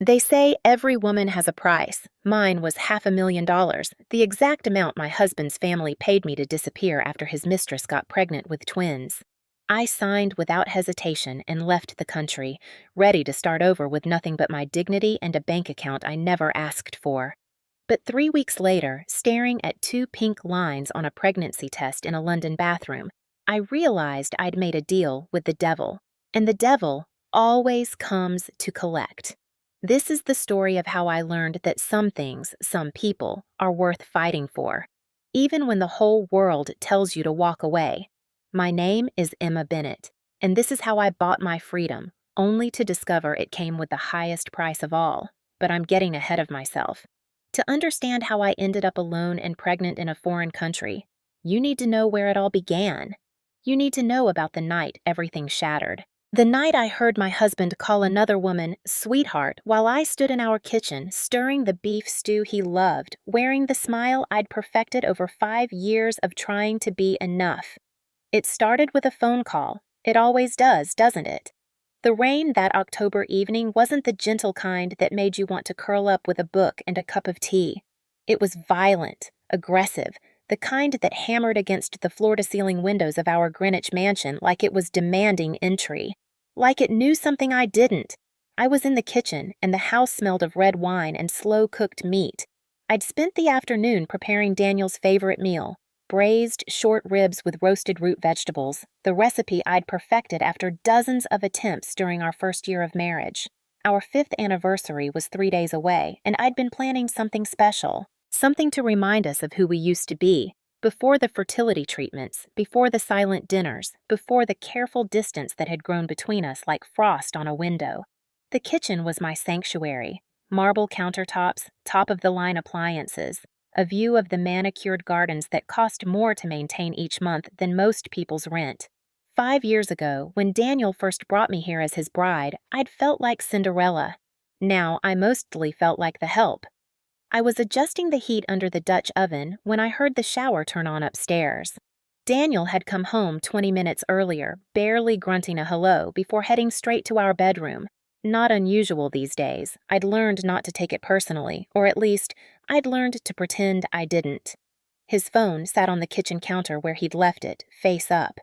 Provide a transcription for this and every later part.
They say every woman has a price. Mine was $500,000, the exact amount my husband's family paid me to disappear after his mistress got pregnant with twins. I signed without hesitation and left the country, ready to start over with nothing but my dignity and a bank account I never asked for. But 3 weeks later, staring at two pink lines on a pregnancy test in a London bathroom, I realized I'd made a deal with the devil. And the devil always comes to collect. This is the story of how I learned that some things, some people, are worth fighting for, even when the whole world tells you to walk away. My name is Emma Bennett, and this is how I bought my freedom, only to discover it came with the highest price of all. But I'm getting ahead of myself. To understand how I ended up alone and pregnant in a foreign country, you need to know where it all began. You need to know about the night everything shattered. The night I heard my husband call another woman sweetheart while I stood in our kitchen stirring the beef stew he loved, wearing the smile I'd perfected over 5 years of trying to be enough. It started with a phone call. It always does, doesn't it? The rain that October evening wasn't the gentle kind that made you want to curl up with a book and a cup of tea. It was violent, aggressive, the kind that hammered against the floor-to-ceiling windows of our Greenwich mansion like it was demanding entry. Like it knew something I didn't. I was in the kitchen, and the house smelled of red wine and slow-cooked meat. I'd spent the afternoon preparing Daniel's favorite meal, braised short ribs with roasted root vegetables, the recipe I'd perfected after dozens of attempts during our first year of marriage. Our 5th anniversary was 3 days away, and I'd been planning something special, something to remind us of who we used to be, before the fertility treatments, before the silent dinners, before the careful distance that had grown between us like frost on a window. The kitchen was my sanctuary, marble countertops, top-of-the-line appliances, a view of the manicured gardens that cost more to maintain each month than most people's rent. 5 years ago, when Daniel first brought me here as his bride, I'd felt like Cinderella. Now I mostly felt like the help. I was adjusting the heat under the Dutch oven when I heard the shower turn on upstairs. Daniel had come home 20 minutes earlier, barely grunting a hello before heading straight to our bedroom. Not unusual these days. I'd learned not to take it personally, or at least, I'd learned to pretend I didn't. His phone sat on the kitchen counter where he'd left it, face up.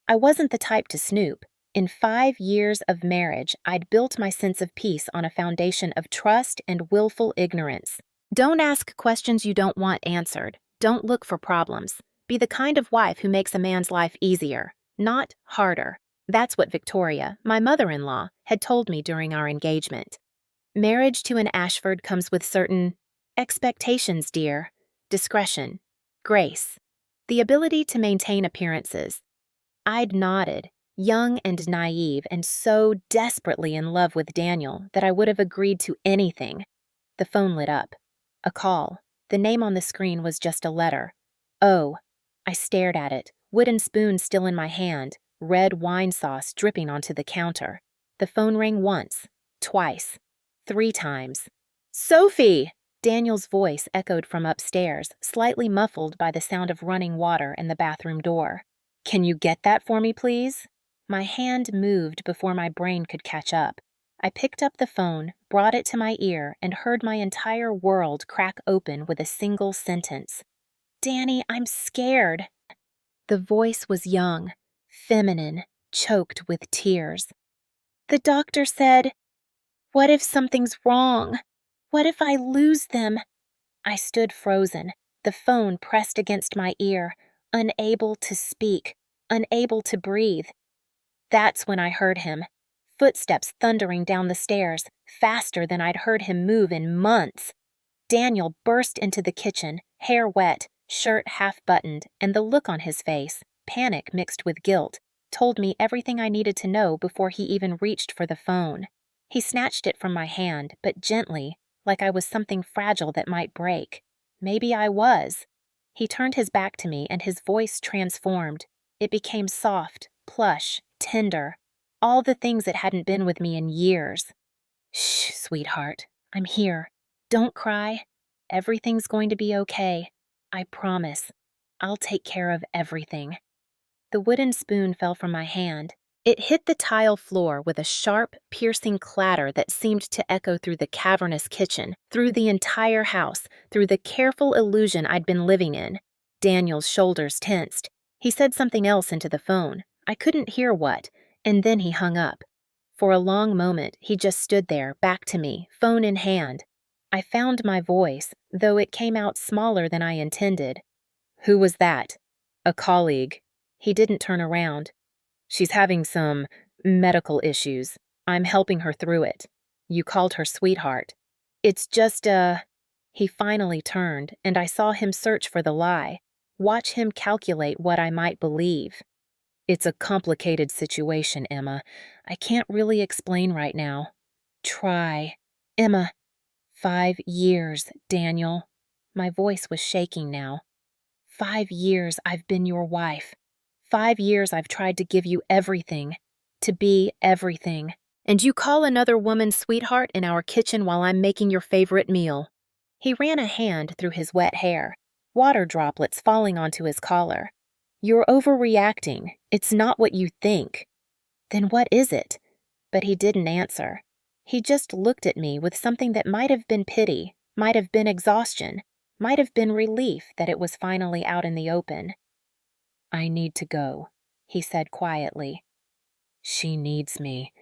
I wasn't the type to snoop. In 5 years of marriage, I'd built my sense of peace on a foundation of trust and willful ignorance. Don't ask questions you don't want answered. Don't look for problems. Be the kind of wife who makes a man's life easier, not harder. That's what Victoria, my mother-in-law, had told me during our engagement. Marriage to an Ashford comes with certain expectations, dear. Discretion, grace, the ability to maintain appearances. I'd nodded, young and naive and so desperately in love with Daniel that I would have agreed to anything. The phone lit up. A call. The name on the screen was just a letter. Oh. I stared at it, wooden spoon still in my hand, red wine sauce dripping onto the counter. The phone rang once, twice, 3 times. Sophie! Daniel's voice echoed from upstairs, slightly muffled by the sound of running water and the bathroom door. Can you get that for me, please? My hand moved before my brain could catch up. I picked up the phone, brought it to my ear, and heard my entire world crack open with a single sentence. Danny, I'm scared. The voice was young, feminine, choked with tears. The doctor said, "What if something's wrong? What if I lose them?" I stood frozen, the phone pressed against my ear, unable to speak, unable to breathe. That's when I heard him. Footsteps thundering down the stairs, faster than I'd heard him move in months. Daniel burst into the kitchen, hair wet, shirt half-buttoned, and the look on his face, panic mixed with guilt, told me everything I needed to know before he even reached for the phone. He snatched it from my hand, but gently, like I was something fragile that might break. Maybe I was. He turned his back to me and his voice transformed. It became soft, plush, tender, all the things it hadn't been with me in years. Shh, sweetheart, I'm here. Don't cry. Everything's going to be okay. I promise. I'll take care of everything. The wooden spoon fell from my hand. It hit the tile floor with a sharp, piercing clatter that seemed to echo through the cavernous kitchen, through the entire house, through the careful illusion I'd been living in. Daniel's shoulders tensed. He said something else into the phone. I couldn't hear what, and then he hung up. For a long moment, he just stood there, back to me, phone in hand. I found my voice, though it came out smaller than I intended. "Who was that?" "A colleague." He didn't turn around. "She's having some medical issues. I'm helping her through it. You called her sweetheart." "It's just He finally turned, and I saw him search for the lie, watch him calculate what I might believe. "It's a complicated situation, Emma. I can't really explain right now." "Try." "Emma." 5 years, Daniel." My voice was shaking now. 5 years I've been your wife. 5 years I've tried to give you everything, to be everything. And you call another woman sweetheart in our kitchen while I'm making your favorite meal. He ran a hand through his wet hair, water droplets falling onto his collar. "You're overreacting. It's not what you think." "Then what is it?" But he didn't answer. He just looked at me with something that might have been pity, might have been exhaustion, might have been relief that it was finally out in the open. "I need to go," he said quietly. "She needs me."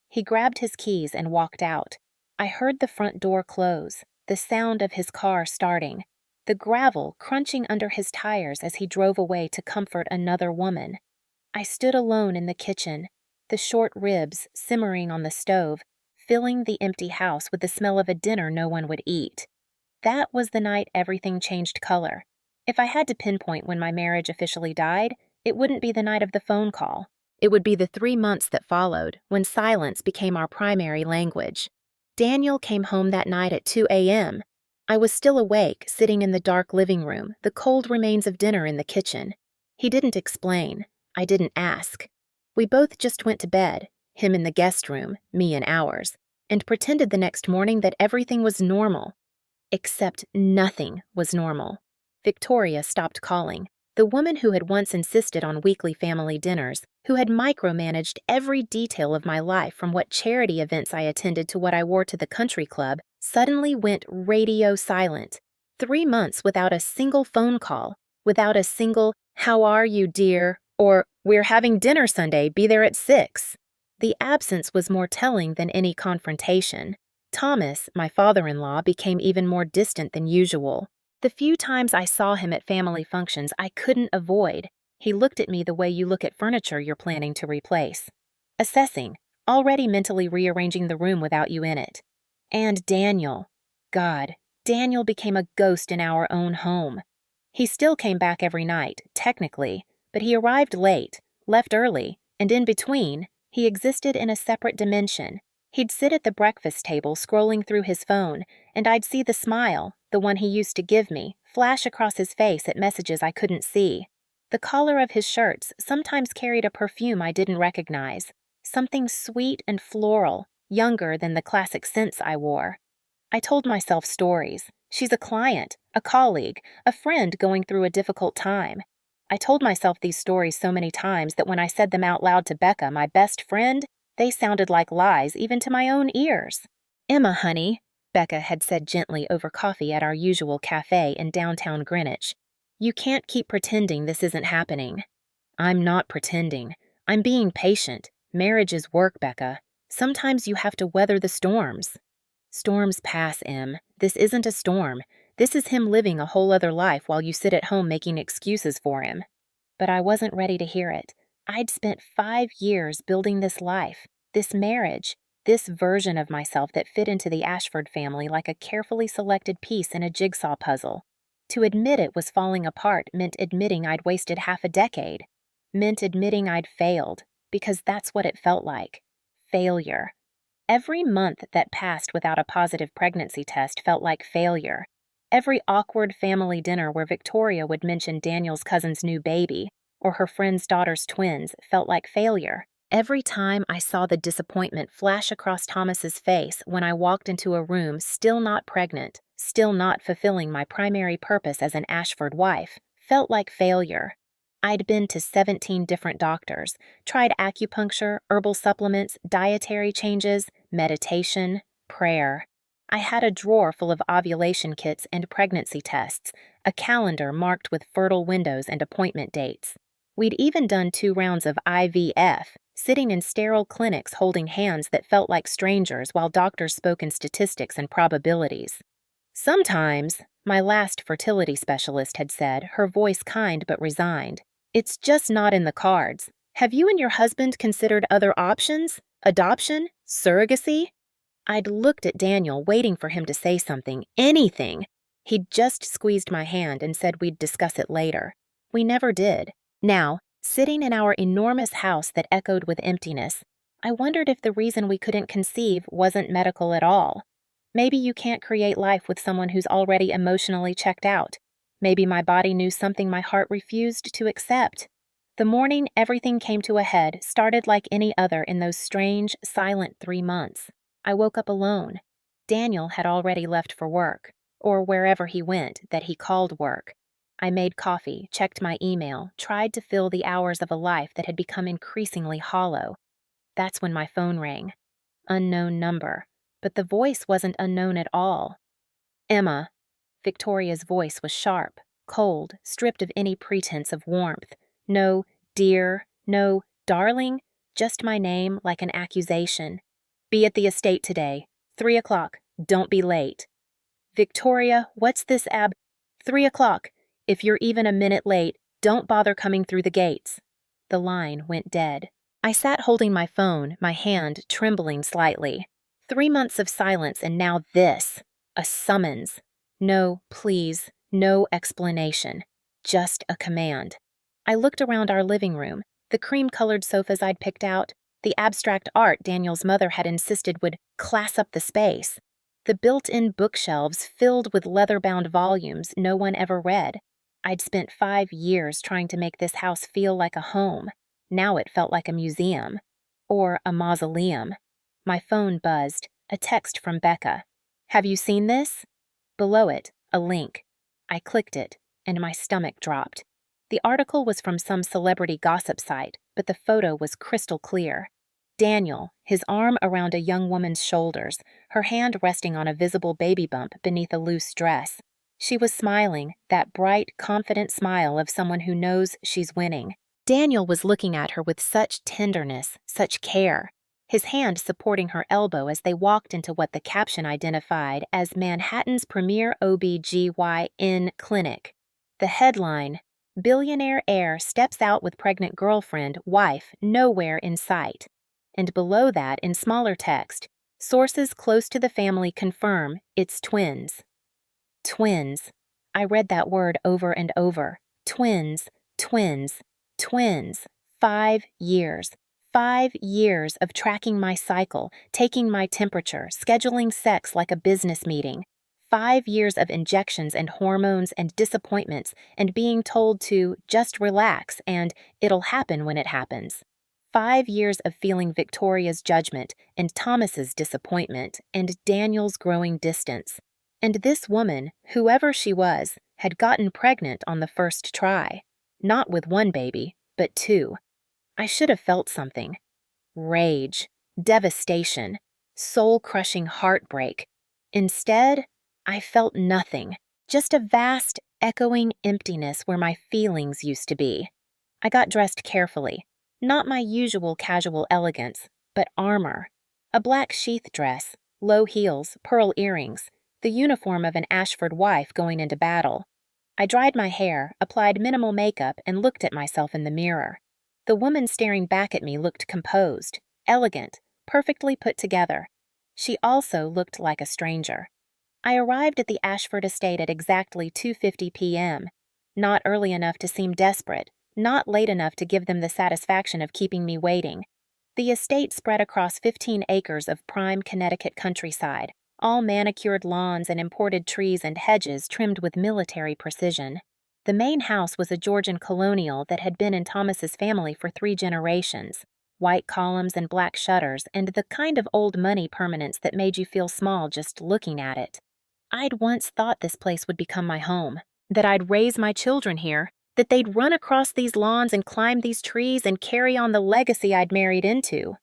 He grabbed his keys and walked out. I heard the front door close, the sound of his car starting, the gravel crunching under his tires as he drove away to comfort another woman. I stood alone in the kitchen, the short ribs simmering on the stove, filling the empty house with the smell of a dinner no one would eat. That was the night everything changed color. If I had to pinpoint when my marriage officially died, it wouldn't be the night of the phone call. It would be the 3 months that followed, when silence became our primary language. Daniel came home that night at 2 a.m. I was still awake, sitting in the dark living room, the cold remains of dinner in the kitchen. He didn't explain. I didn't ask. We both just went to bed, him in the guest room, me in ours, and pretended the next morning that everything was normal. Except nothing was normal. Victoria stopped calling. The woman who had once insisted on weekly family dinners, who had micromanaged every detail of my life from what charity events I attended to what I wore to the country club, suddenly went radio silent. 3 months without a single phone call, without a single, "How are you, dear?" or "We're having dinner Sunday, be there at 6. The absence was more telling than any confrontation. Thomas, my father-in-law, became even more distant than usual. The few times I saw him at family functions, I couldn't avoid. He looked at me the way you look at furniture you're planning to replace. Assessing, already mentally rearranging the room without you in it. And Daniel. God, Daniel became a ghost in our own home. He still came back every night, technically, but he arrived late, left early, and in between, he existed in a separate dimension. He'd sit at the breakfast table scrolling through his phone, and I'd see the smile, the one he used to give me, flash across his face at messages I couldn't see. The collar of his shirts sometimes carried a perfume I didn't recognize, something sweet and floral, younger than the classic scents I wore. I told myself stories. She's a client, a colleague, a friend going through a difficult time. I told myself these stories so many times that when I said them out loud to Becca, my best friend, they sounded like lies even to my own ears. "Emma, honey," Becca had said gently over coffee at our usual cafe in downtown Greenwich, "you can't keep pretending this isn't happening." "I'm not pretending. I'm being patient. Marriage is work, Becca. Sometimes you have to weather the storms." "Storms pass, Em. This isn't a storm. This is him living a whole other life while you sit at home making excuses for him." But I wasn't ready to hear it. I'd spent 5 years building this life, this marriage, this version of myself that fit into the Ashford family like a carefully selected piece in a jigsaw puzzle. To admit it was falling apart meant admitting I'd wasted half a decade, meant admitting I'd failed, because that's what it felt like. Failure. Every month that passed without a positive pregnancy test felt like failure. Every awkward family dinner where Victoria would mention Daniel's cousin's new baby or her friend's daughter's twins felt like failure. Every time I saw the disappointment flash across Thomas's face when I walked into a room still not pregnant, still not fulfilling my primary purpose as an Ashford wife, felt like failure. I'd been to 17 different doctors, tried acupuncture, herbal supplements, dietary changes, meditation, prayer. I had a drawer full of ovulation kits and pregnancy tests, a calendar marked with fertile windows and appointment dates. We'd even done 2 rounds of IVF, sitting in sterile clinics holding hands that felt like strangers while doctors spoke in statistics and probabilities. Sometimes, my last fertility specialist had said, her voice kind but resigned, it's just not in the cards. Have you and your husband considered other options? Adoption? Surrogacy? I'd looked at Daniel, waiting for him to say something, anything. He'd just squeezed my hand and said we'd discuss it later. We never did. Now, sitting in our enormous house that echoed with emptiness, I wondered if the reason we couldn't conceive wasn't medical at all. Maybe you can't create life with someone who's already emotionally checked out. Maybe my body knew something my heart refused to accept. The morning everything came to a head started like any other in those strange, silent 3 months. I woke up alone. Daniel had already left for work, or wherever he went that he called work. I made coffee, checked my email, tried to fill the hours of a life that had become increasingly hollow. That's when my phone rang. Unknown number. But the voice wasn't unknown at all. Emma. Victoria's voice was sharp, cold, stripped of any pretense of warmth. No dear, no darling, just my name like an accusation. Be at the estate today. 3 o'clock. Don't be late. Victoria, what's this 3 o'clock. If you're even a minute late, don't bother coming through the gates. The line went dead. I sat holding my phone, my hand trembling slightly. 3 months of silence and now this. A summons. No, please, no explanation. Just a command. I looked around our living room, the cream-colored sofas I'd picked out, the abstract art Daniel's mother had insisted would class up the space, the built-in bookshelves filled with leather-bound volumes no one ever read. I'd spent 5 years trying to make this house feel like a home. Now it felt like a museum. Or a mausoleum. My phone buzzed, a text from Becca. Have you seen this? Below it, a link. I clicked it, and my stomach dropped. The article was from some celebrity gossip site, but the photo was crystal clear. Daniel, his arm around a young woman's shoulders, her hand resting on a visible baby bump beneath a loose dress. She was smiling, that bright, confident smile of someone who knows she's winning. Daniel was looking at her with such tenderness, such care, his hand supporting her elbow as they walked into what the caption identified as Manhattan's premier OB/GYN clinic. The headline, Billionaire heir steps out with pregnant girlfriend, wife, nowhere in sight. And below that, in smaller text, sources close to the family confirm it's twins. Twins. I read that word over and over. Twins, twins, twins. 5 years. 5 years of tracking my cycle, taking my temperature, scheduling sex like a business meeting. 5 years of injections and hormones and disappointments and being told to just relax and it'll happen when it happens. 5 years of feeling Victoria's judgment and Thomas's disappointment and Daniel's growing distance. And this woman, whoever she was, had gotten pregnant on the first try. Not with 1 baby, but 2. I should have felt something. Rage, devastation, soul-crushing heartbreak. Instead, I felt nothing, just a vast, echoing emptiness where my feelings used to be. I got dressed carefully, not my usual casual elegance, but armor. A black sheath dress, low heels, pearl earrings, the uniform of an Ashford wife going into battle. I dried my hair, applied minimal makeup, and looked at myself in the mirror. The woman staring back at me looked composed, elegant, perfectly put together. She also looked like a stranger. I arrived at the Ashford estate at exactly 2:50 p.m., not early enough to seem desperate, not late enough to give them the satisfaction of keeping me waiting. The estate spread across 15 acres of prime Connecticut countryside, all manicured lawns and imported trees and hedges trimmed with military precision. The main house was a Georgian colonial that had been in Thomas's family for 3 generations. White columns and black shutters, and the kind of old money permanence that made you feel small just looking at it. I'd once thought this place would become my home, that I'd raise my children here, that they'd run across these lawns and climb these trees and carry on the legacy I'd married into.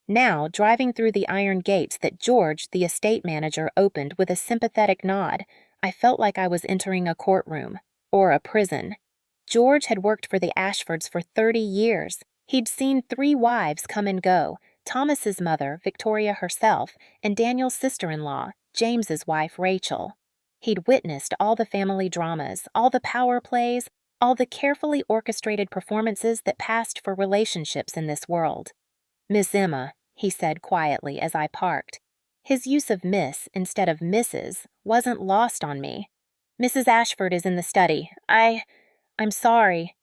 Now, driving through the iron gates that George, the estate manager, opened with a sympathetic nod, I felt like I was entering a courtroom, or a prison. George had worked for the Ashfords for 30 years. He'd seen 3 wives come and go, Thomas's mother, Victoria herself, and Daniel's sister-in-law, James's wife, Rachel. He'd witnessed all the family dramas, all the power plays, all the carefully orchestrated performances that passed for relationships in this world. "Miss Emma," he said quietly as I parked. His use of Miss instead of Mrs. wasn't lost on me. "Mrs. Ashford is in the study. I'm sorry."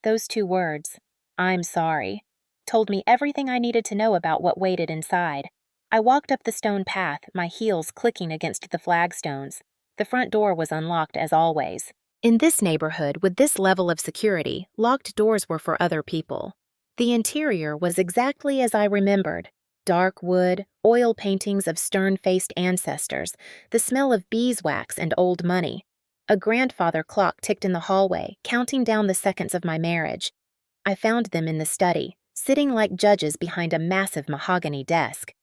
Those 2 words, "I'm sorry," told me everything I needed to know about what waited inside. I walked up the stone path, my heels clicking against the flagstones. The front door was unlocked as always. In this neighborhood, with this level of security, locked doors were for other people. The interior was exactly as I remembered. Dark wood, oil paintings of stern-faced ancestors, the smell of beeswax and old money. A grandfather clock ticked in the hallway, counting down the seconds of my marriage. I found them in the study, sitting like judges behind a massive mahogany desk.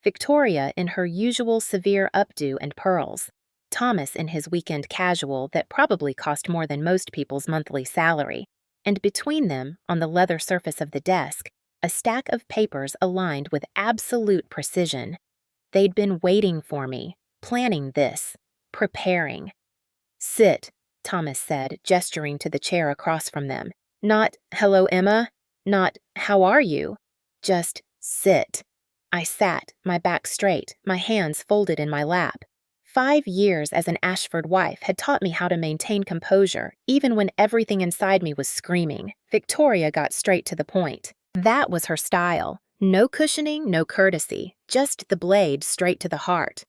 Victoria in her usual severe updo and pearls. Thomas in his weekend casual that probably cost more than most people's monthly salary. And between them, on the leather surface of the desk, a stack of papers aligned with absolute precision. They'd been waiting for me, planning this, preparing. "Sit," Thomas said, gesturing to the chair across from them. Not, "Hello, Emma," not, "How are you?" Just, "sit." I sat, my back straight, my hands folded in my lap. 5 years as an Ashford wife had taught me how to maintain composure, even when everything inside me was screaming. Victoria got straight to the point. That was her style. No cushioning, no courtesy, just the blade straight to the heart.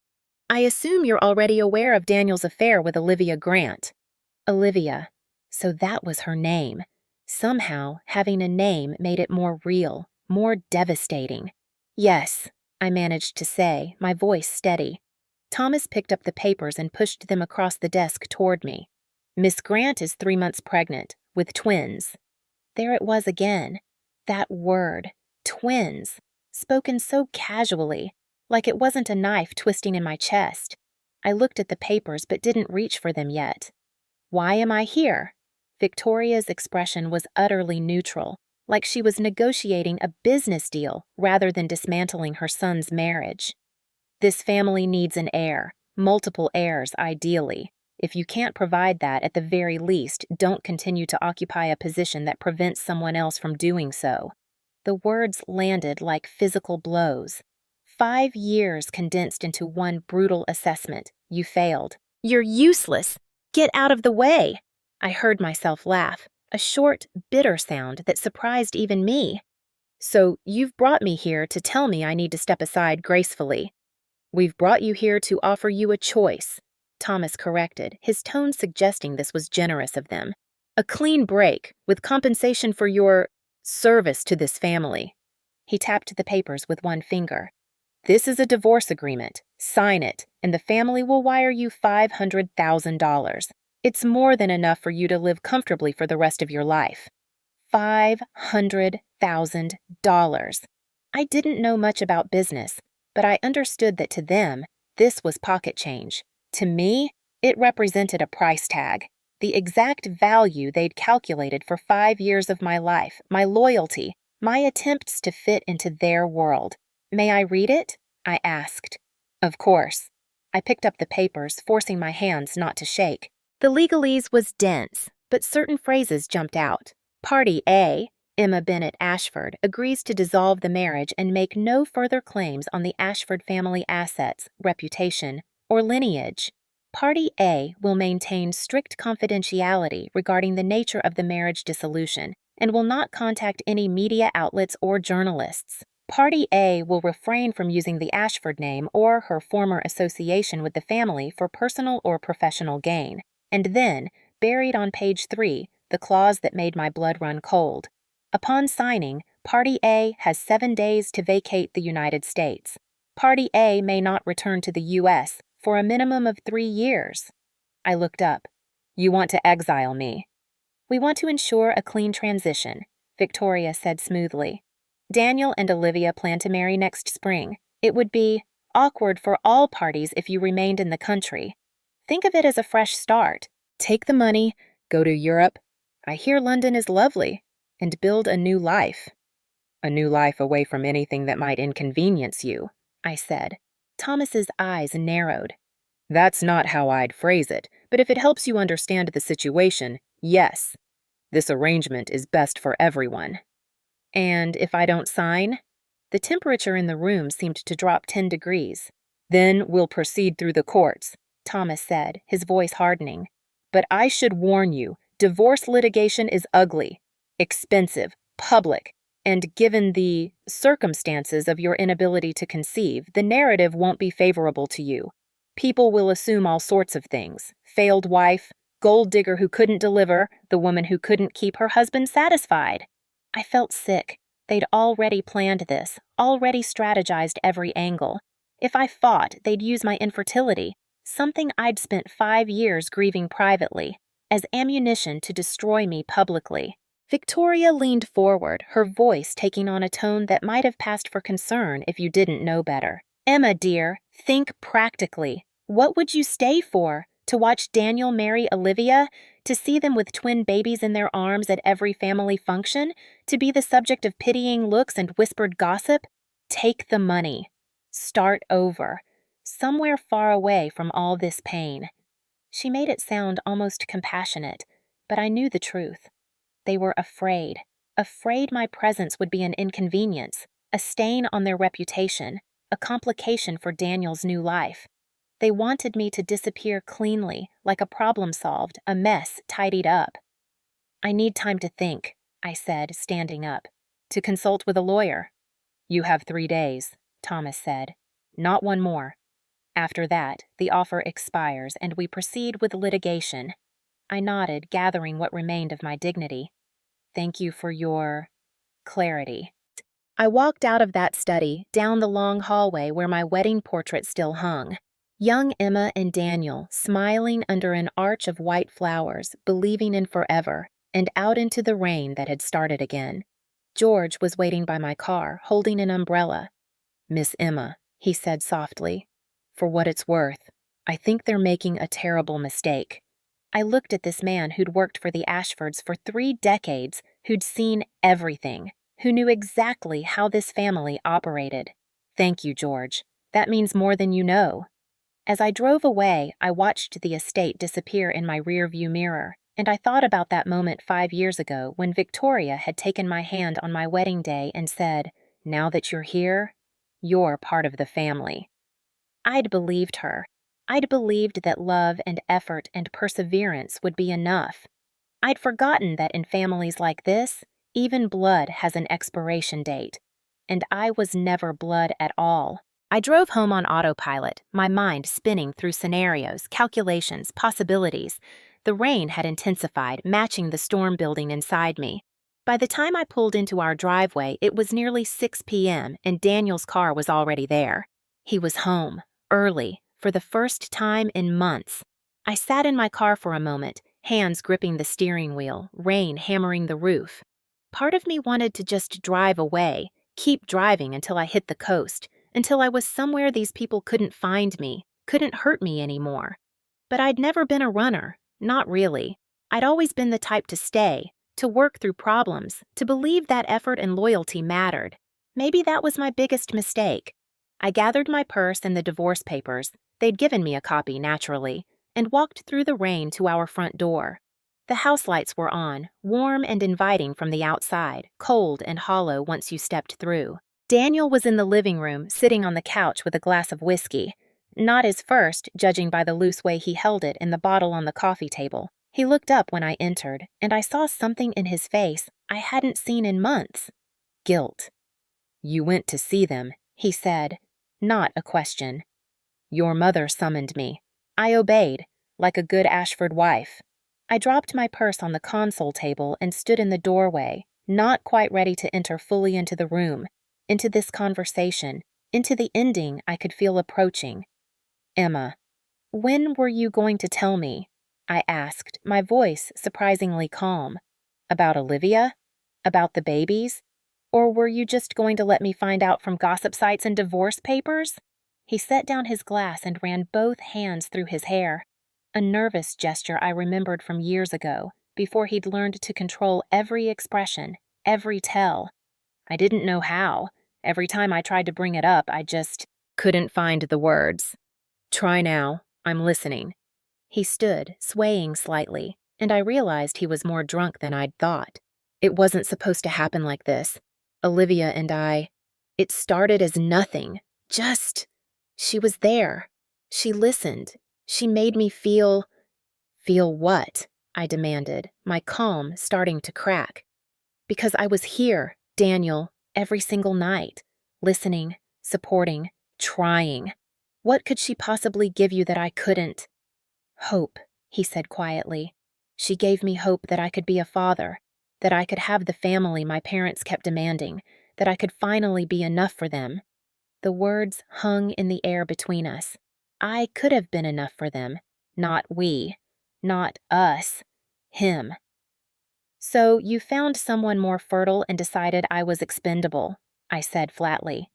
"I assume you're already aware of Daniel's affair with Olivia Grant." Olivia. So that was her name. Somehow, having a name made it more real, more devastating. "Yes," I managed to say, my voice steady. Thomas picked up the papers and pushed them across the desk toward me. "Miss Grant is 3 months pregnant, with twins." There it was again. That word, twins, spoken so casually, like it wasn't a knife twisting in my chest. I looked at the papers but didn't reach for them yet. "Why am I here?" Victoria's expression was utterly neutral, like she was negotiating a business deal rather than dismantling her son's marriage. "This family needs an heir, multiple heirs ideally. If you can't provide that, at the very least, don't continue to occupy a position that prevents someone else from doing so." The words landed like physical blows. 5 years condensed into one brutal assessment. "You failed. You're useless. Get out of the way." I heard myself laugh, a short, bitter sound that surprised even me. "So you've brought me here to tell me I need to step aside gracefully." "We've brought you here to offer you a choice," Thomas corrected, his tone suggesting this was generous of them. "A clean break, with compensation for your service to this family." He tapped the papers with one finger. "This is a divorce agreement. Sign it, and the family will wire you $500,000. It's more than enough for you to live comfortably for the rest of your life." $500,000. I didn't know much about business, but I understood that to them, this was pocket change. To me, it represented a price tag, the exact value they'd calculated for 5 years of my life, my loyalty, my attempts to fit into their world. "May I read it?" I asked. "Of course." I picked up the papers, forcing my hands not to shake. The legalese was dense, but certain phrases jumped out. Party A, Emma Bennett Ashford, agrees to dissolve the marriage and make no further claims on the Ashford family assets, reputation, or lineage. Party A will maintain strict confidentiality regarding the nature of the marriage dissolution and will not contact any media outlets or journalists. Party A will refrain from using the Ashford name or her former association with the family for personal or professional gain. And then, buried on page 3, the clause that made my blood run cold. Upon signing, Party A has 7 days to vacate the United States. Party A may not return to the U.S. for a minimum of 3 years. I looked up. "You want to exile me?" We want to ensure a clean transition, Victoria said smoothly. Daniel and Olivia plan to marry next spring. It would be awkward for all parties if you remained in the country. Think of it as a fresh start. Take the money, go to Europe. I hear London is lovely, and build a new life. A new life away from anything that might inconvenience you, I said. Thomas's eyes narrowed. That's not how I'd phrase it, but if it helps you understand the situation, yes. This arrangement is best for everyone. And if I don't sign? The temperature in the room seemed to drop 10 degrees. Then we'll proceed through the courts, Thomas said, his voice hardening. But I should warn you, divorce litigation is ugly, expensive, public, and given the circumstances of your inability to conceive, the narrative won't be favorable to you. People will assume all sorts of things. Failed wife, gold digger who couldn't deliver, the woman who couldn't keep her husband satisfied. I felt sick. They'd already planned this, already strategized every angle. If I fought, they'd use my infertility, something I'd spent 5 years grieving privately, as ammunition to destroy me publicly. Victoria leaned forward, her voice taking on a tone that might have passed for concern if you didn't know better. Emma, dear, think practically. What would you stay for? To watch Daniel marry Olivia? To see them with twin babies in their arms at every family function? To be the subject of pitying looks and whispered gossip? Take the money. Start over. Somewhere far away from all this pain. She made it sound almost compassionate, but I knew the truth. They were afraid my presence would be an inconvenience, a stain on their reputation, a complication for Daniel's new life. They wanted me to disappear cleanly, like a problem solved, a mess tidied up. I need time to think, I said, standing up. To consult with a lawyer. You have 3 days, Thomas said. Not one more. After that, the offer expires and we proceed with litigation. I nodded, gathering what remained of my dignity. Thank you for your clarity. I walked out of that study, down the long hallway where my wedding portrait still hung. Young Emma and Daniel, smiling under an arch of white flowers, believing in forever, and out into the rain that had started again. George was waiting by my car, holding an umbrella. Miss Emma, he said softly, for what it's worth, I think they're making a terrible mistake. I looked at this man who'd worked for the Ashfords for 3 decades, who'd seen everything, who knew exactly how this family operated. Thank you, George. That means more than you know. As I drove away, I watched the estate disappear in my rearview mirror, and I thought about that moment 5 years ago when Victoria had taken my hand on my wedding day and said, "Now that you're here, you're part of the family." I'd believed her. I'd believed that love and effort and perseverance would be enough. I'd forgotten that in families like this, even blood has an expiration date. And I was never blood at all. I drove home on autopilot, my mind spinning through scenarios, calculations, possibilities. The rain had intensified, matching the storm building inside me. By the time I pulled into our driveway, it was nearly 6 p.m., and Daniel's car was already there. He was home, early, for the first time in months. I sat in my car for a moment, hands gripping the steering wheel, rain hammering the roof. Part of me wanted to just drive away, keep driving until I hit the coast, until I was somewhere these people couldn't find me, couldn't hurt me anymore. But I'd never been a runner, not really. I'd always been the type to stay, to work through problems, to believe that effort and loyalty mattered. Maybe that was my biggest mistake. I gathered my purse and the divorce papers, they'd given me a copy naturally, and walked through the rain to our front door. The house lights were on, warm and inviting from the outside, cold and hollow once you stepped through. Daniel was in the living room, sitting on the couch with a glass of whiskey. Not his first, judging by the loose way he held it and the bottle on the coffee table. He looked up when I entered, and I saw something in his face I hadn't seen in months. Guilt. "You went to see them," he said, not a question. "Your mother summoned me. I obeyed, like a good Ashford wife." I dropped my purse on the console table and stood in the doorway, not quite ready to enter fully into the room, into this conversation, into the ending I could feel approaching. "Emma, when were you going to tell me?" I asked, my voice surprisingly calm. About Olivia? About the babies? Or were you just going to let me find out from gossip sites and divorce papers? He set down his glass and ran both hands through his hair, a nervous gesture I remembered from years ago, before he'd learned to control every expression, every tell. I didn't know how. Every time I tried to bring it up, I just couldn't find the words. Try now. I'm listening. He stood, swaying slightly, and I realized he was more drunk than I'd thought. It wasn't supposed to happen like this. Olivia and I, it started as nothing. Just, she was there. She listened. She made me feel. Feel what? I demanded, my calm starting to crack. Because I was here, Daniel, every single night, listening, supporting, trying. What could she possibly give you that I couldn't? Hope, he said quietly. She gave me hope that I could be a father, that I could have the family my parents kept demanding, that I could finally be enough for them. The words hung in the air between us. I could have been enough for them, not we, not us, him. So you found someone more fertile and decided I was expendable, I said flatly.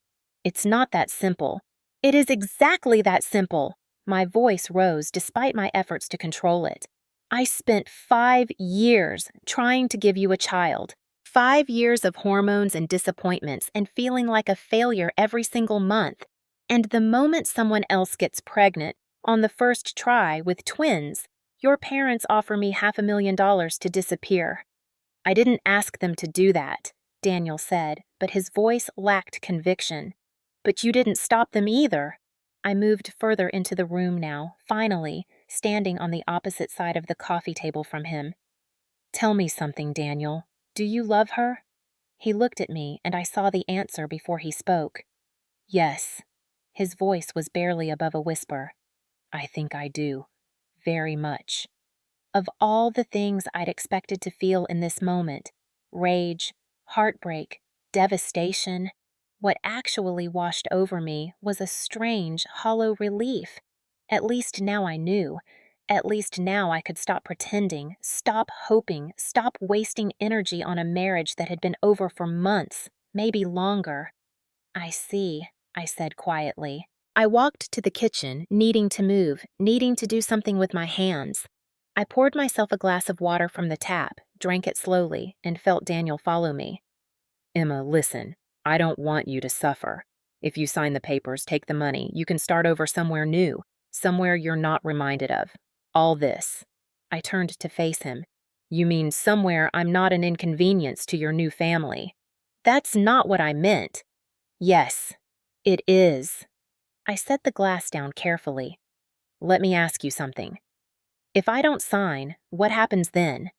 It's not that simple. It is exactly that simple. My voice rose despite my efforts to control it. I spent 5 years trying to give you a child. 5 years of hormones and disappointments and feeling like a failure every single month. And the moment someone else gets pregnant, on the first try with twins, your parents offer me $500,000 to disappear. I didn't ask them to do that, Daniel said, but his voice lacked conviction. But you didn't stop them either. I moved further into the room now, finally, standing on the opposite side of the coffee table from him. Tell me something, Daniel. Do you love her? He looked at me, and I saw the answer before he spoke. Yes. His voice was barely above a whisper. I think I do. Very much. Of all the things I'd expected to feel in this moment, rage, heartbreak, devastation, what actually washed over me was a strange, hollow relief. At least now I knew. At least now I could stop pretending, stop hoping, stop wasting energy on a marriage that had been over for months, maybe longer. I see, I said quietly. I walked to the kitchen, needing to move, needing to do something with my hands. I poured myself a glass of water from the tap, drank it slowly, and felt Daniel follow me. Emma, listen, I don't want you to suffer. If you sign the papers, take the money, you can start over somewhere new, somewhere you're not reminded of. All this. I turned to face him. You mean somewhere I'm not an inconvenience to your new family. That's not what I meant. Yes, it is. I set the glass down carefully. Let me ask you something. If I don't sign, what happens then?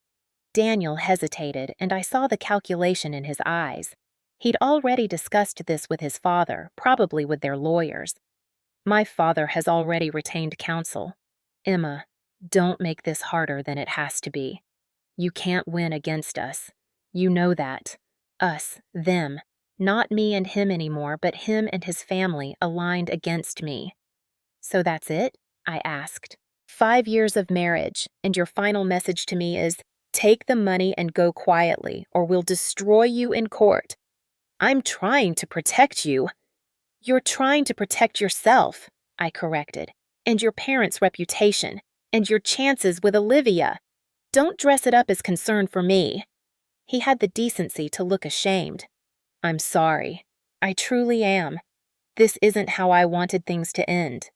Daniel hesitated, and I saw the calculation in his eyes. He'd already discussed this with his father, probably with their lawyers. My father has already retained counsel. Emma, don't make this harder than it has to be. You can't win against us. You know that. Us, them. Not me and him anymore, but him and his family aligned against me. So that's it? I asked. 5 years of marriage, and your final message to me is, take the money and go quietly, or we'll destroy you in court. I'm trying to protect you. You're trying to protect yourself, I corrected, and your parents' reputation, and your chances with Olivia. Don't dress it up as concern for me. He had the decency to look ashamed. I'm sorry. I truly am. This isn't how I wanted things to end.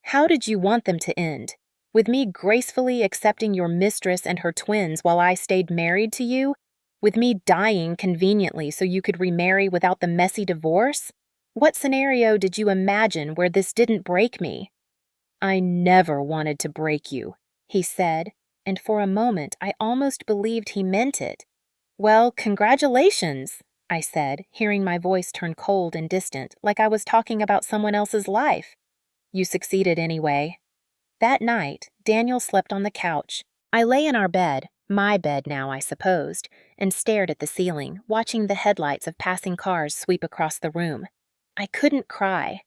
How did you want them to end? With me gracefully accepting your mistress and her twins while I stayed married to you? With me dying conveniently so you could remarry without the messy divorce? What scenario did you imagine where this didn't break me? I never wanted to break you, he said, and for a moment I almost believed he meant it. Well, congratulations, I said, hearing my voice turn cold and distant, like I was talking about someone else's life. You succeeded anyway. That night, Daniel slept on the couch. I lay in our bed, my bed now, I supposed, and stared at the ceiling, watching the headlights of passing cars sweep across the room. I couldn't cry.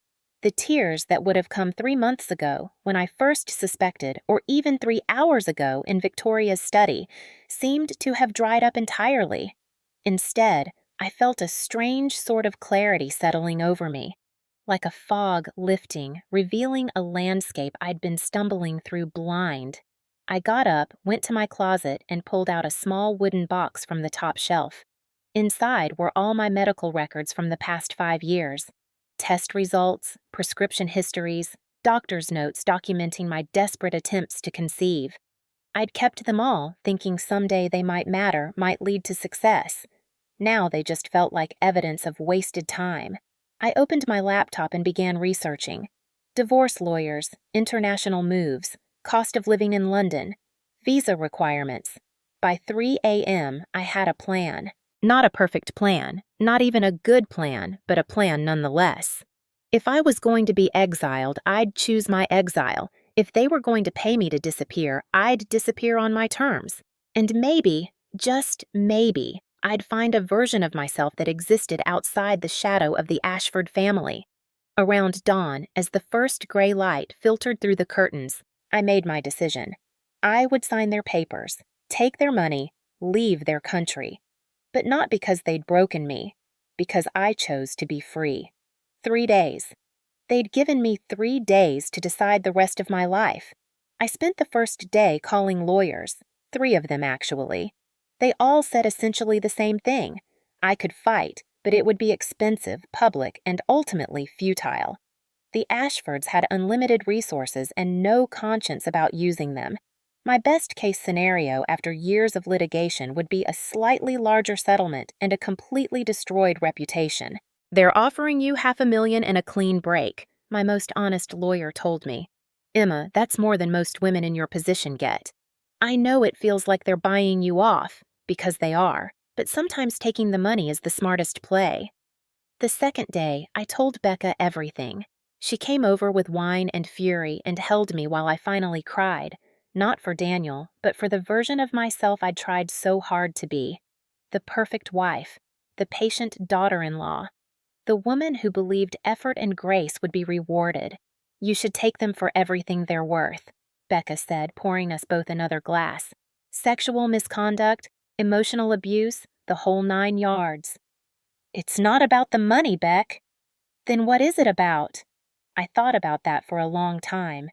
The tears that would have come 3 months ago when I first suspected, or even 3 hours ago in Victoria's study, seemed to have dried up entirely. Instead, I felt a strange sort of clarity settling over me, like a fog lifting, revealing a landscape I'd been stumbling through blind. I got up, went to my closet, and pulled out a small wooden box from the top shelf. Inside were all my medical records from the past 5 years. Test results, prescription histories, doctor's notes documenting my desperate attempts to conceive. I'd kept them all, thinking someday they might matter, might lead to success. Now they just felt like evidence of wasted time. I opened my laptop and began researching. Divorce lawyers, international moves, cost of living in London, visa requirements. By 3 a.m., I had a plan. Not a perfect plan, not even a good plan, but a plan nonetheless. If I was going to be exiled, I'd choose my exile. If they were going to pay me to disappear, I'd disappear on my terms. And maybe, just maybe, I'd find a version of myself that existed outside the shadow of the Ashford family. Around dawn, as the first gray light filtered through the curtains, I made my decision. I would sign their papers, take their money, leave their country. But not because they'd broken me, because I chose to be free. 3 days. They'd given me 3 days to decide the rest of my life. I spent the first day calling lawyers, 3 of them actually. They all said essentially the same thing. I could fight, but it would be expensive, public, and ultimately futile. The Ashfords had unlimited resources and no conscience about using them. My best-case scenario after years of litigation would be a slightly larger settlement and a completely destroyed reputation. "They're offering you $500,000 and a clean break," my most honest lawyer told me. "Emma, that's more than most women in your position get. I know it feels like they're buying you off, because they are, but sometimes taking the money is the smartest play." The second day, I told Becca everything. She came over with wine and fury and held me while I finally cried. Not for Daniel, but for the version of myself I'd tried so hard to be. The perfect wife, the patient daughter-in-law, the woman who believed effort and grace would be rewarded. "You should take them for everything they're worth," Becca said, pouring us both another glass. "Sexual misconduct, emotional abuse, the whole 9 yards." "It's not about the money, Beck." "Then what is it about?" I thought about that for a long time.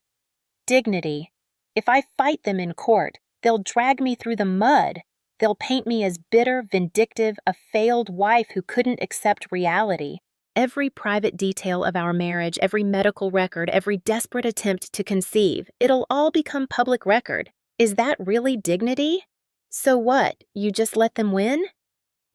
"Dignity. If I fight them in court, they'll drag me through the mud. They'll paint me as bitter, vindictive, a failed wife who couldn't accept reality. Every private detail of our marriage, every medical record, every desperate attempt to conceive, it'll all become public record. Is that really dignity? So what, you just let them win?"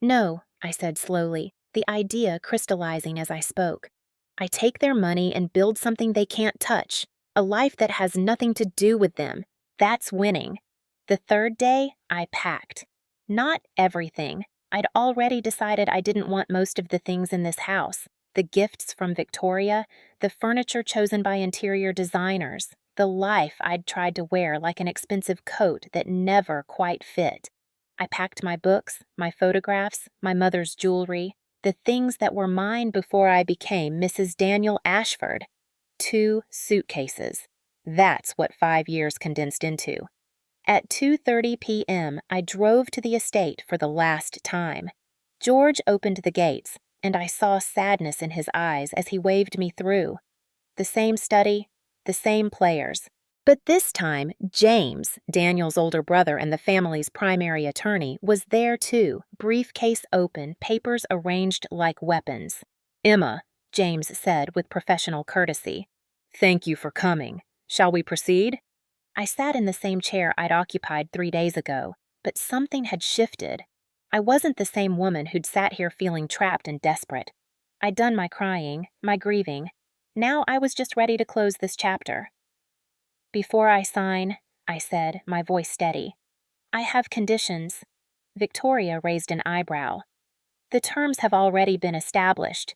"No," I said slowly, the idea crystallizing as I spoke. "I take their money and build something they can't touch. A life that has nothing to do with them. That's winning." The third day, I packed. Not everything. I'd already decided I didn't want most of the things in this house. The gifts from Victoria, the furniture chosen by interior designers, the life I'd tried to wear like an expensive coat that never quite fit. I packed my books, my photographs, my mother's jewelry, the things that were mine before I became Mrs. Daniel Ashford. 2 suitcases. That's what 5 years condensed into. At 2:30 p.m., I drove to the estate for the last time. George opened the gates, and I saw sadness in his eyes as he waved me through. The same study, the same players. But this time, James, Daniel's older brother and the family's primary attorney, was there too, briefcase open, papers arranged like weapons. "Emma," James said with professional courtesy, "thank you for coming. Shall we proceed?" I sat in the same chair I'd occupied 3 days ago, but something had shifted. I wasn't the same woman who'd sat here feeling trapped and desperate. I'd done my crying, my grieving. Now I was just ready to close this chapter. "Before I sign," I said, my voice steady, "I have conditions." Victoria raised an eyebrow. "The terms have already been established."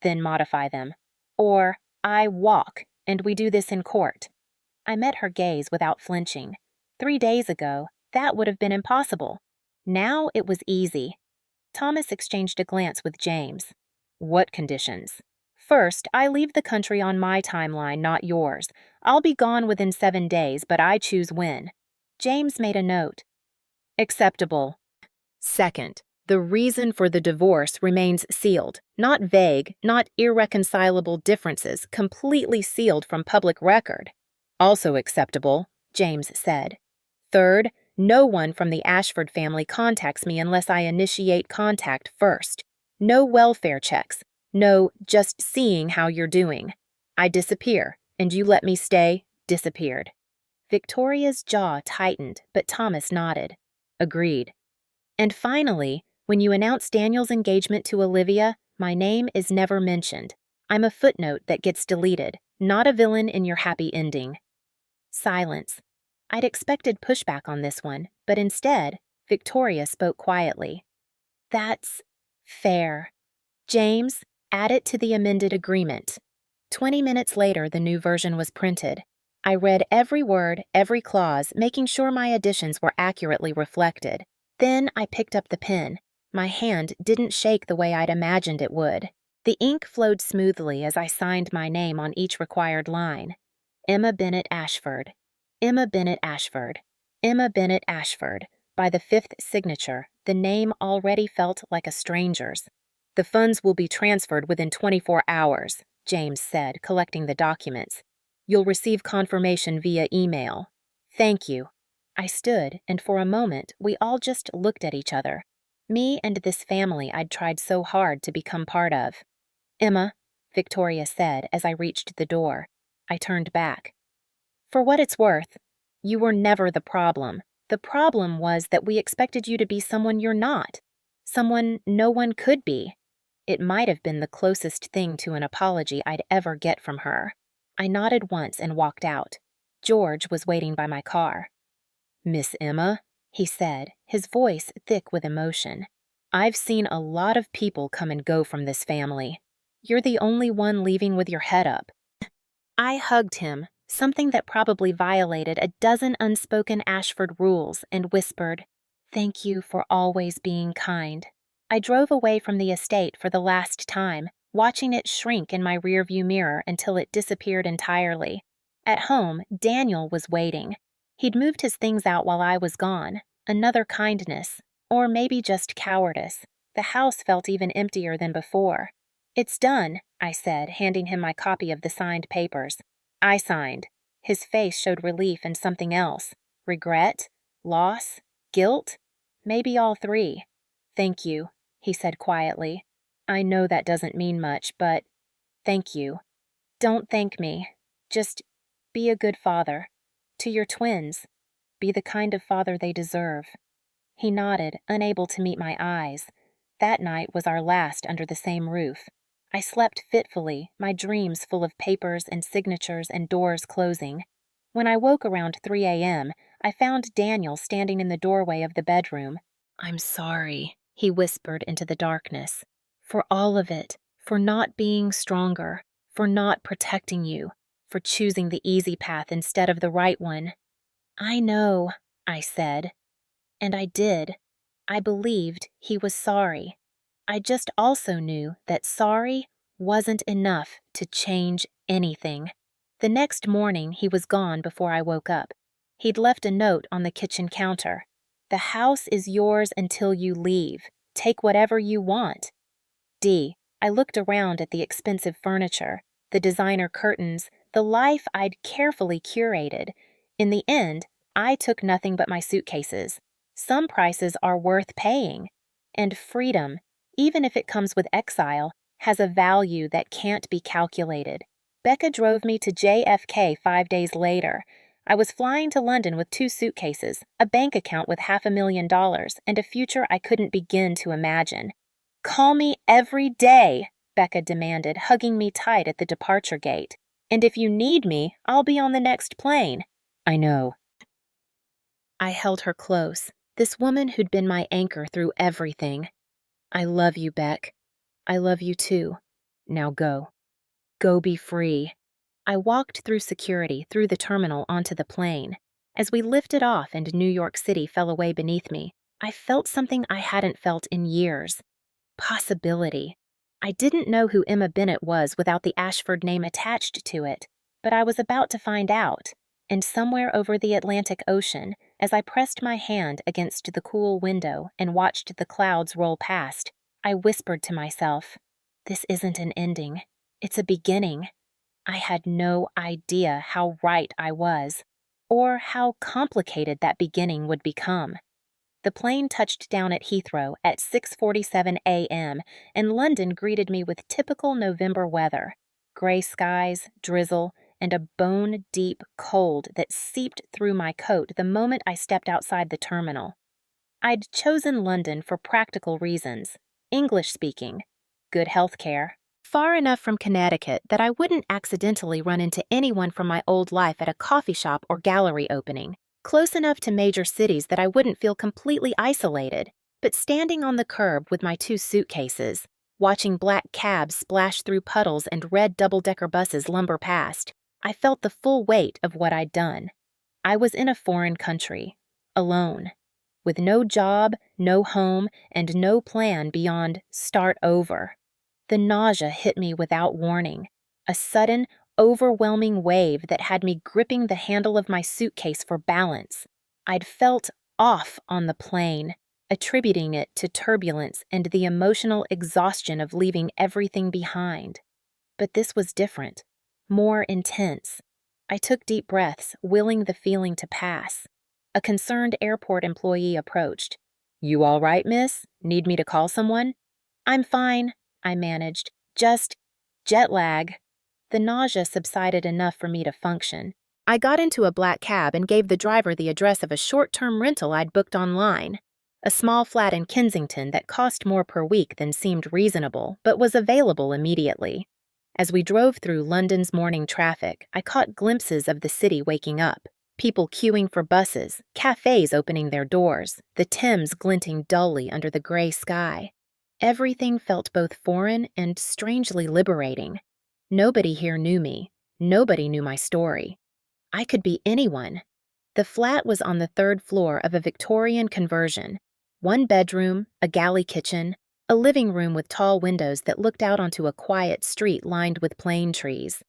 "Then modify them. Or, I walk, and we do this in court." I met her gaze without flinching. 3 days ago, that would have been impossible. Now it was easy. Thomas exchanged a glance with James. "What conditions?" First, I leave the country on my timeline, not yours. I'll be gone within 7 days, but I choose when. James made a note. Acceptable. Second, the reason for the divorce remains sealed, not vague, not irreconcilable differences, completely sealed from public record. Also acceptable, James said. Third, no one from the Ashford family contacts me unless I initiate contact first. No welfare checks. No, just seeing how you're doing. I disappear, and you let me stay, disappeared. Victoria's jaw tightened, but Thomas nodded. Agreed. And finally, when you announce Daniel's engagement to Olivia, my name is never mentioned. I'm a footnote that gets deleted, not a villain in your happy ending. Silence. I'd expected pushback on this one, but instead, Victoria spoke quietly. That's fair. James, add it to the amended agreement. 20 minutes later, the new version was printed. I read every word, every clause, making sure my additions were accurately reflected. Then I picked up the pen. My hand didn't shake the way I'd imagined it would. The ink flowed smoothly as I signed my name on each required line. Emma Bennett Ashford. Emma Bennett Ashford. Emma Bennett Ashford. By the fifth signature, the name already felt like a stranger's. The funds will be transferred within 24 hours, James said, collecting the documents. You'll receive confirmation via email. Thank you. I stood, and for a moment, we all just looked at each other. Me and this family I'd tried so hard to become part of. Emma, Victoria said as I reached the door. I turned back. For what it's worth, you were never the problem. The problem was that we expected you to be someone you're not. Someone no one could be. It might have been the closest thing to an apology I'd ever get from her. I nodded once and walked out. George was waiting by my car. Miss Emma, he said, his voice thick with emotion. I've seen a lot of people come and go from this family. You're the only one leaving with your head up. I hugged him, something that probably violated a dozen unspoken Ashford rules, and whispered, "Thank you for always being kind." I drove away from the estate for the last time, watching it shrink in my rearview mirror until it disappeared entirely. At home, Daniel was waiting. He'd moved his things out while I was gone. Another kindness, or maybe just cowardice. The house felt even emptier than before. "It's done," I said, handing him my copy of the signed papers. I signed. His face showed relief and something else. Regret? Loss? Guilt? Maybe all three. "Thank you," he said quietly. "I know that doesn't mean much, but thank you. Don't thank me. Just be a good father. To your twins. Be the kind of father they deserve." He nodded, unable to meet my eyes. That night was our last under the same roof. I slept fitfully, my dreams full of papers and signatures and doors closing. When I woke around 3 a.m., I found Daniel standing in the doorway of the bedroom. "I'm sorry," he whispered into the darkness. "For all of it, for not being stronger, for not protecting you, for choosing the easy path instead of the right one." "I know," I said. And I did. I believed he was sorry. I just also knew that sorry wasn't enough to change anything. The next morning, he was gone before I woke up. He'd left a note on the kitchen counter. "The house is yours until you leave. Take whatever you want." I looked around at the expensive furniture, the designer curtains, the life I'd carefully curated. In the end, I took nothing but my suitcases. Some prices are worth paying. And freedom, even if it comes with exile, has a value that can't be calculated. Becca drove me to JFK 5 days later. I was flying to London with 2 suitcases, a bank account with $500,000, and a future I couldn't begin to imagine. "Call me every day," Becca demanded, hugging me tight at the departure gate. "And if you need me, I'll be on the next plane." "I know." I held her close, this woman who'd been my anchor through everything. "I love you, Beck. I love you too. Now go. Go be free." I walked through security, through the terminal, onto the plane. As we lifted off and New York City fell away beneath me, I felt something I hadn't felt in years. Possibility. I didn't know who Emma Bennett was without the Ashford name attached to it, but I was about to find out, and somewhere over the Atlantic Ocean, as I pressed my hand against the cool window and watched the clouds roll past, I whispered to myself, "This isn't an ending. It's a beginning." I had no idea how right I was, or how complicated that beginning would become. The plane touched down at Heathrow at 6:47 a.m., and London greeted me with typical November weather: gray skies, drizzle, and a bone-deep cold that seeped through my coat the moment I stepped outside the terminal. I'd chosen London for practical reasons: English speaking, good health care, far enough from Connecticut that I wouldn't accidentally run into anyone from my old life at a coffee shop or gallery opening, close enough to major cities that I wouldn't feel completely isolated, but standing on the curb with my 2 suitcases, watching black cabs splash through puddles and red double-decker buses lumber past, I felt the full weight of what I'd done. I was in a foreign country, alone, with no job, no home, and no plan beyond start over. The nausea hit me without warning, a sudden, overwhelming wave that had me gripping the handle of my suitcase for balance. I'd felt off on the plane, attributing it to turbulence and the emotional exhaustion of leaving everything behind. But this was different, more intense. I took deep breaths, willing the feeling to pass. A concerned airport employee approached. "You all right, miss? Need me to call someone?" "I'm fine," I managed. "Just jet lag." The nausea subsided enough for me to function. I got into a black cab and gave the driver the address of a short-term rental I'd booked online. A small flat in Kensington that cost more per week than seemed reasonable, but was available immediately. As we drove through London's morning traffic, I caught glimpses of the city waking up. People queuing for buses, cafes opening their doors, the Thames glinting dully under the gray sky. Everything felt both foreign and strangely liberating. Nobody here knew me. Nobody knew my story. I could be anyone. The flat was on the 3rd floor of a Victorian conversion. 1 bedroom, a galley kitchen, a living room with tall windows that looked out onto a quiet street lined with plane trees.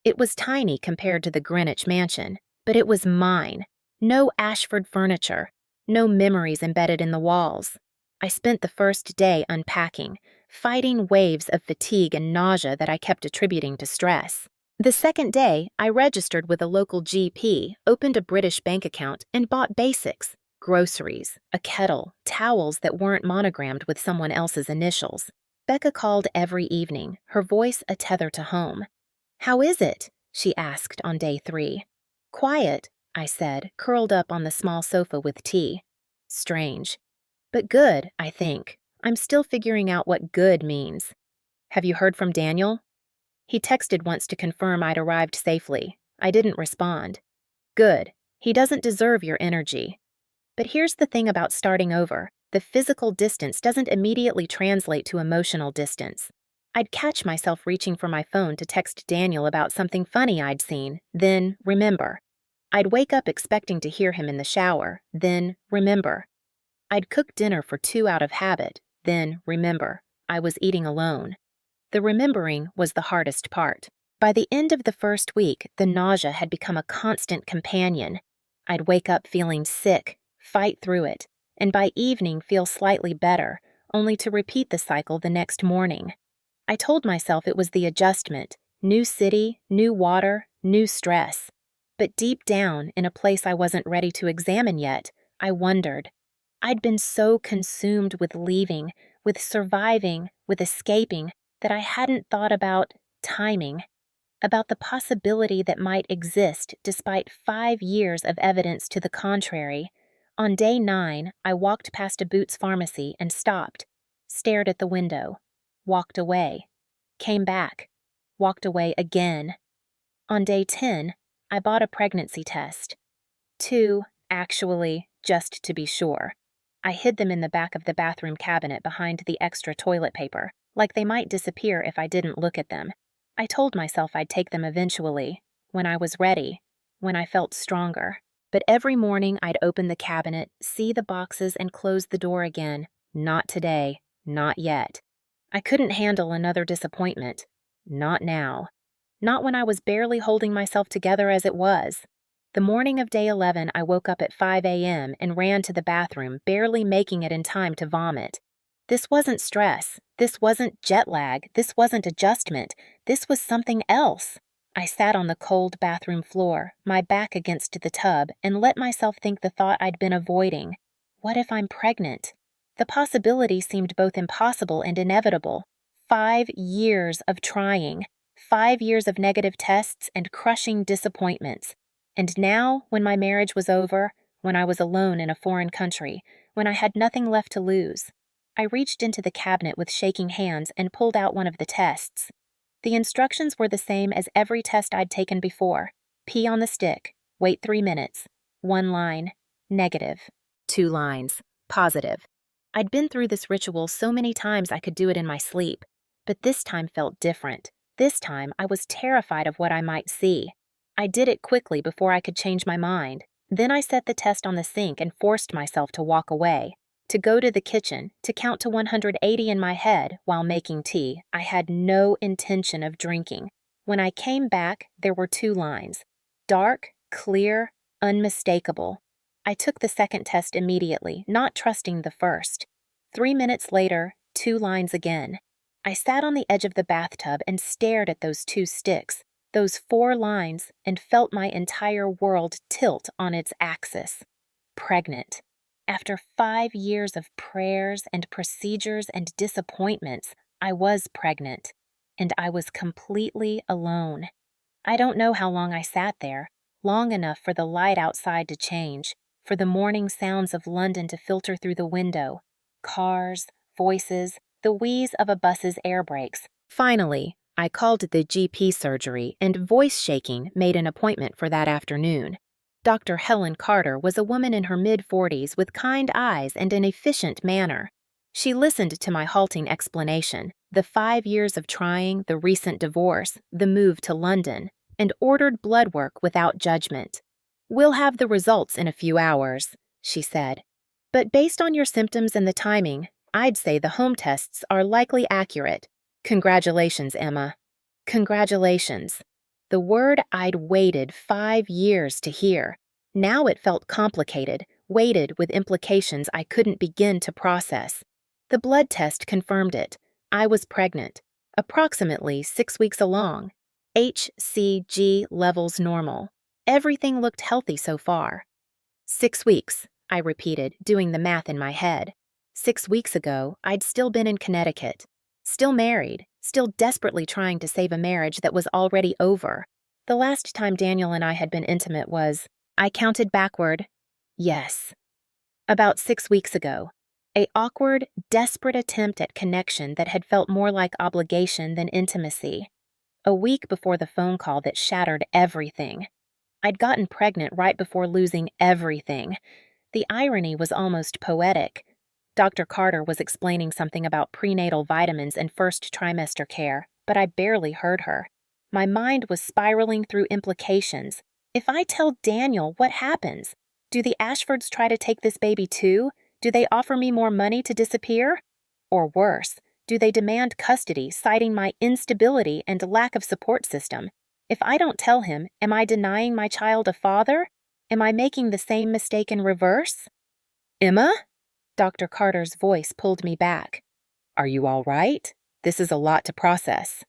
It was tiny compared to the Greenwich mansion, but it was mine. No Ashford furniture, no memories embedded in the walls. I spent the first day unpacking, fighting waves of fatigue and nausea that I kept attributing to stress. The second day, I registered with a local GP, opened a British bank account, and bought basics: groceries, a kettle, towels that weren't monogrammed with someone else's initials. Becca called every evening, her voice a tether to home. "How is it?" she asked on day 3. "Quiet," I said, curled up on the small sofa with tea. Strange. But good, I think. I'm still figuring out what good means. "Have you heard from Daniel?" He texted once to confirm I'd arrived safely. I didn't respond. "Good. He doesn't deserve your energy." But here's the thing about starting over. The physical distance doesn't immediately translate to emotional distance. I'd catch myself reaching for my phone to text Daniel about something funny I'd seen, then remember. I'd wake up expecting to hear him in the shower, then remember. I'd cook dinner for 2 out of habit, then remember. I was eating alone. The remembering was the hardest part. By the end of the first week, the nausea had become a constant companion. I'd wake up feeling sick, fight through it, and by evening feel slightly better, only to repeat the cycle the next morning. I told myself it was the adjustment: new city, new water, new stress. But deep down, in a place I wasn't ready to examine yet, I wondered. I'd been so consumed with leaving, with surviving, with escaping, that I hadn't thought about timing, about the possibility that might exist despite 5 years of evidence to the contrary. On day 9, I walked past a Boots pharmacy and stopped, stared at the window, walked away, came back, walked away again. On day 10, I bought a pregnancy test. 2, actually, just to be sure. I hid them in the back of the bathroom cabinet behind the extra toilet paper, like they might disappear if I didn't look at them. I told myself I'd take them eventually, when I was ready, when I felt stronger. But every morning I'd open the cabinet, see the boxes, and close the door again. Not today, not yet. I couldn't handle another disappointment. Not now. Not when I was barely holding myself together as it was. The morning of day 11, I woke up at 5 a.m. and ran to the bathroom, barely making it in time to vomit. This wasn't stress. This wasn't jet lag. This wasn't adjustment. This was something else. I sat on the cold bathroom floor, my back against the tub, and let myself think the thought I'd been avoiding. What if I'm pregnant? The possibility seemed both impossible and inevitable. 5 years of trying. 5 years of negative tests and crushing disappointments. And now, when my marriage was over, when I was alone in a foreign country, when I had nothing left to lose, I reached into the cabinet with shaking hands and pulled out one of the tests. The instructions were the same as every test I'd taken before. Pee on the stick. Wait 3 minutes. 1 line. Negative. 2 lines. Positive. I'd been through this ritual so many times I could do it in my sleep. But this time felt different. This time I was terrified of what I might see. I did it quickly before I could change my mind. Then I set the test on the sink and forced myself to walk away. To go to the kitchen, to count to 180 in my head while making tea. I had no intention of drinking. When I came back, there were 2 lines. Dark, clear, unmistakable. I took the second test immediately, not trusting the first. 3 minutes later, 2 lines again. I sat on the edge of the bathtub and stared at those 2 sticks, those 4 lines, and felt my entire world tilt on its axis. Pregnant. After 5 years of prayers and procedures and disappointments, I was pregnant, and I was completely alone. I don't know how long I sat there, long enough for the light outside to change, for the morning sounds of London to filter through the window. Cars, voices, the wheeze of a bus's air brakes. Finally, I called the GP surgery and, voice shaking, made an appointment for that afternoon. Dr. Helen Carter was a woman in her mid-40s with kind eyes and an efficient manner. She listened to my halting explanation, the 5 years of trying, the recent divorce, the move to London, and ordered blood work without judgment. "We'll have the results in a few hours," she said. "But based on your symptoms and the timing, I'd say the home tests are likely accurate. Congratulations, Emma." Congratulations. The word I'd waited 5 years to hear. Now it felt complicated, weighted with implications I couldn't begin to process. The blood test confirmed it. I was pregnant, approximately 6 weeks along. HCG levels normal. Everything looked healthy so far. 6 weeks, I repeated, doing the math in my head. 6 weeks ago, I'd still been in Connecticut. Still married, still desperately trying to save a marriage that was already over. The last time Daniel and I had been intimate was, I counted backward, yes, about 6 weeks ago. An awkward, desperate attempt at connection that had felt more like obligation than intimacy. A week before the phone call that shattered everything. I'd gotten pregnant right before losing everything. The irony was almost poetic. Dr. Carter was explaining something about prenatal vitamins and first trimester care, but I barely heard her. My mind was spiraling through implications. If I tell Daniel, what happens? Do the Ashfords try to take this baby too? Do they offer me more money to disappear? Or worse, do they demand custody, citing my instability and lack of support system? If I don't tell him, am I denying my child a father? Am I making the same mistake in reverse? "Emma?" Dr. Carter's voice pulled me back. "Are you all right? This is a lot to process."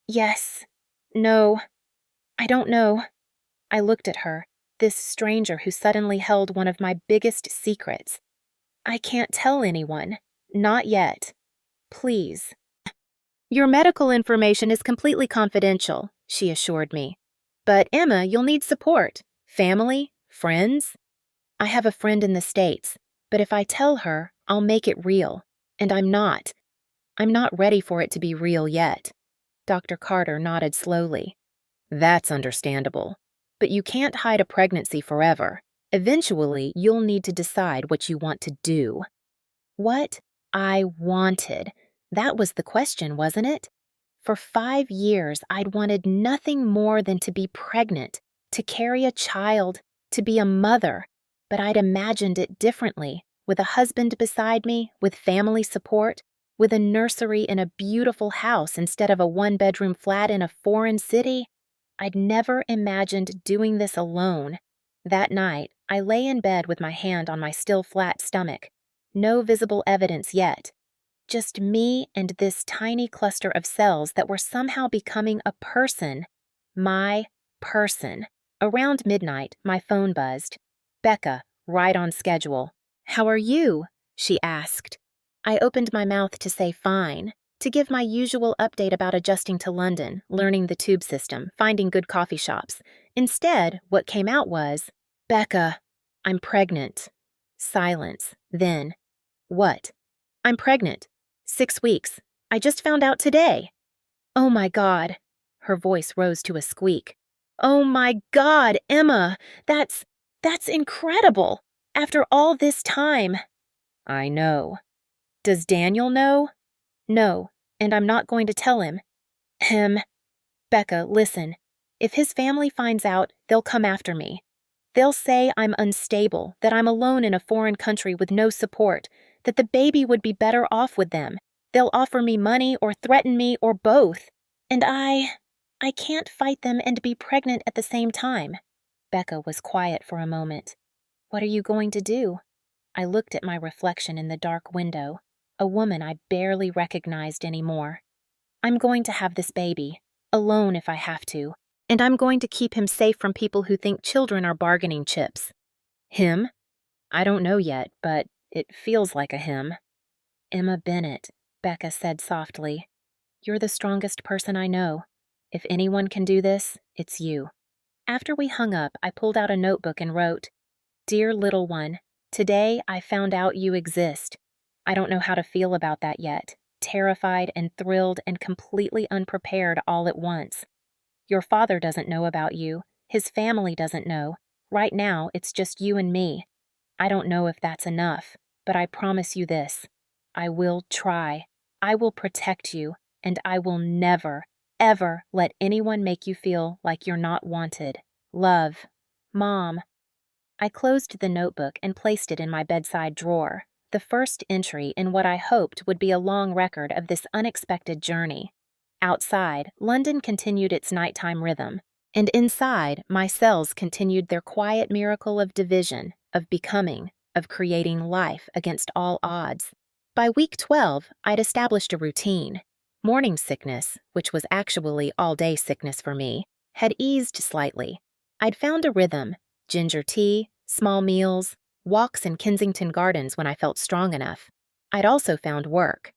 Yes. No. I don't know." I looked at her, this stranger who suddenly held one of my biggest secrets. "I can't tell anyone. Not yet. Please." "Your medical information is completely confidential," she assured me. "But Emma, you'll need support. Family? Friends?" "I have a friend in the States, but if I tell her, I'll make it real. And I'm not. I'm not ready for it to be real yet." Dr. Carter nodded slowly. "That's understandable. But you can't hide a pregnancy forever. Eventually, you'll need to decide what you want to do." What I wanted. That was the question, wasn't it? For 5 years, I'd wanted nothing more than to be pregnant, to carry a child, to be a mother. But I'd imagined it differently, with a husband beside me, with family support. with a nursery in a beautiful house instead of a one-bedroom flat in a foreign city. I'd never imagined doing this alone. That night, I lay in bed with my hand on my still flat stomach. No visible evidence yet. Just me and this tiny cluster of cells that were somehow becoming a person. My person. Around midnight, my phone buzzed. Becca, right on schedule. "How are you?" she asked. I opened my mouth to say fine, to give my usual update about adjusting to London, learning the tube system, finding good coffee shops. Instead, what came out was, "Becca, I'm pregnant." Silence. Then, "What?" "I'm pregnant. 6 weeks. I just found out today." "Oh my God." Her voice rose to a squeak. "Oh my God, Emma, that's incredible. After all this time." "I know." "Does Daniel know?" "No, and I'm not going to tell him." Becca, listen. If his family finds out, they'll come after me. They'll say I'm unstable, that I'm alone in a foreign country with no support, that the baby would be better off with them. They'll offer me money or threaten me or both. And I can't fight them and be pregnant at the same time." Becca was quiet for a moment. "What are you going to do?" I looked at my reflection in the dark window, a woman I barely recognized anymore. "I'm going to have this baby, alone if I have to, and I'm going to keep him safe from people who think children are bargaining chips." "Him?" "I don't know yet, but it feels like a him." "Emma Bennett," Becca said softly. "You're the strongest person I know. If anyone can do this, it's you." After we hung up, I pulled out a notebook and wrote, "Dear little one, today I found out you exist. I don't know how to feel about that yet, terrified and thrilled and completely unprepared all at once. Your father doesn't know about you. His family doesn't know. Right now, it's just you and me. I don't know if that's enough, but I promise you this. I will try. I will protect you, and I will never, ever let anyone make you feel like you're not wanted. Love. Mom." I closed the notebook and placed it in my bedside drawer, the first entry in what I hoped would be a long record of this unexpected journey. Outside, London continued its nighttime rhythm, and inside, my cells continued their quiet miracle of division, of becoming, of creating life against all odds. By week 12, I'd established a routine. Morning sickness, which was actually all-day sickness for me, had eased slightly. I'd found a rhythm: ginger tea, small meals, walks in Kensington Gardens when I felt strong enough. I'd also found work.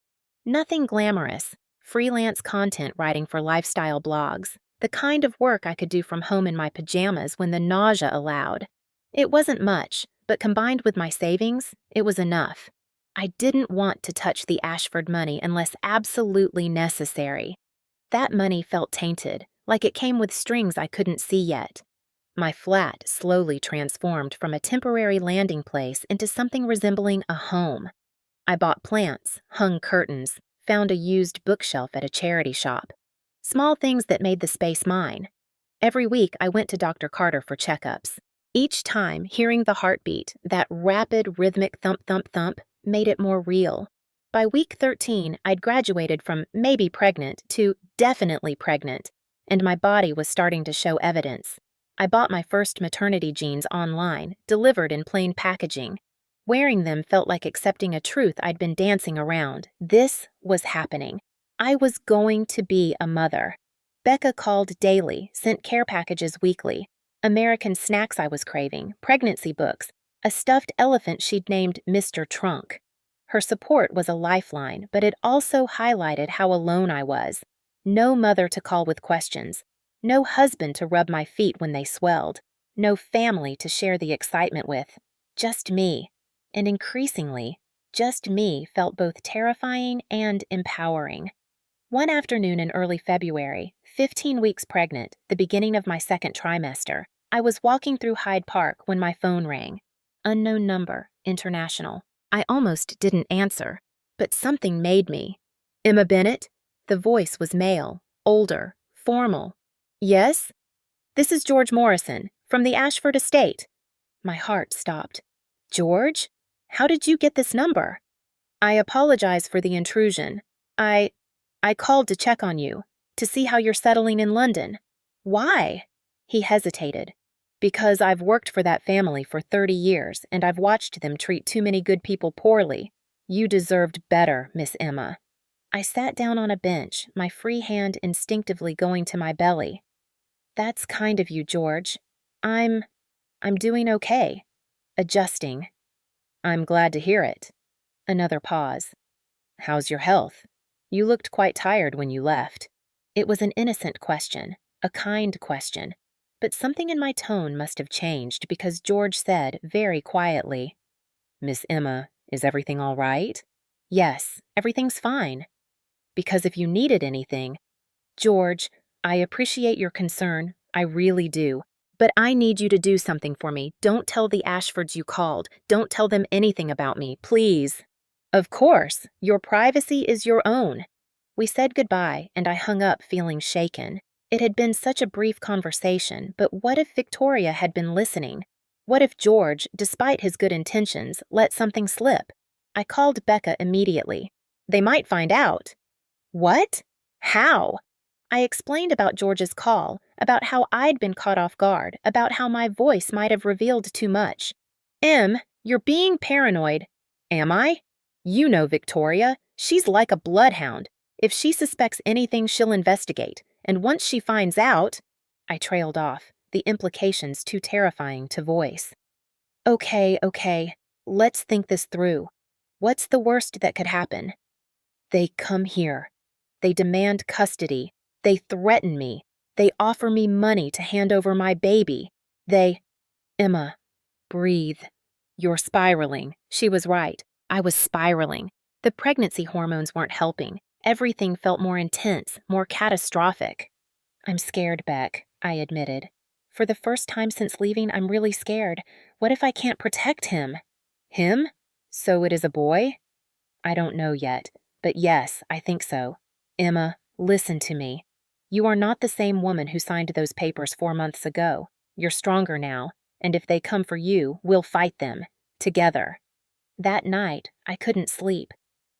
Nothing glamorous, freelance content writing for lifestyle blogs, the kind of work I could do from home in my pajamas when the nausea allowed. It wasn't much, but combined with my savings, it was enough. I didn't want to touch the Ashford money unless absolutely necessary. That money felt tainted, like it came with strings I couldn't see yet. My flat slowly transformed from a temporary landing place into something resembling a home. I bought plants, hung curtains, found a used bookshelf at a charity shop. Small things that made the space mine. Every week I went to Dr. Carter for checkups. Each time, hearing the heartbeat, that rapid rhythmic thump-thump-thump, made it more real. By week 13, I'd graduated from maybe pregnant to definitely pregnant, and my body was starting to show evidence. I bought my first maternity jeans online, delivered in plain packaging. Wearing them felt like accepting a truth I'd been dancing around. This was happening. I was going to be a mother. Becca called daily, sent care packages weekly. American snacks I was craving, pregnancy books, a stuffed elephant she'd named Mr. Trunk. Her support was a lifeline, but it also highlighted how alone I was. No mother to call with questions. No husband to rub my feet when they swelled. No family to share the excitement with. Just me. And increasingly, just me felt both terrifying and empowering. One afternoon in early February, 15 weeks pregnant, the beginning of my second trimester, I was walking through Hyde Park when my phone rang. Unknown number, international. I almost didn't answer, but something made me. "Emma Bennett?" The voice was male, older, formal. "Yes?" "This is George Morrison, from the Ashford estate." My heart stopped. "George? How did you get this number?" I apologize for the intrusion. I I called to check on you, to see how you're settling in London. Why? He hesitated. Because I've worked for that family for 30 years and I've watched them treat too many good people poorly. You deserved better, Miss Emma. I sat down on a bench, my free hand instinctively going to my belly. That's kind of you, George. I'm I'm doing okay. Adjusting. I'm glad to hear it. Another pause. How's your health? You looked quite tired when you left. It was an innocent question, a kind question, but something in my tone must have changed because George said, very quietly, Miss Emma, is everything all right? Yes, everything's fine. Because if you needed anything, George, I appreciate your concern, I really do. But I need you to do something for me. Don't tell the Ashfords you called. Don't tell them anything about me, please. Of course, your privacy is your own. We said goodbye, and I hung up feeling shaken. It had been such a brief conversation, but what if Victoria had been listening? What if George, despite his good intentions, let something slip? I called Becca immediately. They might find out. What? How? I explained about George's call, about how I'd been caught off guard, about how my voice might have revealed too much. You're being paranoid. Am I? You know Victoria. She's like a bloodhound. If she suspects anything, she'll investigate. And once she finds out... I trailed off, the implications too terrifying to voice. Okay. Let's think this through. What's the worst that could happen? They come here. They demand custody. They threaten me. They offer me money to hand over my baby. Emma, breathe. You're spiraling. She was right. I was spiraling. The pregnancy hormones weren't helping. Everything felt more intense, more catastrophic. I'm scared, Beck, I admitted. For the first time since leaving, I'm really scared. What if I can't protect him? Him? So it is a boy? I don't know yet, but yes, I think so. Emma, listen to me. You are not the same woman who signed those papers 4 months ago. You're stronger now, and if they come for you, we'll fight them. Together. That night, I couldn't sleep.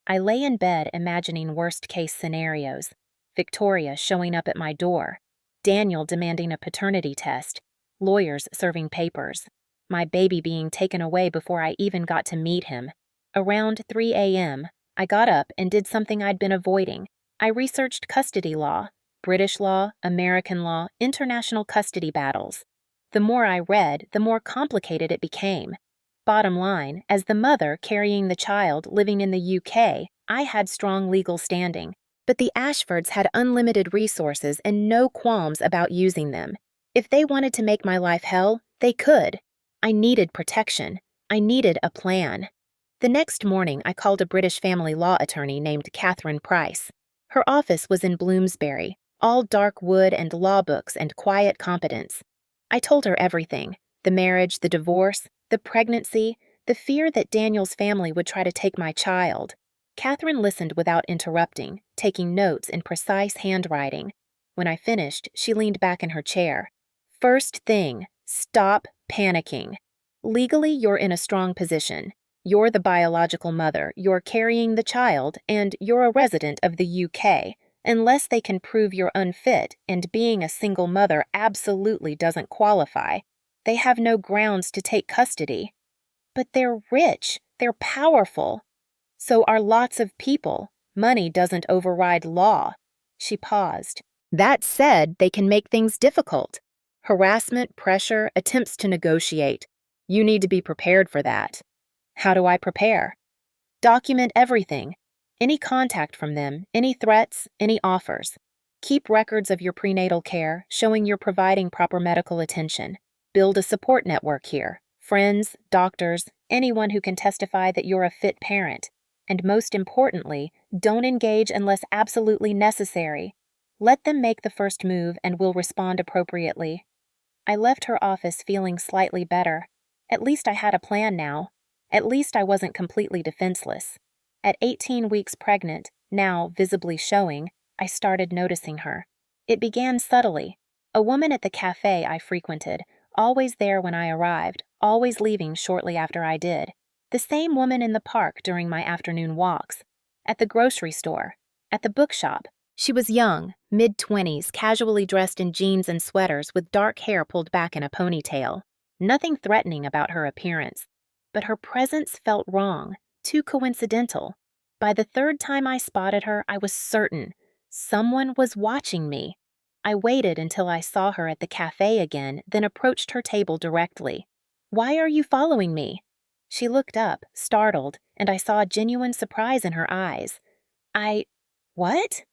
I lay in bed imagining worst-case scenarios. Victoria showing up at my door. Daniel demanding a paternity test. Lawyers serving papers. My baby being taken away before I even got to meet him. Around 3 a.m., I got up and did something I'd been avoiding. I researched custody law, British law, American law, international custody battles. The more I read, the more complicated it became. Bottom line, as the mother carrying the child living in the UK, I had strong legal standing, but the Ashfords had unlimited resources and no qualms about using them. If they wanted to make my life hell, they could. I needed protection. I needed a plan. The next morning, I called a British family law attorney named Catherine Price. Her office was in Bloomsbury, all dark wood and law books and quiet competence. I told her everything, the marriage, the divorce, the pregnancy, the fear that Daniel's family would try to take my child. Catherine listened without interrupting, taking notes in precise handwriting. When I finished, she leaned back in her chair. First thing, stop panicking. Legally, you're in a strong position. You're the biological mother, you're carrying the child, and you're a resident of the UK. Unless they can prove you're unfit, and being a single mother absolutely doesn't qualify, they have no grounds to take custody. But they're rich, they're powerful. So are lots of people. Money doesn't override law. She paused. That said, they can make things difficult. Harassment, pressure, attempts to negotiate. You need to be prepared for that. How do I prepare? Document everything. Any contact from them, any threats, any offers. Keep records of your prenatal care, showing you're providing proper medical attention. Build a support network here. Friends, doctors, anyone who can testify that you're a fit parent. And most importantly, don't engage unless absolutely necessary. Let them make the first move and we'll respond appropriately. I left her office feeling slightly better. At least I had a plan now. At least I wasn't completely defenseless. At 18 weeks pregnant, now visibly showing, I started noticing her. It began subtly. A woman at the cafe I frequented, always there when I arrived, always leaving shortly after I did. The same woman in the park during my afternoon walks, at the grocery store, at the bookshop. She was young, mid-20s, casually dressed in jeans and sweaters with dark hair pulled back in a ponytail. Nothing threatening about her appearance, but her presence felt wrong, too coincidental. By the third time I spotted her, I was certain someone was watching me. I waited until I saw her at the cafe again, then approached her table directly. "Why are you following me?" She looked up, startled, and I saw genuine surprise in her eyes. What?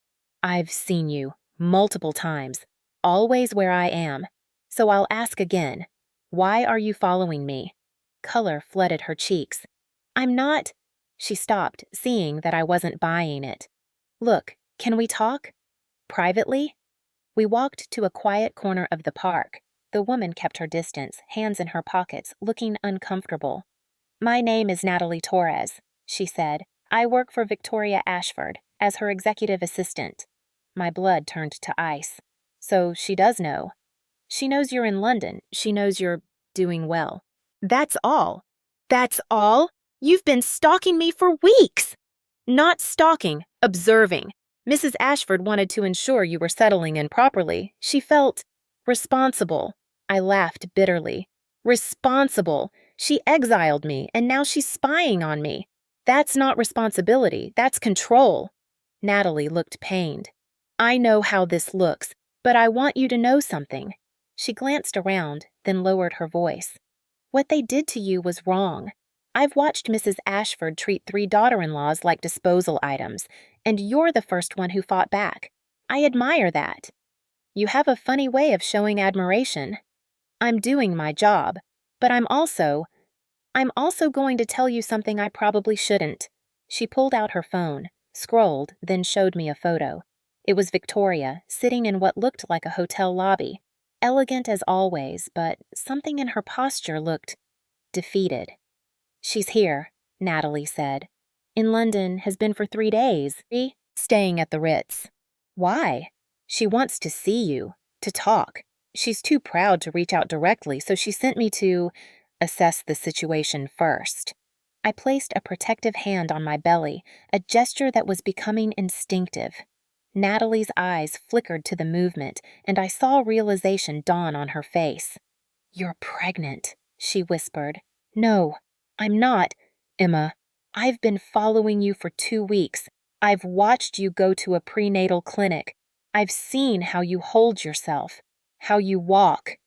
"I've seen you, multiple times, always where I am. So I'll ask again. Why are you following me?" Color flooded her cheeks. "I'm not—" She stopped, seeing that I wasn't buying it. "Look, can we talk? Privately?" We walked to a quiet corner of the park. The woman kept her distance, hands in her pockets, looking uncomfortable. "My name is Natalie Torres," she said. "I work for Victoria Ashford as her executive assistant." My blood turned to ice. "So she does know. She knows you're in London. She knows you're doing well." "That's all." "That's all? You've been stalking me for weeks!" "Not stalking, observing. Mrs. Ashford wanted to ensure you were settling in properly. She felt responsible." I laughed bitterly. "Responsible? She exiled me, and now she's spying on me. That's not responsibility, that's control." Natalie looked pained. "I know how this looks, but I want you to know something." She glanced around, then lowered her voice. "What they did to you was wrong. I've watched Mrs. Ashford treat 3 daughter-in-laws like disposal items, and you're the first one who fought back. I admire that. You have a funny way of showing admiration. I'm doing my job, but I'm also going to tell you something I probably shouldn't." She pulled out her phone, scrolled, then showed me a photo. It was Victoria, sitting in what looked like a hotel lobby. Elegant as always, but something in her posture looked defeated. "She's here," Natalie said. "In London, has been for 3 days. Staying at the Ritz." "Why?" "She wants to see you, to talk. She's too proud to reach out directly, so she sent me to assess the situation first." I placed a protective hand on my belly, a gesture that was becoming instinctive. Natalie's eyes flickered to the movement, and I saw realization dawn on her face. "You're pregnant," she whispered. "No, I'm not. Emma, I've been following you for 2 weeks. I've watched you go to a prenatal clinic. I've seen how you hold yourself, how you walk.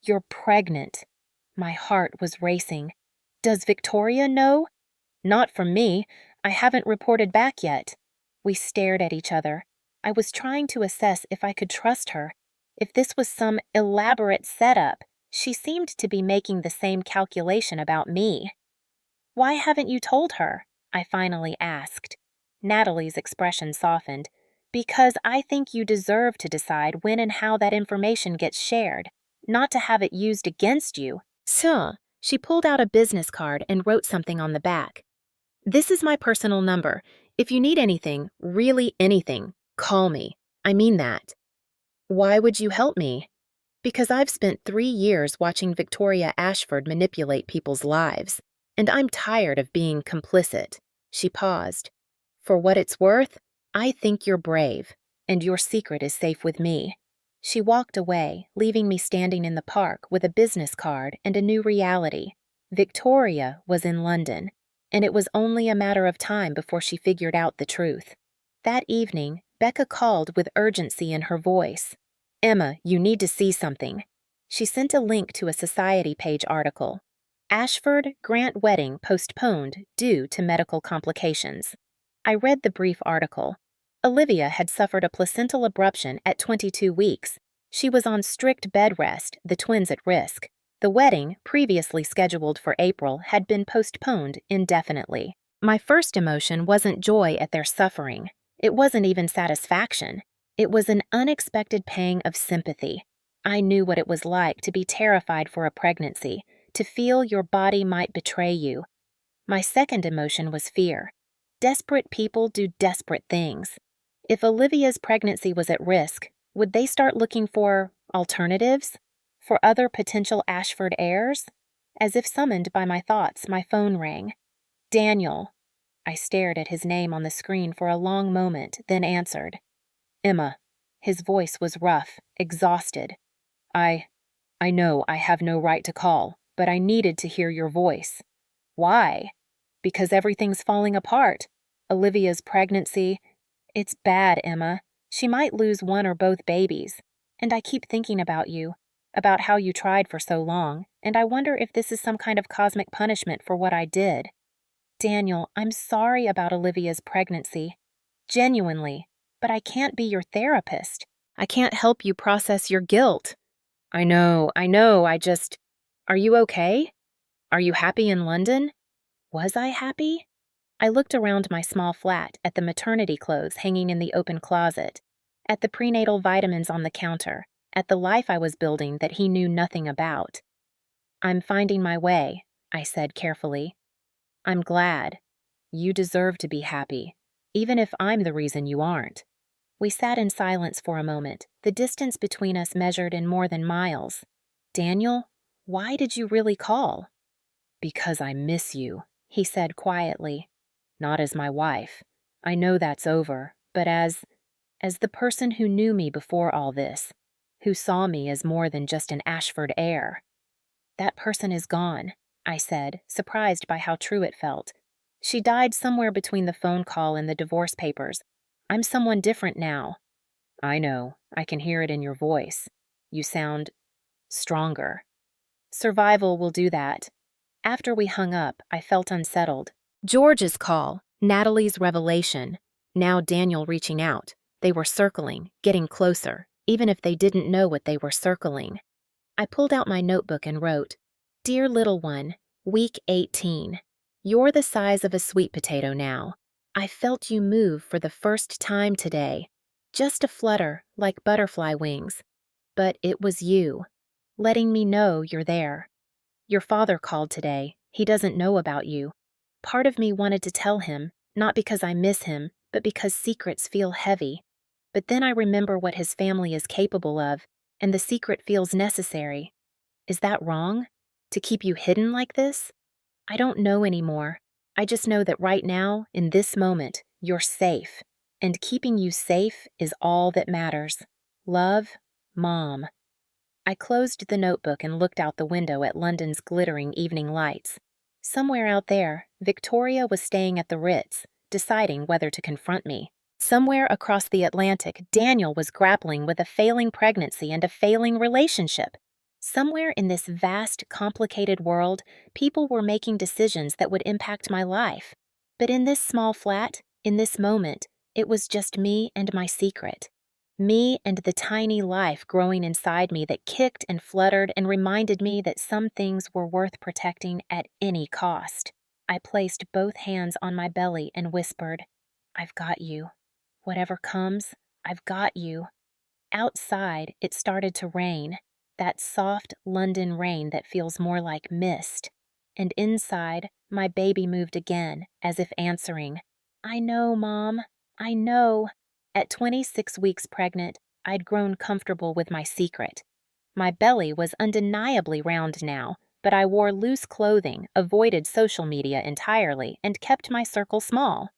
You're pregnant." My heart was racing. "Does Victoria know?" "Not from me. I haven't reported back yet." We stared at each other. I was trying to assess if I could trust her, if this was some elaborate setup. She seemed to be making the same calculation about me. "Why haven't you told her?" I finally asked. Natalie's expression softened. "Because I think you deserve to decide when and how that information gets shared, not to have it used against you." So, she pulled out a business card and wrote something on the back. "This is my personal number. If you need anything, really anything, call me. I mean that." "Why would you help me?" "Because I've spent 3 years watching Victoria Ashford manipulate people's lives, and I'm tired of being complicit." She paused. "For what it's worth, I think you're brave, and your secret is safe with me." She walked away, leaving me standing in the park with a business card and a new reality. Victoria was in London, and it was only a matter of time before she figured out the truth. That evening, Becca called with urgency in her voice. "Emma, you need to see something." She sent a link to a Society page article. "Ashford Grant wedding postponed due to medical complications." I read the brief article. Olivia had suffered a placental abruption at 22 weeks. She was on strict bed rest, the twins at risk. The wedding, previously scheduled for April, had been postponed indefinitely. My first emotion wasn't joy at their suffering. It wasn't even satisfaction. It was an unexpected pang of sympathy. I knew what it was like to be terrified for a pregnancy, to feel your body might betray you. My second emotion was fear. Desperate people do desperate things. If Olivia's pregnancy was at risk, would they start looking for alternatives? For other potential Ashford heirs? As if summoned by my thoughts, my phone rang. Daniel. I stared at his name on the screen for a long moment, then answered. Emma. His voice was rough, exhausted. I know I have no right to call, but I needed to hear your voice. Why? Because everything's falling apart. Olivia's pregnancy. It's bad, Emma. She might lose one or both babies. And I keep thinking about you, about how you tried for so long, and I wonder if this is some kind of cosmic punishment for what I did. Daniel, I'm sorry about Olivia's pregnancy. Genuinely. But I can't be your therapist. I can't help you process your guilt. I know, Are you okay? Are you happy in London? Was I happy? I looked around my small flat at the maternity clothes hanging in the open closet, at the prenatal vitamins on the counter, at the life I was building that he knew nothing about. I'm finding my way, I said carefully. I'm glad. You deserve to be happy, even if I'm the reason you aren't. We sat in silence for a moment, the distance between us measured in more than miles. Daniel, why did you really call? Because I miss you, he said quietly. Not as my wife. I know that's over, but as the person who knew me before all this, who saw me as more than just an Ashford heir. That person is gone, I said, surprised by how true it felt. She died somewhere between the phone call and the divorce papers. I'm someone different now. I know. I can hear it in your voice. You sound stronger. Survival will do that. After we hung up, I felt unsettled. George's call, Natalie's revelation, now Daniel reaching out. They were circling, getting closer, even if they didn't know what they were circling. I pulled out my notebook and wrote, Dear little one, week 18. You're the size of a sweet potato now. I felt you move for the first time today. Just a flutter, like butterfly wings. But it was you, letting me know you're there. Your father called today. He doesn't know about you. Part of me wanted to tell him, not because I miss him, but because secrets feel heavy. But then I remember what his family is capable of, and the secret feels necessary. Is that wrong? To keep you hidden like this? I don't know anymore. I just know that right now, in this moment, you're safe. And keeping you safe is all that matters. Love, Mom. I closed the notebook and looked out the window at London's glittering evening lights. Somewhere out there, Victoria was staying at the Ritz, deciding whether to confront me. Somewhere across the Atlantic, Daniel was grappling with a failing pregnancy and a failing relationship. Somewhere in this vast, complicated world, people were making decisions that would impact my life. But in this small flat, in this moment, it was just me and my secret. Me and the tiny life growing inside me that kicked and fluttered and reminded me that some things were worth protecting at any cost. I placed both hands on my belly and whispered, I've got you. Whatever comes, I've got you. Outside, it started to rain, that soft London rain that feels more like mist. And inside, my baby moved again, as if answering, I know, Mom, I know. At 26 weeks pregnant, I'd grown comfortable with my secret. My belly was undeniably round now, but I wore loose clothing, avoided social media entirely, and kept my circle small.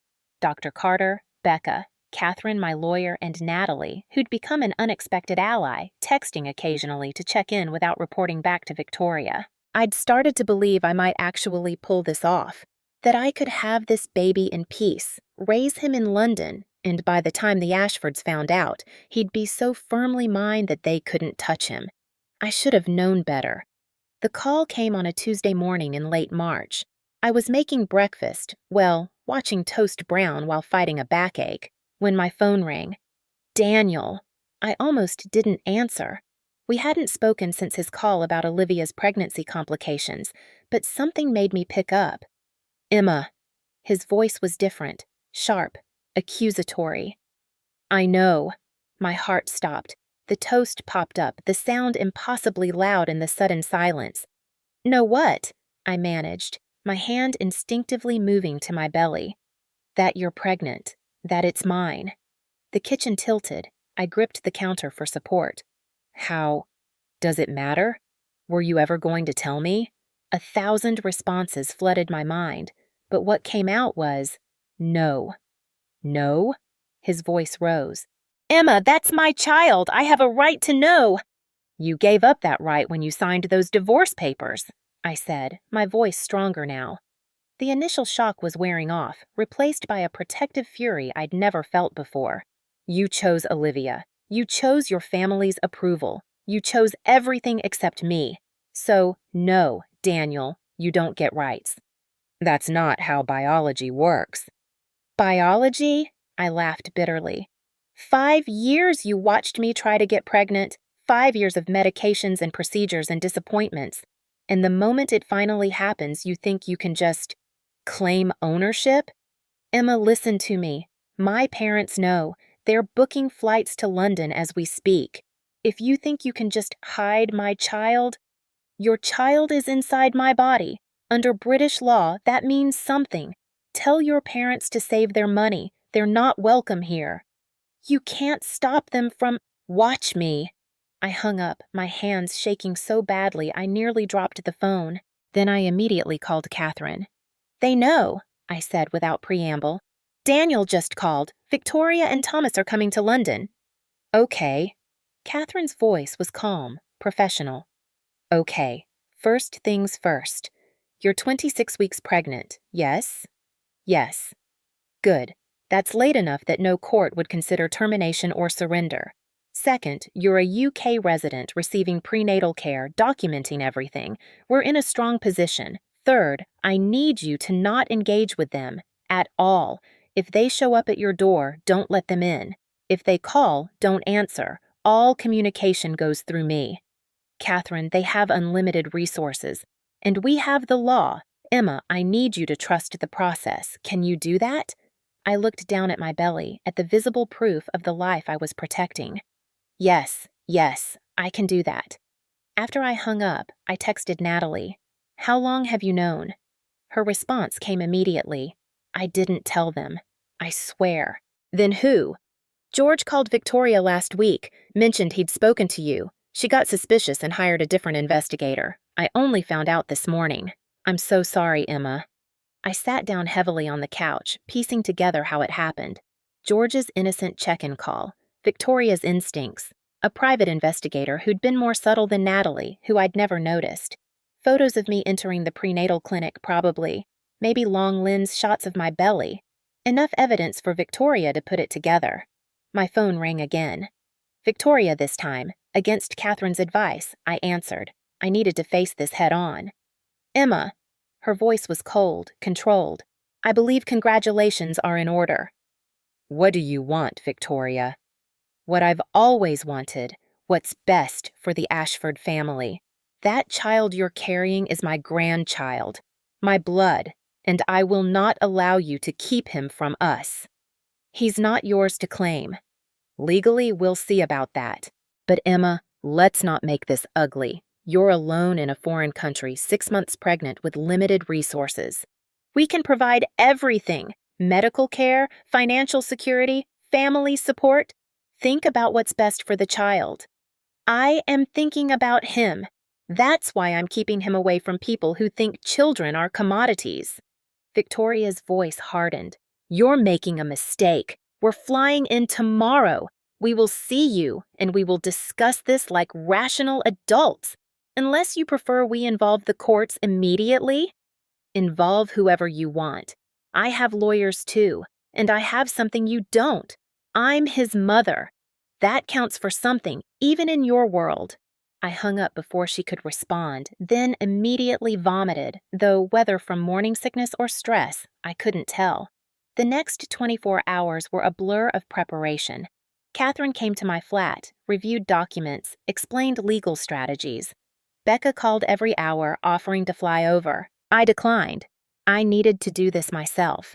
Dr. Carter, Becca, Catherine, my lawyer, and Natalie, who'd become an unexpected ally, texting occasionally to check in without reporting back to Victoria. I'd started to believe I might actually pull this off, that I could have this baby in peace, raise him in London, and by the time the Ashfords found out, he'd be so firmly mine that they couldn't touch him. I should have known better. The call came on a Tuesday morning in late March. I was making breakfast, watching toast brown while fighting a backache, when my phone rang. Daniel. I almost didn't answer. We hadn't spoken since his call about Olivia's pregnancy complications, but something made me pick up. Emma. His voice was different, sharp, accusatory. I know. My heart stopped. The toast popped up, the sound impossibly loud in the sudden silence. Know what? I managed, my hand instinctively moving to my belly. That you're pregnant. That it's mine. The kitchen tilted. I gripped the counter for support. How? Does it matter? Were you ever going to tell me? 1,000 responses flooded my mind, But what came out was, no. No? His voice rose. Emma, that's my child. I have a right to know. You gave up that right when you signed those divorce papers, I said, my voice stronger now. The initial shock was wearing off, replaced by a protective fury I'd never felt before. You chose Olivia. You chose your family's approval. You chose everything except me. So, no, Daniel, you don't get rights. That's not how biology works. Biology? I laughed bitterly. 5 years you watched me try to get pregnant, 5 years of medications and procedures and disappointments. And the moment it finally happens, you think you can just claim ownership? Emma, listen to me. My parents know. They're booking flights to London as we speak. If you think you can just hide my child, your child is inside my body. Under British law, that means something. Tell your parents to save their money. They're not welcome here. You can't stop them from— Watch me. I hung up, my hands shaking so badly I nearly dropped the phone. Then I immediately called Catherine. They know, I said without preamble. Daniel just called. Victoria and Thomas are coming to London. Okay. Catherine's voice was calm, professional. Okay, first things first. You're 26 weeks pregnant, yes? Yes. Good. That's late enough that no court would consider termination or surrender. Second, you're a UK resident receiving prenatal care, documenting everything. We're in a strong position. Third, I need you to not engage with them at all. If they show up at your door, don't let them in. If they call, don't answer. All communication goes through me. Catherine, they have unlimited resources. And we have the law. Emma, I need you to trust the process. Can you do that? I looked down at my belly, at the visible proof of the life I was protecting. Yes, I can do that. After I hung up, I texted Natalie. How long have you known? Her response came immediately. I didn't tell them. I swear. Then who? George called Victoria last week, mentioned he'd spoken to you. She got suspicious and hired a different investigator. I only found out this morning. I'm so sorry, Emma. I sat down heavily on the couch, piecing together how it happened. George's innocent check-in call, Victoria's instincts, a private investigator who'd been more subtle than Natalie, who I'd never noticed. Photos of me entering the prenatal clinic, probably. Maybe long lens shots of my belly. Enough evidence for Victoria to put it together. My phone rang again. Victoria this time. Against Catherine's advice, I answered. I needed to face this head on. Emma. Her voice was cold, controlled. I believe congratulations are in order. What do you want, Victoria? What I've always wanted. What's best for the Ashford family. That child you're carrying is my grandchild, my blood, and I will not allow you to keep him from us. He's not yours to claim. Legally, we'll see about that. But Emma, let's not make this ugly. You're alone in a foreign country, 6 months pregnant with limited resources. We can provide everything: medical care, financial security, family support. Think about what's best for the child. I am thinking about him. That's why I'm keeping him away from people who think children are commodities. Victoria's voice hardened. You're making a mistake. We're flying in tomorrow. We will see you, and we will discuss this like rational adults. Unless you prefer we involve the courts immediately? Involve whoever you want. I have lawyers too, and I have something you don't. I'm his mother. That counts for something, even in your world. I hung up before she could respond, then immediately vomited, though whether from morning sickness or stress, I couldn't tell. The next 24 hours were a blur of preparation. Catherine came to my flat, reviewed documents, explained legal strategies. Becca called every hour, offering to fly over. I declined. I needed to do this myself.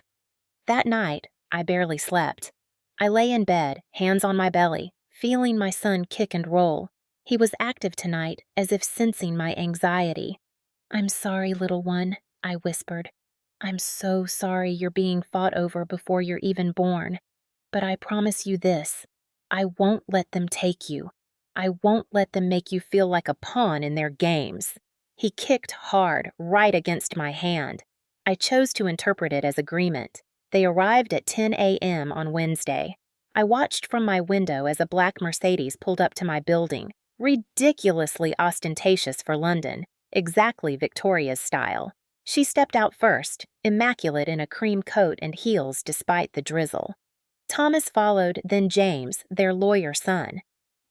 That night, I barely slept. I lay in bed, hands on my belly, feeling my son kick and roll. He was active tonight, as if sensing my anxiety. I'm sorry, little one, I whispered. I'm so sorry you're being fought over before you're even born. But I promise you this. I won't let them take you. I won't let them make you feel like a pawn in their games. He kicked hard, right against my hand. I chose to interpret it as agreement. They arrived at 10 a.m. on Wednesday. I watched from my window as a black Mercedes pulled up to my building, ridiculously ostentatious for London, exactly Victoria's style. She stepped out first, immaculate in a cream coat and heels despite the drizzle. Thomas followed, then James, their lawyer son.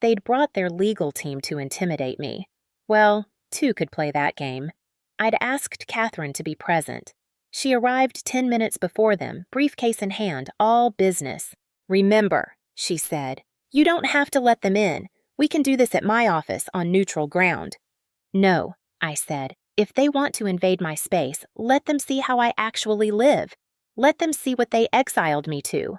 They'd brought their legal team to intimidate me. Well, two could play that game. I'd asked Catherine to be present. She arrived 10 minutes before them, briefcase in hand, all business. "Remember," she said, "you don't have to let them in. We can do this at my office on neutral ground." "No," I said. "If they want to invade my space, let them see how I actually live. Let them see what they exiled me to."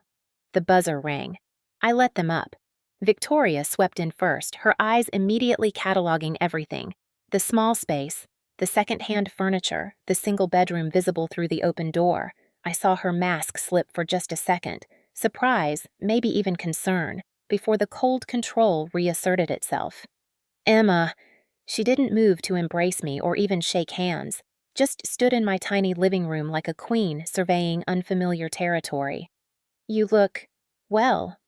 The buzzer rang. I let them up. Victoria swept in first, her eyes immediately cataloging everything. The small space, the second-hand furniture, the single bedroom visible through the open door. I saw her mask slip for just a second, surprise, maybe even concern, before the cold control reasserted itself. "Emma," she didn't move to embrace me or even shake hands, just stood in my tiny living room like a queen surveying unfamiliar territory. "You look, well."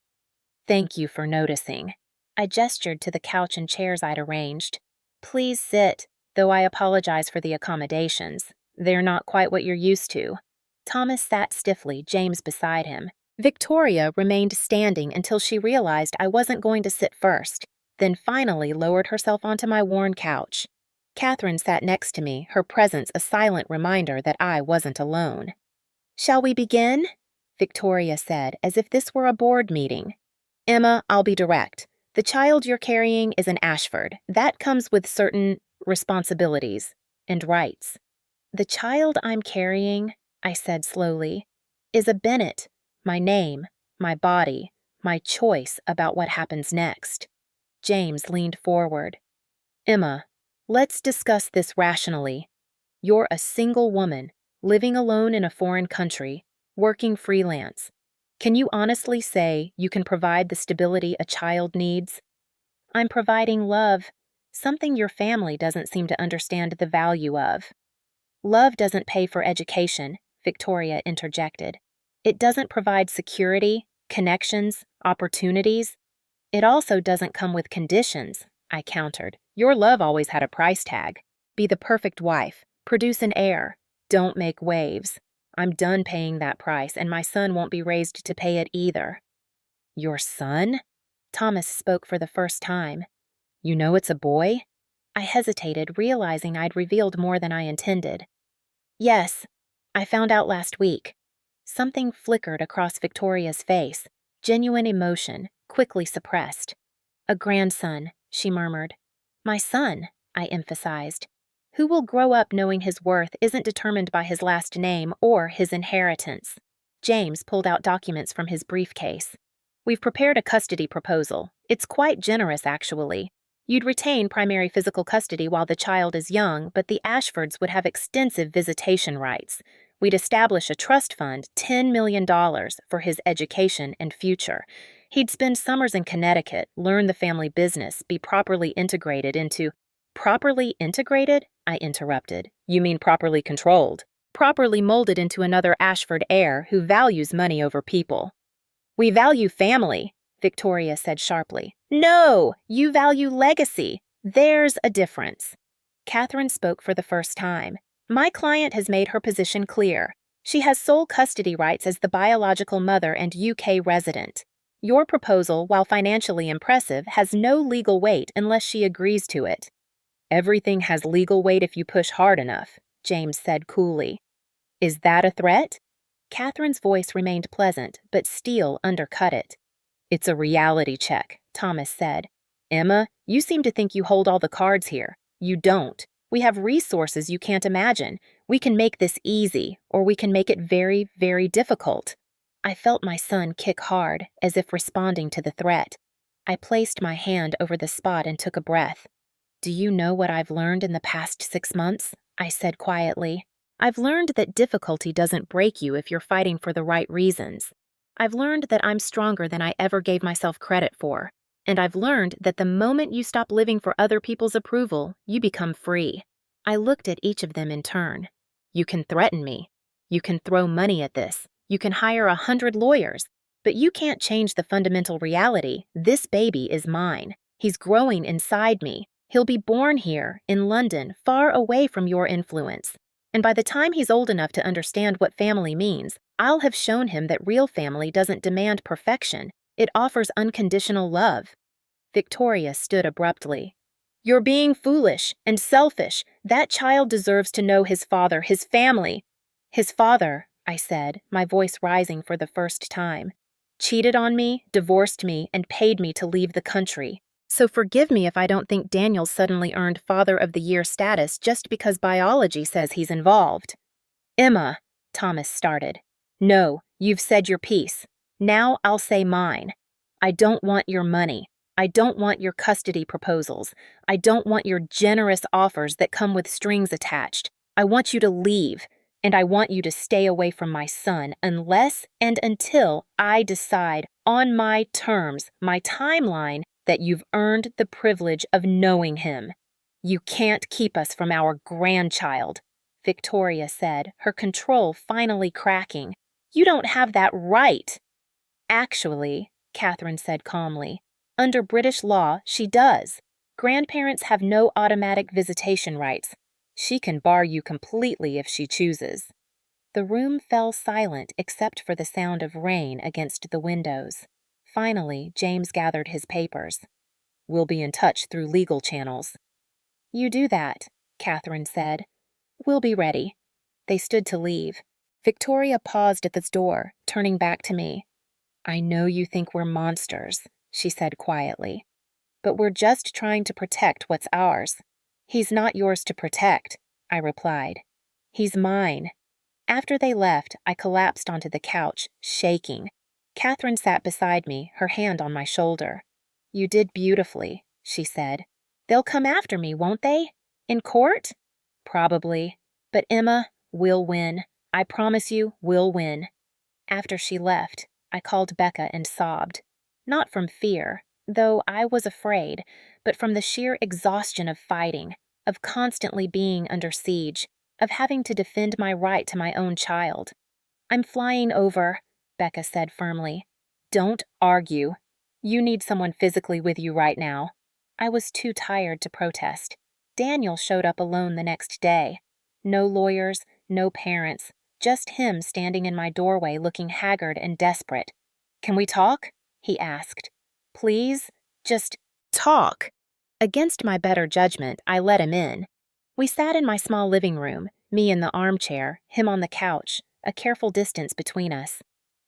"Thank you for noticing." I gestured to the couch and chairs I'd arranged. "Please sit, though I apologize for the accommodations. They're not quite what you're used to." Thomas sat stiffly, James beside him. Victoria remained standing until she realized I wasn't going to sit first, then finally lowered herself onto my worn couch. Catherine sat next to me, her presence a silent reminder that I wasn't alone. "Shall we begin?" Victoria said, as if this were a board meeting. "Emma, I'll be direct. The child you're carrying is an Ashford. That comes with certain responsibilities and rights." "The child I'm carrying," I said slowly, "is a Bennett. My name, my body, my choice about what happens next." James leaned forward. "Emma, let's discuss this rationally. You're a single woman, living alone in a foreign country, working freelance. Can you honestly say you can provide the stability a child needs?" "I'm providing love, something your family doesn't seem to understand the value of." "Love doesn't pay for education," Victoria interjected. "It doesn't provide security, connections, opportunities. It also doesn't come with conditions," I countered. "Your love always had a price tag. Be the perfect wife, produce an heir, don't make waves. I'm done paying that price, and my son won't be raised to pay it either." "Your son?" Thomas spoke for the first time. "You know it's a boy?" I hesitated, realizing I'd revealed more than I intended. "Yes, I found out last week." Something flickered across Victoria's face, genuine emotion, quickly suppressed. "A grandson," she murmured. "My son," I emphasized, "who will grow up knowing his worth isn't determined by his last name or his inheritance." James pulled out documents from his briefcase. "We've prepared a custody proposal. It's quite generous, actually. You'd retain primary physical custody while the child is young, but the Ashfords would have extensive visitation rights. We'd establish a trust fund, $10 million, for his education and future. He'd spend summers in Connecticut, learn the family business, be properly integrated into—" "Properly integrated?" I interrupted. "You mean properly controlled? Properly molded into another Ashford heir who values money over people." "We value family," Victoria said sharply. "No, you value legacy. There's a difference." Catherine spoke for the first time. "My client has made her position clear. She has sole custody rights as the biological mother and UK resident. Your proposal, while financially impressive, has no legal weight unless she agrees to it." "Everything has legal weight if you push hard enough," James said coolly. "Is that a threat?" Catherine's voice remained pleasant, but steel undercut it. "It's a reality check," Thomas said. "Emma, you seem to think you hold all the cards here. You don't. We have resources you can't imagine. We can make this easy, or we can make it very, very difficult." I felt my son kick hard, as if responding to the threat. I placed my hand over the spot and took a breath. "Do you know what I've learned in the past 6 months?" I said quietly. "I've learned that difficulty doesn't break you if you're fighting for the right reasons. I've learned that I'm stronger than I ever gave myself credit for. And I've learned that the moment you stop living for other people's approval, you become free." I looked at each of them in turn. "You can threaten me. You can throw money at this. You can hire 100 lawyers. But you can't change the fundamental reality. This baby is mine. He's growing inside me. He'll be born here, in London, far away from your influence. And by the time he's old enough to understand what family means, I'll have shown him that real family doesn't demand perfection. It offers unconditional love. Victoria stood abruptly. You're being foolish and selfish. That child deserves to know his father, his family. His father, I said, my voice rising for the first time, cheated on me, divorced me, and paid me to leave the country. So forgive me if I don't think Daniel's suddenly earned Father of the Year status just because biology says he's involved. Emma, Thomas started. No, you've said your piece. Now I'll say mine. I don't want your money. I don't want your custody proposals. I don't want your generous offers that come with strings attached. I want you to leave, and I want you to stay away from my son unless and until I decide on my terms, my timeline, that you've earned the privilege of knowing him. You can't keep us from our grandchild, Victoria said, her control finally cracking. You don't have that right. Actually, Catherine said calmly, under British law, she does. Grandparents have no automatic visitation rights. She can bar you completely if she chooses. The room fell silent except for the sound of rain against the windows. Finally, James gathered his papers. We'll be in touch through legal channels. You do that, Catherine said. We'll be ready. They stood to leave. Victoria paused at the door, turning back to me. I know you think we're monsters, she said quietly, but we're just trying to protect what's ours. He's not yours to protect, I replied. He's mine. After they left, I collapsed onto the couch, shaking. Catherine sat beside me, her hand on my shoulder. You did beautifully, she said. They'll come after me, won't they? In court? Probably. But Emma, we'll win. I promise you, we'll win. After she left, I called Becca and sobbed. Not from fear, though I was afraid, but from the sheer exhaustion of fighting, of constantly being under siege, of having to defend my right to my own child. I'm flying over, Becca said firmly. Don't argue. You need someone physically with you right now. I was too tired to protest. Daniel showed up alone the next day. No lawyers, no parents, just him standing in my doorway looking haggard and desperate. Can we talk? He asked. Please, just talk. Against my better judgment, I let him in. We sat in my small living room, me in the armchair, him on the couch, a careful distance between us.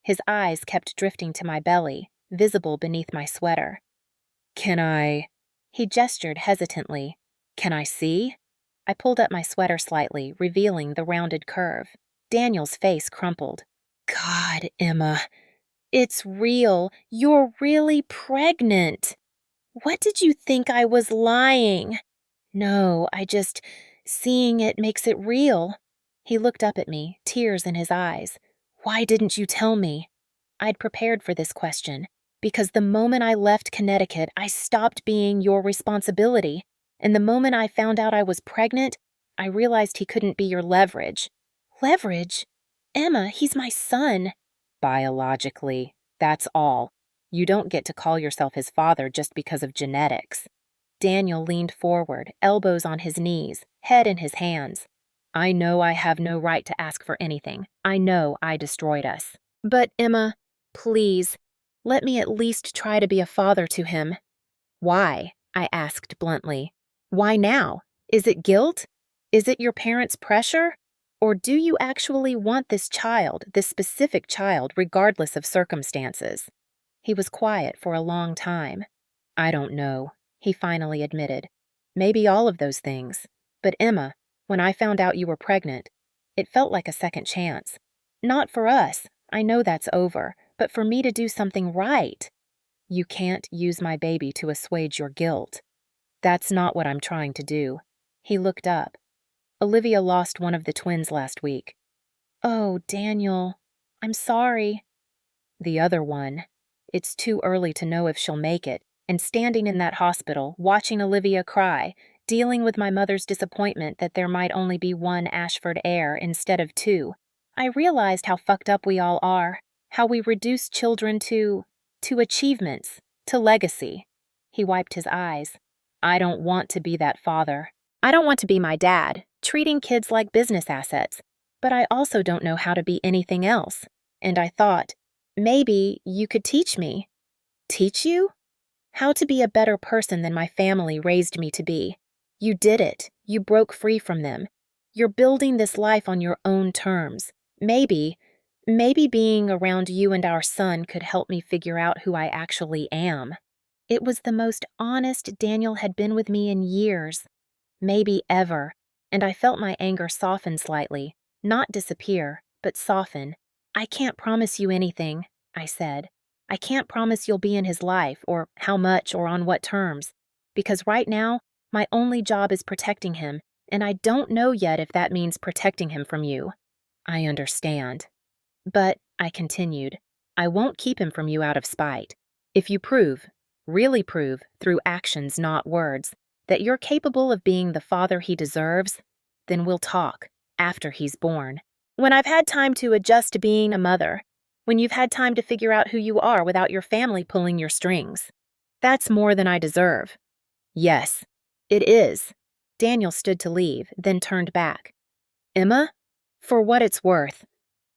His eyes kept drifting to my belly, visible beneath my sweater. Can I? He gestured hesitantly. Can I see? I pulled up my sweater slightly, revealing the rounded curve. Daniel's face crumpled. God, Emma. It's real. You're really pregnant. What did you think I was lying? No, seeing it makes it real. He looked up at me, tears in his eyes. Why didn't you tell me? I'd prepared for this question, because the moment I left Connecticut, I stopped being your responsibility. And the moment I found out I was pregnant, I realized he couldn't be your leverage. Leverage? Emma, he's my son. Biologically, that's all. You don't get to call yourself his father just because of genetics. Daniel leaned forward, elbows on his knees, head in his hands. I know I have no right to ask for anything. I know I destroyed us. But Emma, please, let me at least try to be a father to him. Why? I asked bluntly. Why now? Is it guilt? Is it your parents' pressure? Or do you actually want this child, this specific child, regardless of circumstances? He was quiet for a long time. I don't know, he finally admitted. Maybe all of those things. But Emma, when I found out you were pregnant, it felt like a second chance. Not for us, I know that's over, but for me to do something right. You can't use my baby to assuage your guilt. That's not what I'm trying to do. He looked up. Olivia lost one of the twins last week. Oh, Daniel, I'm sorry. The other one. It's too early to know if she'll make it, and standing in that hospital, watching Olivia cry, dealing with my mother's disappointment that there might only be one Ashford heir instead of two, I realized how fucked up we all are, how we reduce children to achievements, to legacy. He wiped his eyes. I don't want to be that father. I don't want to be my dad, treating kids like business assets. But I also don't know how to be anything else. And I thought, maybe you could teach me. Teach you? How to be a better person than my family raised me to be. You did it. You broke free from them. You're building this life on your own terms. Maybe being around you and our son could help me figure out who I actually am. It was the most honest Daniel had been with me in years, maybe ever, and I felt my anger soften slightly, not disappear, but soften. I can't promise you anything, I said. I can't promise you'll be in his life, or how much, or on what terms, because right now, my only job is protecting him, and I don't know yet if that means protecting him from you. I understand. But, I continued, I won't keep him from you out of spite. If you prove, really prove, through actions, not words, that you're capable of being the father he deserves, then we'll talk, after he's born. When I've had time to adjust to being a mother, when you've had time to figure out who you are without your family pulling your strings. That's more than I deserve. Yes, it is. Daniel stood to leave, then turned back. Emma, for what it's worth,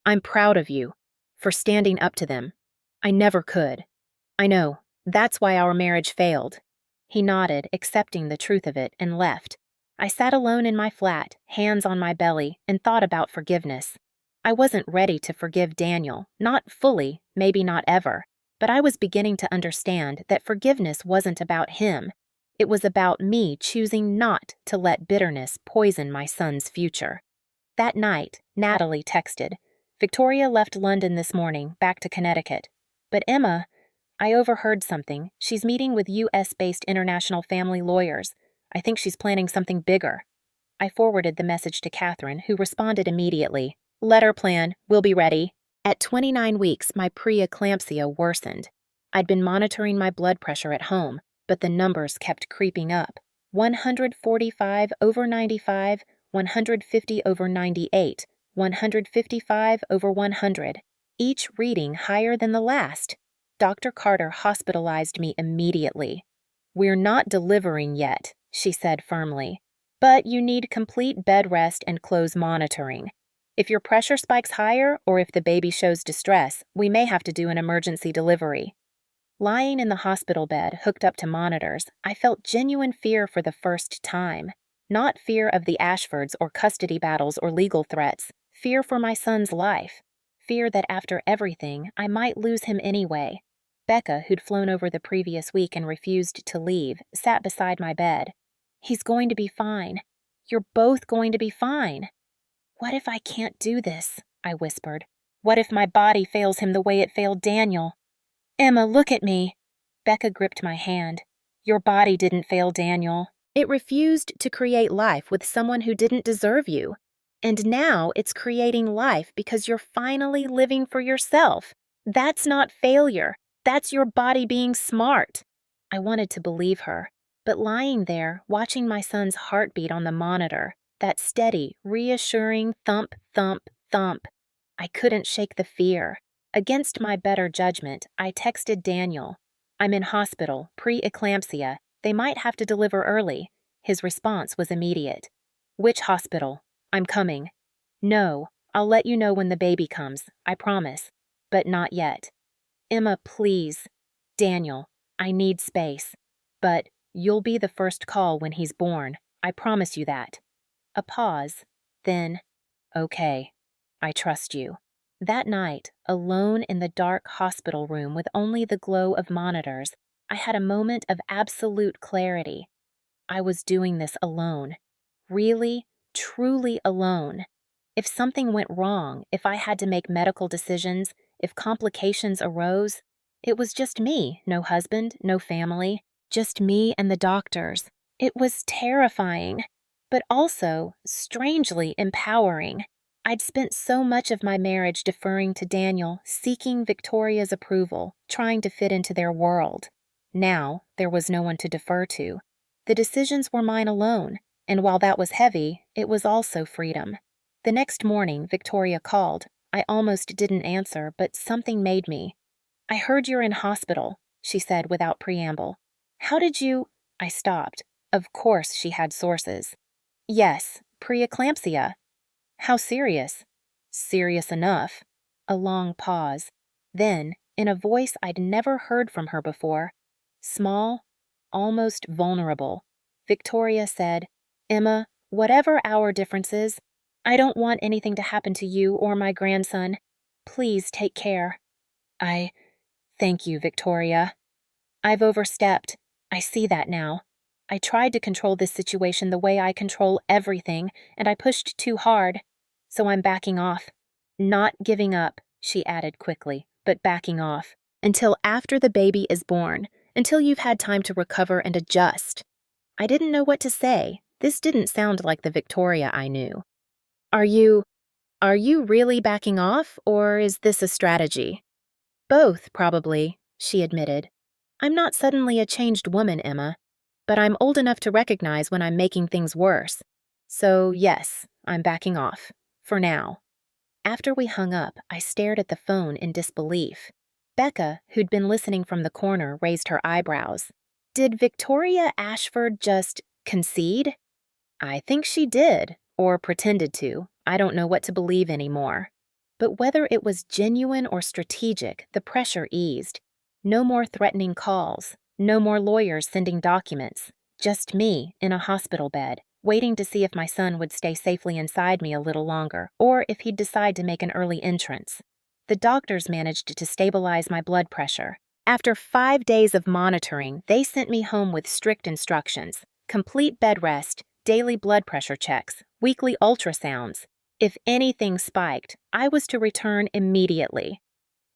I'm proud of you, for standing up to them. I never could. I know, that's why our marriage failed. He nodded, accepting the truth of it, and left. I sat alone in my flat, hands on my belly, and thought about forgiveness. I wasn't ready to forgive Daniel, not fully, maybe not ever, but I was beginning to understand that forgiveness wasn't about him. It was about me choosing not to let bitterness poison my son's future. That night, Natalie texted, Victoria left London this morning, back to Connecticut. But Emma, I overheard something. She's meeting with US-based international family lawyers. I think she's planning something bigger. I forwarded the message to Catherine, who responded immediately. Letter plan, we'll be ready. At 29 weeks, my preeclampsia worsened. I'd been monitoring my blood pressure at home, but the numbers kept creeping up. 145 over 95, 150 over 98, 155 over 100, each reading higher than the last. Dr. Carter hospitalized me immediately. We're not delivering yet, she said firmly, but you need complete bed rest and close monitoring. If your pressure spikes higher or if the baby shows distress, we may have to do an emergency delivery. Lying in the hospital bed, hooked up to monitors, I felt genuine fear for the first time. Not fear of the Ashfords or custody battles or legal threats, fear for my son's life. Fear that after everything, I might lose him anyway. Becca, who'd flown over the previous week and refused to leave, sat beside my bed. He's going to be fine. You're both going to be fine. What if I can't do this? I whispered. What if my body fails him the way it failed Daniel? Emma, look at me. Becca gripped my hand. Your body didn't fail Daniel. It refused to create life with someone who didn't deserve you. And now it's creating life because you're finally living for yourself. That's not failure. That's your body being smart. I wanted to believe her, but lying there, watching my son's heartbeat on the monitor, that steady, reassuring thump, thump, thump, I couldn't shake the fear. Against my better judgment, I texted Daniel. I'm in hospital, preeclampsia. They might have to deliver early. His response was immediate. Which hospital? I'm coming. No, I'll let you know when the baby comes, I promise. But not yet. Emma, please. Daniel, I need space. But you'll be the first call when he's born. I promise you that. A pause. Then, okay, I trust you. That night, alone in the dark hospital room with only the glow of monitors, I had a moment of absolute clarity. I was doing this alone. Really, truly alone. If something went wrong, if I had to make medical decisions, if complications arose, it was just me, no husband, no family, just me and the doctors. It was terrifying, but also strangely empowering. I'd spent so much of my marriage deferring to Daniel, seeking Victoria's approval, trying to fit into their world. Now, there was no one to defer to. The decisions were mine alone, and while that was heavy, it was also freedom. The next morning, Victoria called. I almost didn't answer, but something made me. "I heard you're in hospital," she said without preamble. "How did you—" I stopped. Of course she had sources. "Yes, preeclampsia." "How serious?" "Serious enough." A long pause. Then, in a voice I'd never heard from her before, small, almost vulnerable, Victoria said, "Emma, whatever our differences, I don't want anything to happen to you or my grandson. Please take care." I Thank you, Victoria. I've overstepped. I see that now. I tried to control this situation the way I control everything, and I pushed too hard. So I'm backing off. Not giving up, she added quickly, but backing off. Until after the baby is born, until you've had time to recover and adjust. I didn't know what to say. This didn't sound like the Victoria I knew. Are you really backing off, or is this a strategy?" "Both, probably," she admitted. "I'm not suddenly a changed woman, Emma, but I'm old enough to recognize when I'm making things worse. So, yes, I'm backing off. For now." After we hung up, I stared at the phone in disbelief. Becca, who'd been listening from the corner, raised her eyebrows. Did Victoria Ashford just concede? I think she did, or pretended to. I don't know what to believe anymore. But whether it was genuine or strategic, the pressure eased. No more threatening calls, no more lawyers sending documents, just me in a hospital bed, waiting to see if my son would stay safely inside me a little longer, or if he'd decide to make an early entrance. The doctors managed to stabilize my blood pressure. After 5 days of monitoring, they sent me home with strict instructions: complete bed rest, daily blood pressure checks, weekly ultrasounds. If anything spiked, I was to return immediately.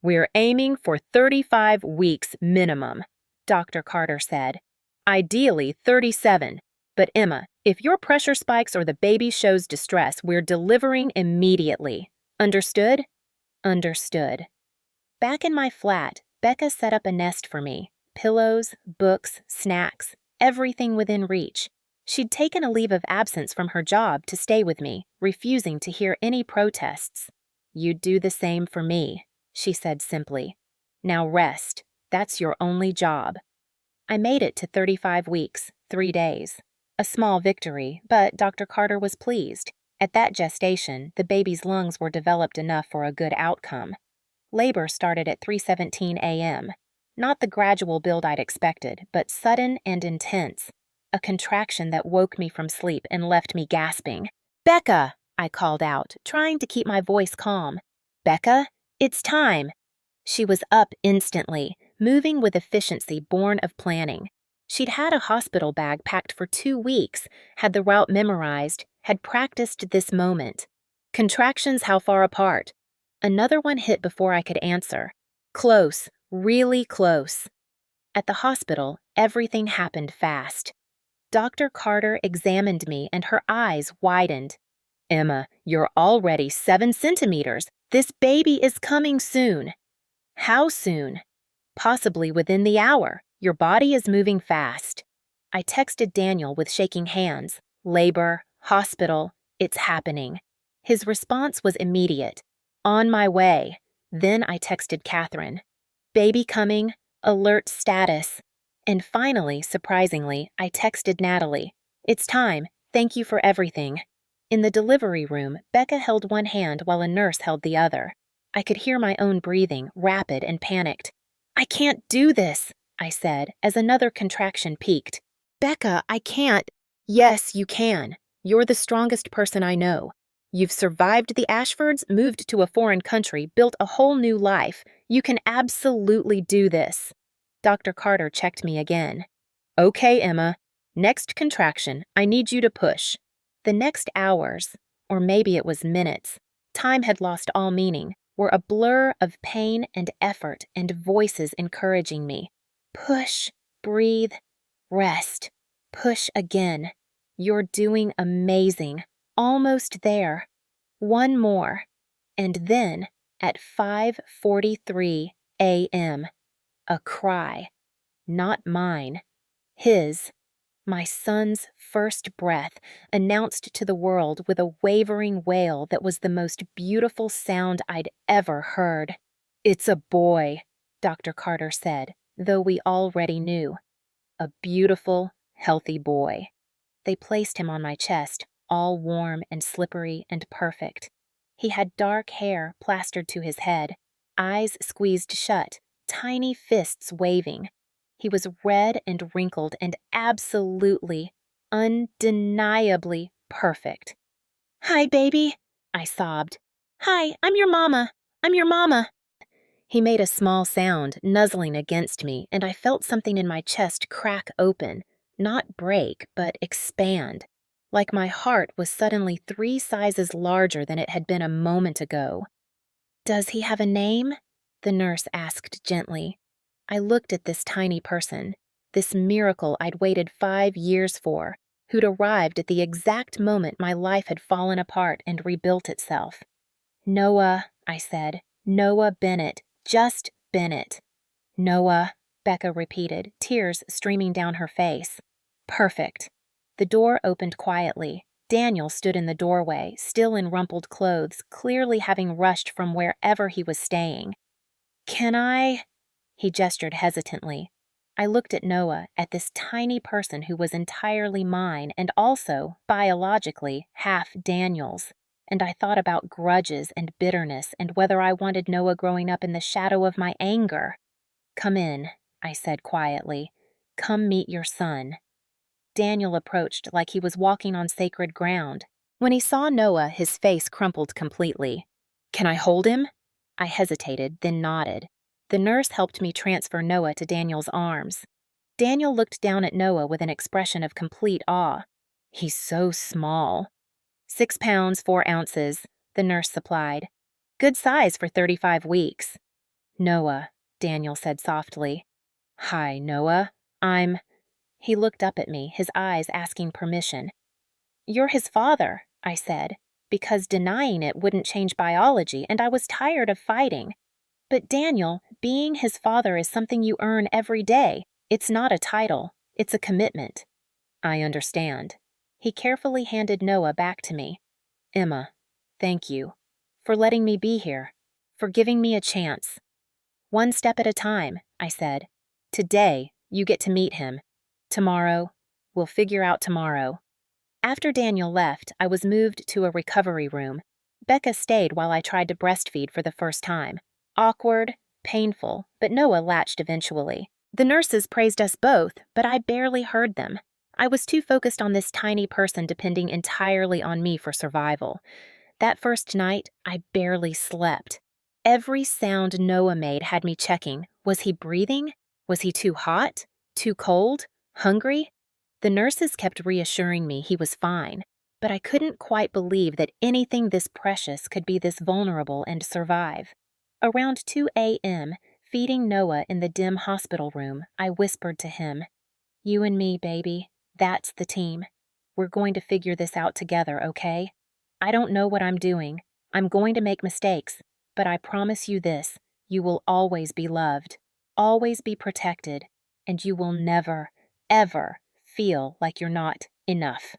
"We're aiming for 35 weeks minimum," Dr. Carter said. "Ideally 37. But Emma, if your pressure spikes or the baby shows distress, we're delivering immediately. Understood?" Understood. Back in my flat, Becca set up a nest for me. Pillows, books, snacks, everything within reach. She'd taken a leave of absence from her job to stay with me, refusing to hear any protests. "You'd do the same for me," she said simply. "Now rest. That's your only job." I made it to 35 weeks, 3 days. A small victory, but Dr. Carter was pleased. At that gestation, the baby's lungs were developed enough for a good outcome. Labor started at 3:17 a.m. Not the gradual build I'd expected, but sudden and intense. A contraction that woke me from sleep and left me gasping. "Becca!" I called out, trying to keep my voice calm. "Becca, it's time." She was up instantly, moving with efficiency born of planning. She'd had a hospital bag packed for 2 weeks, had the route memorized, had practiced this moment. "Contractions how far apart?" Another one hit before I could answer. "Close, really close." At the hospital, everything happened fast. Dr. Carter examined me and her eyes widened. "Emma, you're already 7 centimeters. This baby is coming soon." "How soon?" "Possibly within the hour. Your body is moving fast." I texted Daniel with shaking hands. Labor, hospital, it's happening. His response was immediate. "On my way." Then I texted Catherine. "Baby coming, alert status." And finally, surprisingly, I texted Natalie. "It's time. Thank you for everything." In the delivery room, Becca held one hand while a nurse held the other. I could hear my own breathing, rapid and panicked. "I can't do this," I said, as another contraction peaked. "Becca, I can't." "Yes, you can. You're the strongest person I know. You've survived the Ashfords, moved to a foreign country, built a whole new life. You can absolutely do this." Dr. Carter checked me again. "Okay, Emma. Next contraction, I need you to push." The next hours, or maybe it was minutes, time had lost all meaning, were a blur of pain and effort and voices encouraging me. "Push, breathe, rest. Push again. You're doing amazing. Almost there. One more." And then, at 5:43 a.m., a cry. Not mine. His. My son's first breath, announced to the world with a wavering wail that was the most beautiful sound I'd ever heard. "It's a boy," Dr. Carter said, though we already knew. A beautiful, healthy boy. They placed him on my chest, all warm and slippery and perfect. He had dark hair plastered to his head, eyes squeezed shut, tiny fists waving. He was red and wrinkled and absolutely, undeniably perfect. "Hi, baby," I sobbed. "Hi, I'm your mama. I'm your mama." He made a small sound, nuzzling against me, and I felt something in my chest crack open, not break, but expand, like my heart was suddenly 3 sizes larger than it had been a moment ago. "Does he have a name?" the nurse asked gently. I looked at this tiny person, this miracle I'd waited 5 years for, who'd arrived at the exact moment my life had fallen apart and rebuilt itself. "Noah," I said. "Noah Bennett. Just Bennett." "Noah," Becca repeated, tears streaming down her face. "Perfect." The door opened quietly. Daniel stood in the doorway, still in rumpled clothes, clearly having rushed from wherever he was staying. "Can I?" He gestured hesitantly. I looked at Noah, at this tiny person who was entirely mine and also, biologically, half Daniel's, and I thought about grudges and bitterness and whether I wanted Noah growing up in the shadow of my anger. "Come in," I said quietly. "Come meet your son." Daniel approached like he was walking on sacred ground. When he saw Noah, his face crumpled completely. "Can I hold him?" I hesitated, then nodded. The nurse helped me transfer Noah to Daniel's arms. Daniel looked down at Noah with an expression of complete awe. "He's so small." 6 pounds, 4 ounces, the nurse supplied. "Good size for 35 weeks. "Noah," Daniel said softly. "Hi, Noah. He looked up at me, his eyes asking permission. "You're his father," I said, because denying it wouldn't change biology, and I was tired of fighting. "But Daniel, being his father is something you earn every day. It's not a title. It's a commitment." "I understand." He carefully handed Noah back to me. "Emma, thank you. For letting me be here. For giving me a chance." "One step at a time," I said. "Today, you get to meet him. Tomorrow, we'll figure out tomorrow." After Daniel left, I was moved to a recovery room. Becca stayed while I tried to breastfeed for the first time. Awkward, painful, but Noah latched eventually. The nurses praised us both, but I barely heard them. I was too focused on this tiny person depending entirely on me for survival. That first night, I barely slept. Every sound Noah made had me checking. Was he breathing? Was he too hot? Too cold? Hungry? The nurses kept reassuring me he was fine, but I couldn't quite believe that anything this precious could be this vulnerable and survive. Around 2 a.m., feeding Noah in the dim hospital room, I whispered to him, "You and me, baby. That's the team. We're going to figure this out together, okay? I don't know what I'm doing. I'm going to make mistakes, but I promise you this, you will always be loved, always be protected, and you will never, ever feel like you're not enough."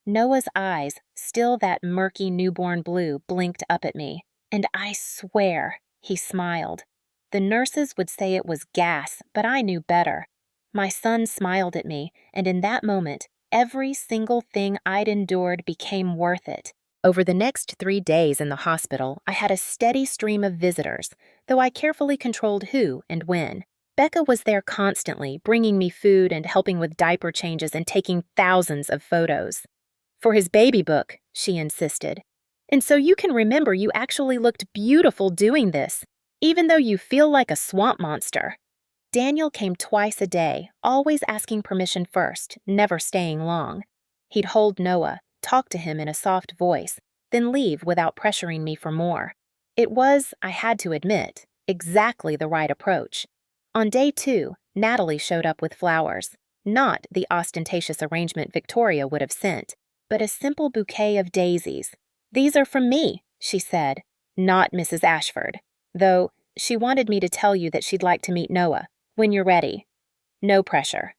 Noah's eyes, still that murky newborn blue, blinked up at me, and I swear he smiled. The nurses would say it was gas, but I knew better. My son smiled at me, and in that moment, every single thing I'd endured became worth it. Over the next 3 days in the hospital, I had a steady stream of visitors, though I carefully controlled who and when. Becca was there constantly, bringing me food and helping with diaper changes and taking thousands of photos. "For his baby book," she insisted. "And so you can remember you actually looked beautiful doing this, even though you feel like a swamp monster." Daniel came twice a day, always asking permission first, never staying long. He'd hold Noah, talk to him in a soft voice, then leave without pressuring me for more. It was, I had to admit, exactly the right approach. On day 2, Natalie showed up with flowers, not the ostentatious arrangement Victoria would have sent, but a simple bouquet of daisies. "These are from me," she said, "not Mrs. Ashford, though she wanted me to tell you that she'd like to meet Noah. When you're ready. No pressure."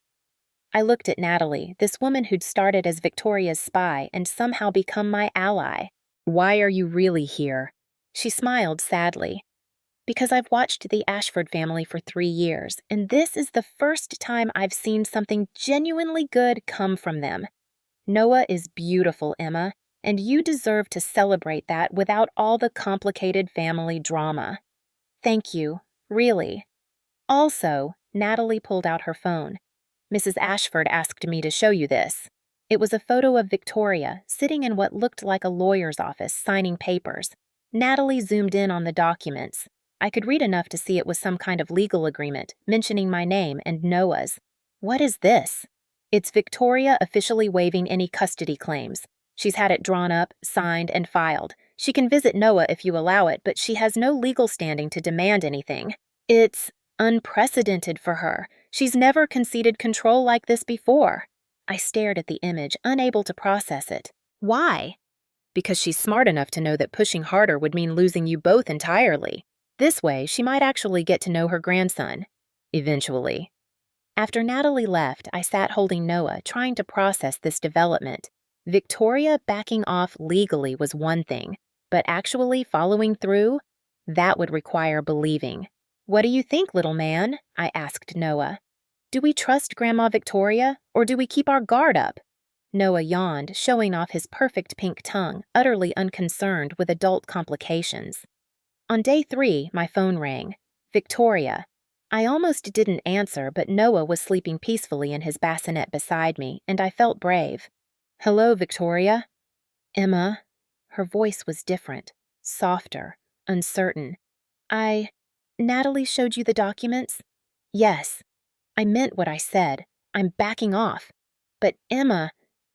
I looked at Natalie, this woman who'd started as Victoria's spy and somehow become my ally. Why are you really here? She smiled sadly. Because I've watched the Ashford family for 3 years, and this is the first time I've seen something genuinely good come from them. Noah is beautiful, Emma, and you deserve to celebrate that without all the complicated family drama. Thank you, really. Also, Natalie pulled out her phone. Mrs. Ashford asked me to show you this. It was a photo of Victoria sitting in what looked like a lawyer's office signing papers. Natalie zoomed in on the documents. I could read enough to see it was some kind of legal agreement, mentioning my name and Noah's. What is this? It's Victoria officially waiving any custody claims. She's had it drawn up, signed, and filed. She can visit Noah if you allow it, but she has no legal standing to demand anything. It's unprecedented for her. She's never conceded control like this before. I stared at the image, unable to process it. Why? Because she's smart enough to know that pushing harder would mean losing you both entirely. This way, she might actually get to know her grandson. Eventually. After Natalie left, I sat holding Noah, trying to process this development. Victoria backing off legally was one thing, but actually following through? That would require believing. What do you think, little man? I asked Noah. Do we trust Grandma Victoria, or do we keep our guard up? Noah yawned, showing off his perfect pink tongue, utterly unconcerned with adult complications. On day 3, my phone rang. Victoria. I almost didn't answer, but Noah was sleeping peacefully in his bassinet beside me, and I felt brave. Hello, Victoria. Emma. Her voice was different, softer, uncertain. Natalie showed you the documents? Yes. I meant what I said. I'm backing off. But Emma,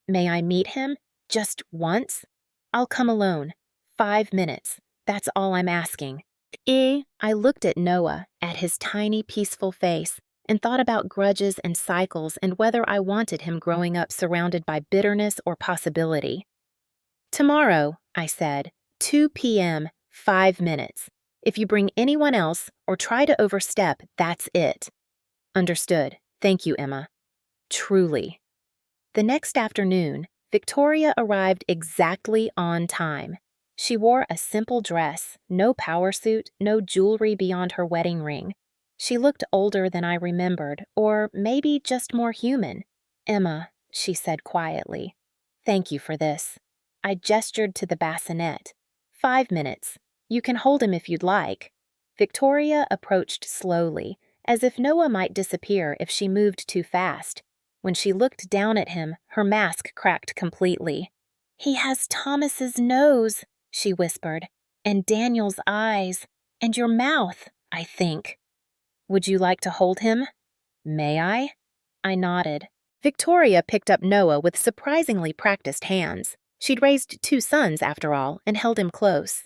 may I meet him? Just once? I'll come alone. 5 minutes. That's all I'm asking. I looked at Noah, at his tiny, peaceful face, and thought about grudges and cycles and whether I wanted him growing up surrounded by bitterness or possibility. Tomorrow, I said, 2 p.m., 5 minutes. If you bring anyone else or try to overstep, that's it. Understood. Thank you, Emma. Truly. The next afternoon, Victoria arrived exactly on time. She wore a simple dress, no power suit, no jewelry beyond her wedding ring. She looked older than I remembered, or maybe just more human. Emma, she said quietly, thank you for this. I gestured to the bassinet. 5 minutes. You can hold him if you'd like. Victoria approached slowly, as if Noah might disappear if she moved too fast. When she looked down at him, her mask cracked completely. He has Thomas's nose, she whispered, and Daniel's eyes, and your mouth, I think. Would you like to hold him? May I? I nodded. Victoria picked up Noah with surprisingly practiced hands. She'd raised 2 sons, after all, and held him close.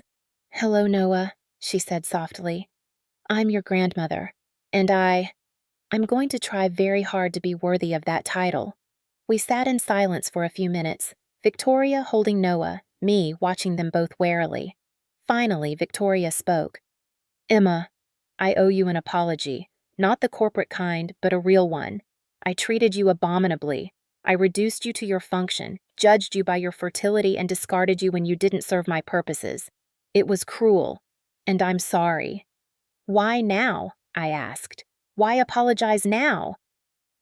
Hello, Noah, she said softly. I'm your grandmother, and I'm going to try very hard to be worthy of that title. We sat in silence for a few minutes, Victoria holding Noah, me watching them both warily. Finally, Victoria spoke. Emma, I owe you an apology, not the corporate kind, but a real one. I treated you abominably. I reduced you to your function, judged you by your fertility, and discarded you when you didn't serve my purposes. It was cruel, and I'm sorry. Why now? I asked. Why apologize now?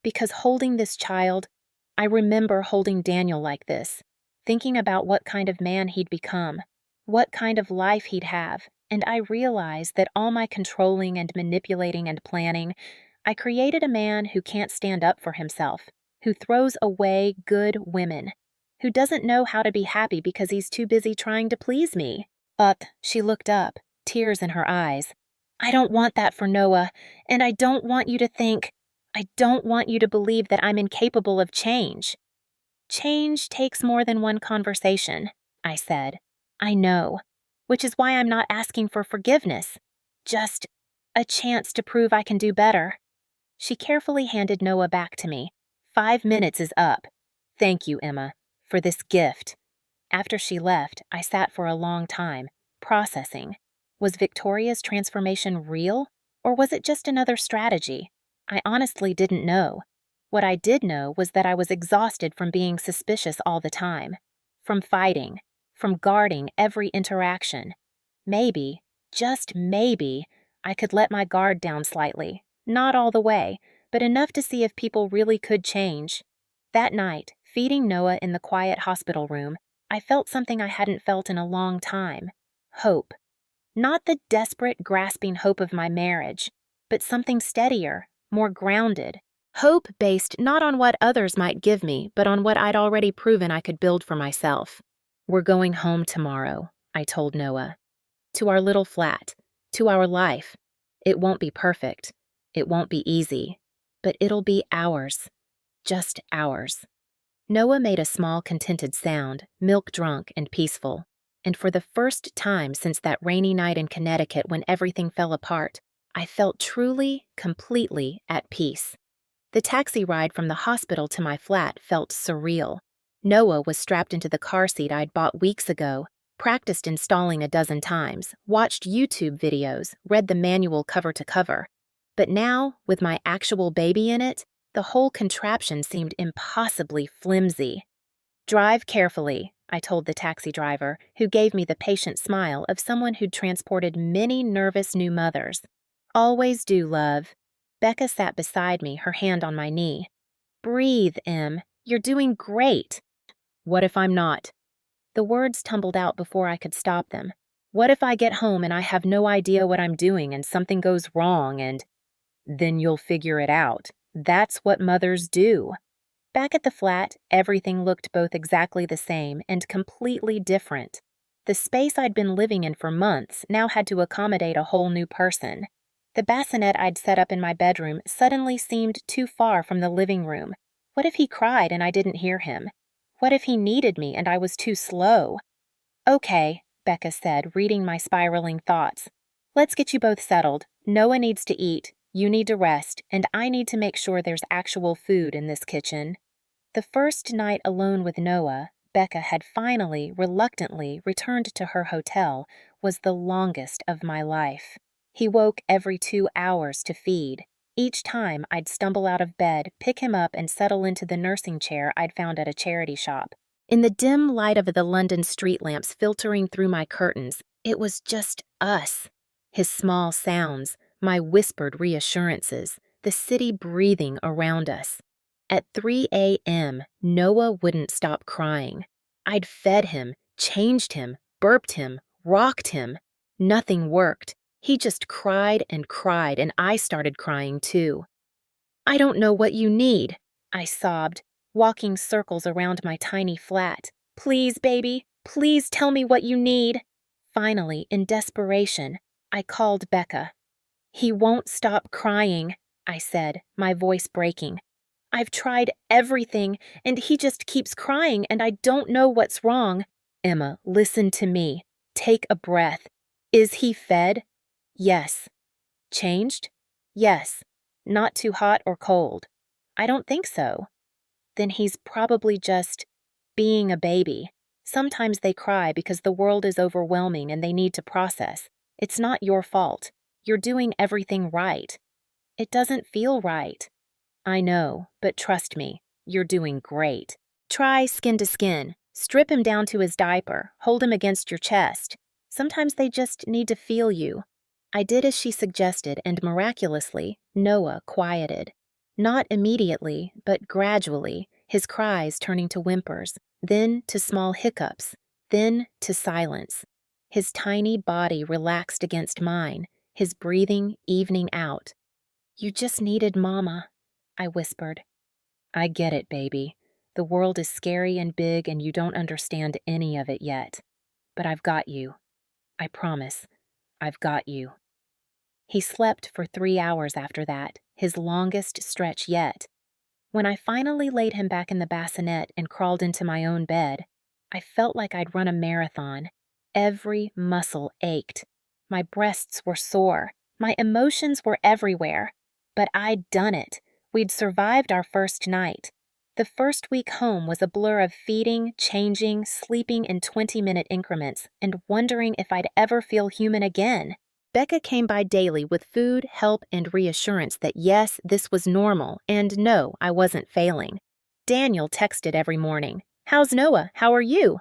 Because holding this child, I remember holding Daniel like this, thinking about what kind of man he'd become, what kind of life he'd have, and I realized that all my controlling and manipulating and planning, I created a man who can't stand up for himself, who throws away good women, who doesn't know how to be happy because he's too busy trying to please me. She looked up, tears in her eyes. I don't want that for Noah, and I don't want you to believe that I'm incapable of change. Change takes more than one conversation, I said. I know, which is why I'm not asking for forgiveness, just a chance to prove I can do better. She carefully handed Noah back to me. 5 minutes is up. Thank you, Emma, for this gift. After she left, I sat for a long time, processing. Was Victoria's transformation real, or was it just another strategy? I honestly didn't know. What I did know was that I was exhausted from being suspicious all the time, from fighting, from guarding every interaction. Maybe, just maybe, I could let my guard down slightly, not all the way, but enough to see if people really could change. That night, feeding Noah in the quiet hospital room, I felt something I hadn't felt in a long time: hope. Not the desperate, grasping hope of my marriage, but something steadier, more grounded. Hope based not on what others might give me, but on what I'd already proven I could build for myself. "We're going home tomorrow," I told Noah. "To our little flat, to our life. It won't be perfect. It won't be easy. But it'll be ours. Just ours." Noah made a small, contented sound, milk-drunk and peaceful. And for the first time since that rainy night in Connecticut when everything fell apart, I felt truly, completely at peace. The taxi ride from the hospital to my flat felt surreal. Noah was strapped into the car seat I'd bought weeks ago, practiced installing a dozen times, watched YouTube videos, read the manual cover to cover. But now, with my actual baby in it, the whole contraption seemed impossibly flimsy. "Drive carefully," I told the taxi driver, who gave me the patient smile of someone who'd transported many nervous new mothers. "Always do, love." Becca sat beside me, her hand on my knee. "Breathe, Em. You're doing great." "What if I'm not?" The words tumbled out before I could stop them. "What if I get home and I have no idea what I'm doing and something goes wrong and—" "Then you'll figure it out. That's what mothers do." Back at the flat, everything looked both exactly the same and completely different. The space I'd been living in for months now had to accommodate a whole new person. The bassinet I'd set up in my bedroom suddenly seemed too far from the living room. What if he cried and I didn't hear him? What if he needed me and I was too slow? "Okay," Becca said, reading my spiraling thoughts. "Let's get you both settled. Noah needs to eat, you need to rest, and I need to make sure there's actual food in this kitchen." The first night alone with Noah, Becca had finally, reluctantly returned to her hotel, was the longest of my life. He woke every 2 hours to feed. Each time I'd stumble out of bed, pick him up, and settle into the nursing chair I'd found at a charity shop. In the dim light of the London street lamps filtering through my curtains, it was just us. His small sounds, my whispered reassurances, the city breathing around us. At 3 a.m., Noah wouldn't stop crying. I'd fed him, changed him, burped him, rocked him. Nothing worked. He just cried, and I started crying too. "I don't know what you need," I sobbed, walking circles around my tiny flat. "Please, baby, please tell me what you need." Finally, in desperation, I called Becca. "He won't stop crying," I said, my voice breaking. "I've tried everything, and he just keeps crying, and I don't know what's wrong." "Emma, listen to me. Take a breath. Is he fed?" "Yes." "Changed?" "Yes. Not too hot or cold." "I don't think so." "Then he's probably just being a baby. Sometimes they cry because the world is overwhelming and they need to process. It's not your fault. You're doing everything right." "It doesn't feel right." "I know, but trust me, you're doing great. Try skin to skin. Strip him down to his diaper. Hold him against your chest. Sometimes they just need to feel you." I did as she suggested, and miraculously, Noah quieted. Not immediately, but gradually, his cries turning to whimpers, then to small hiccups, then to silence. His tiny body relaxed against mine, his breathing evening out. "You just needed Mama," I whispered. "I get it, baby. The world is scary and big and you don't understand any of it yet. But I've got you. I promise, I've got you." He slept for 3 hours after that, his longest stretch yet. When I finally laid him back in the bassinet and crawled into my own bed, I felt like I'd run a marathon. Every muscle ached. My breasts were sore. My emotions were everywhere. But I'd done it. We'd survived our first night. The first week home was a blur of feeding, changing, sleeping in 20-minute increments, and wondering if I'd ever feel human again. Becca came by daily with food, help, and reassurance that yes, this was normal, and no, I wasn't failing. Daniel texted every morning, "How's Noah? How are you?"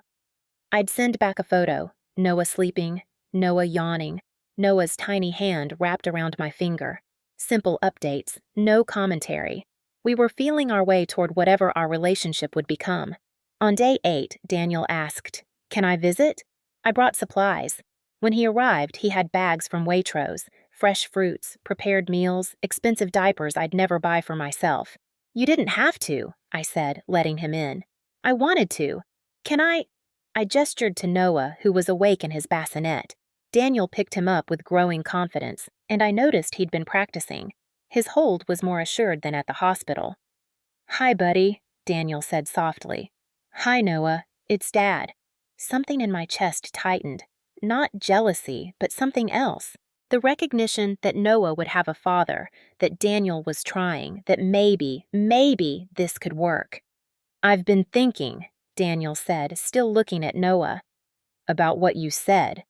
I'd send back a photo. Noah sleeping, Noah yawning, Noah's tiny hand wrapped around my finger. Simple updates, no commentary. We were feeling our way toward whatever our relationship would become. On day 8, Daniel asked, "Can I visit?" I brought supplies. When he arrived, he had bags from Waitrose, fresh fruits, prepared meals, expensive diapers I'd never buy for myself. "You didn't have to," I said, letting him in. "I wanted to. Can I?" I gestured to Noah, who was awake in his bassinet. Daniel picked him up with growing confidence, and I noticed he'd been practicing. His hold was more assured than at the hospital. "Hi, buddy," Daniel said softly. "Hi, Noah. It's Dad." Something in my chest tightened. Not jealousy, but something else. The recognition that Noah would have a father, that Daniel was trying, that maybe this could work. "I've been thinking," Daniel said, still looking at Noah, "about what you said,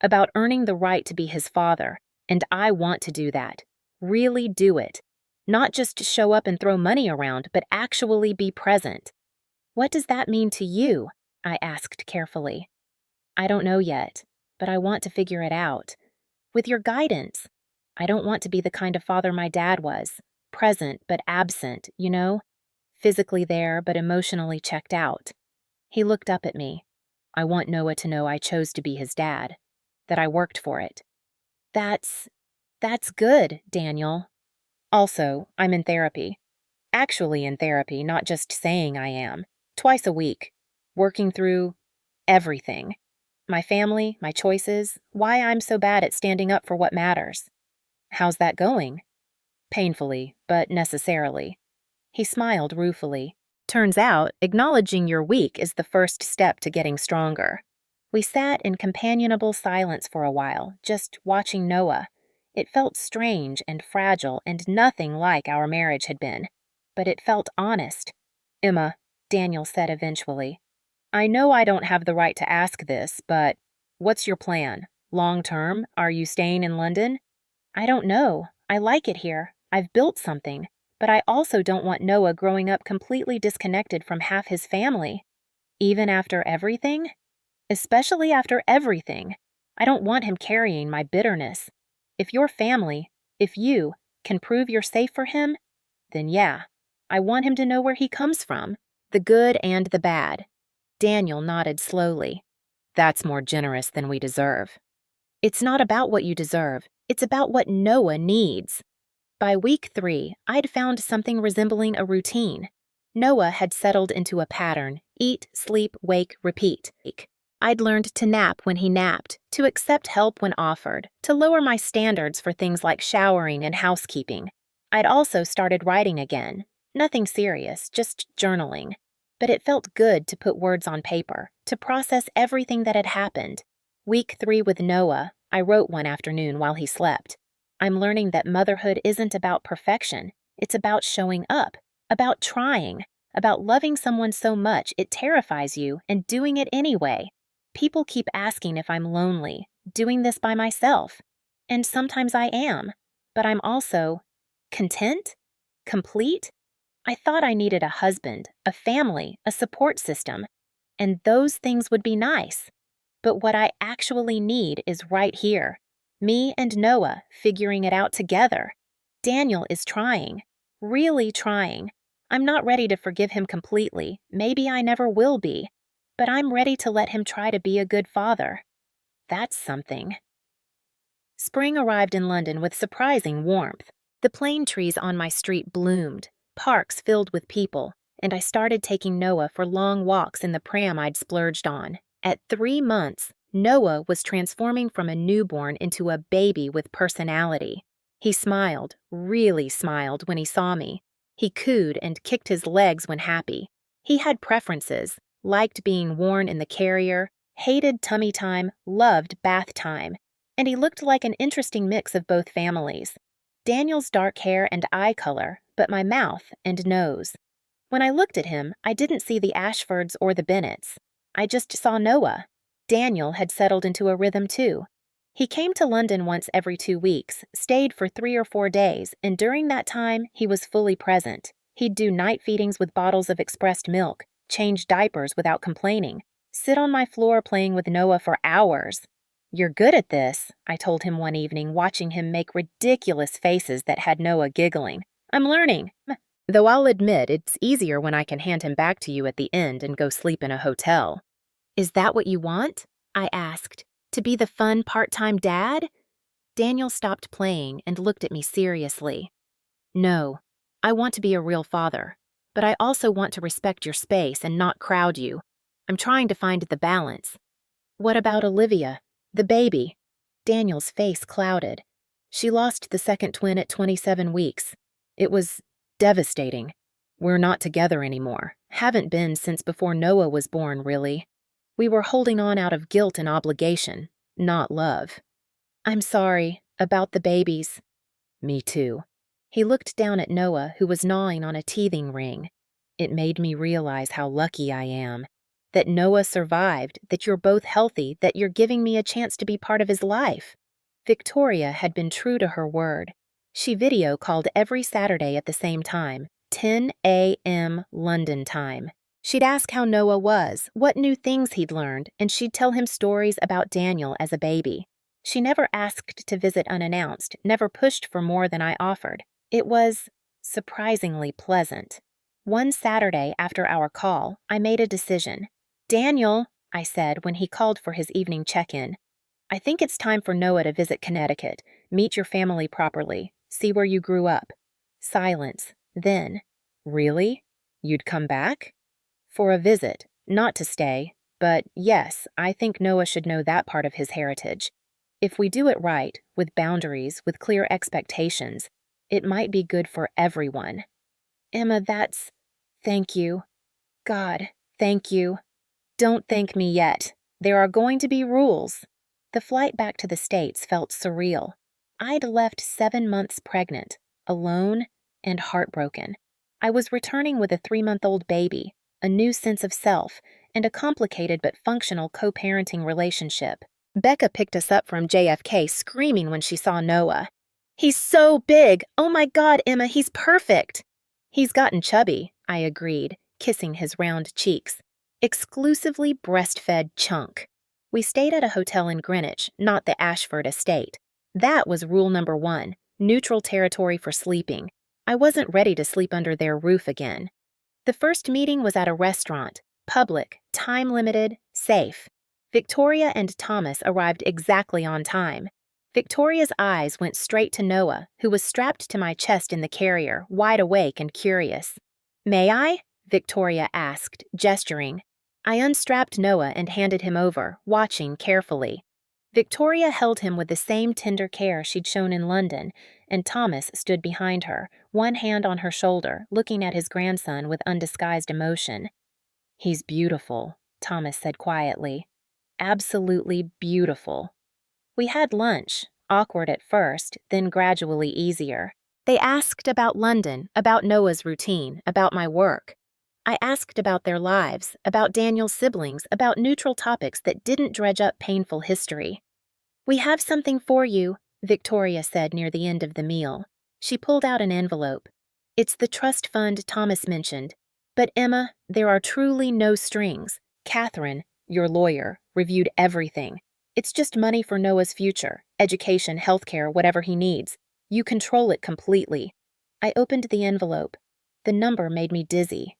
about earning the right to be his father, and I want to do that. Really do it. Not just show up and throw money around, but actually be present." "What does that mean to you?" I asked carefully. "I don't know yet, but I want to figure it out. With your guidance. I don't want to be the kind of father my dad was. Present, but absent, you know? Physically there, but emotionally checked out." He looked up at me. "I want Noah to know I chose to be his dad. That I worked for it." That's good, Daniel. Also, I'm in therapy. Actually in therapy, not just saying I am. Twice a week. Working through everything. My family, my choices, why I'm so bad at standing up for what matters. "How's that going?" "Painfully, but necessarily." He smiled ruefully. "Turns out, acknowledging you're weak is the first step to getting stronger." We sat in companionable silence for a while, just watching Noah. It felt strange and fragile and nothing like our marriage had been. But it felt honest. "Emma," Daniel said eventually, "I know I don't have the right to ask this, but what's your plan? Long term, are you staying in London?" "I don't know. I like it here. I've built something. But I also don't want Noah growing up completely disconnected from half his family. Even after everything? Especially after everything. I don't want him carrying my bitterness. If your family, if you, can prove you're safe for him, then yeah, I want him to know where he comes from, the good and the bad." Daniel nodded slowly. "That's more generous than we deserve." "It's not about what you deserve. It's about what Noah needs." By week 3, I'd found something resembling a routine. Noah had settled into a pattern: eat, sleep, wake, repeat. I'd learned to nap when he napped, to accept help when offered, to lower my standards for things like showering and housekeeping. I'd also started writing again. Nothing serious, just journaling. But it felt good to put words on paper, to process everything that had happened. Week 3 with Noah, I wrote one afternoon while he slept. I'm learning that motherhood isn't about perfection. It's about showing up, about trying, about loving someone so much it terrifies you and doing it anyway. People keep asking if I'm lonely, doing this by myself. And sometimes I am, but I'm also content? Complete? I thought I needed a husband, a family, a support system, and those things would be nice. But what I actually need is right here. Me and Noah figuring it out together. Daniel is trying, really trying. I'm not ready to forgive him completely. Maybe I never will be. But I'm ready to let him try to be a good father. That's something. Spring arrived in London with surprising warmth. The plane trees on my street bloomed, parks filled with people, and I started taking Noah for long walks in the pram I'd splurged on. At 3 months, Noah was transforming from a newborn into a baby with personality. He smiled, really smiled, when he saw me. He cooed and kicked his legs when happy. He had preferences, liked being worn in the carrier, hated tummy time, loved bath time, and he looked like an interesting mix of both families. Daniel's dark hair and eye color, but my mouth and nose. When I looked at him, I didn't see the Ashfords or the Bennets. I just saw Noah. Daniel had settled into a rhythm too. He came to London once every 2 weeks, stayed for 3 or 4 days, and during that time, he was fully present. He'd do night feedings with bottles of expressed milk, change diapers without complaining, sit on my floor playing with Noah for hours. "You're good at this," I told him one evening, watching him make ridiculous faces that had Noah giggling. "I'm learning. Though I'll admit it's easier when I can hand him back to you at the end and go sleep in a hotel." "Is that what you want?" I asked. "To be the fun part-time dad?" Daniel stopped playing and looked at me seriously. "No, I want to be a real father, but I also want to respect your space and not crowd you. I'm trying to find the balance." "What about Olivia, the baby?" Daniel's face clouded. "She lost the second twin at 27 weeks. It was devastating. We're not together anymore. Haven't been since before Noah was born, really. We were holding on out of guilt and obligation, not love." "I'm sorry about the babies." "Me too." He looked down at Noah, who was gnawing on a teething ring. "It made me realize how lucky I am. That Noah survived, that you're both healthy, that you're giving me a chance to be part of his life." Victoria had been true to her word. She video called every Saturday at the same time, 10 a.m. London time. She'd ask how Noah was, what new things he'd learned, and she'd tell him stories about Daniel as a baby. She never asked to visit unannounced, never pushed for more than I offered. It was surprisingly pleasant. One Saturday after our call, I made a decision. "Daniel," I said when he called for his evening check-in, "I think it's time for Noah to visit Connecticut, meet your family properly, see where you grew up." Silence. Then, "Really? You'd come back?" "For a visit, not to stay. But yes, I think Noah should know that part of his heritage. If we do it right, with boundaries, with clear expectations, it might be good for everyone." "Emma, thank you. God, thank you." "Don't thank me yet. There are going to be rules." The flight back to the States felt surreal. I'd left 7 months pregnant, alone and heartbroken. I was returning with a 3-month-old baby, a new sense of self, and a complicated but functional co-parenting relationship. Becca picked us up from JFK screaming when she saw Noah. "He's so big! Oh my God, Emma, he's perfect!" "He's gotten chubby," I agreed, kissing his round cheeks. "Exclusively breastfed chunk." We stayed at a hotel in Greenwich, not the Ashford estate. That was rule number 1, neutral territory for sleeping. I wasn't ready to sleep under their roof again. The first meeting was at a restaurant, public, time-limited, safe. Victoria and Thomas arrived exactly on time. Victoria's eyes went straight to Noah, who was strapped to my chest in the carrier, wide awake and curious. "May I?" Victoria asked, gesturing. I unstrapped Noah and handed him over, watching carefully. Victoria held him with the same tender care she'd shown in London, and Thomas stood behind her, one hand on her shoulder, looking at his grandson with undisguised emotion. "He's beautiful," Thomas said quietly. "Absolutely beautiful." We had lunch, awkward at first, then gradually easier. They asked about London, about Noah's routine, about my work. I asked about their lives, about Daniel's siblings, about neutral topics that didn't dredge up painful history. "We have something for you," Victoria said near the end of the meal. She pulled out an envelope. "It's the trust fund Thomas mentioned. But Emma, there are truly no strings. Catherine, your lawyer, reviewed everything. It's just money for Noah's future, education, healthcare, whatever he needs. You control it completely." I opened the envelope. The number made me dizzy.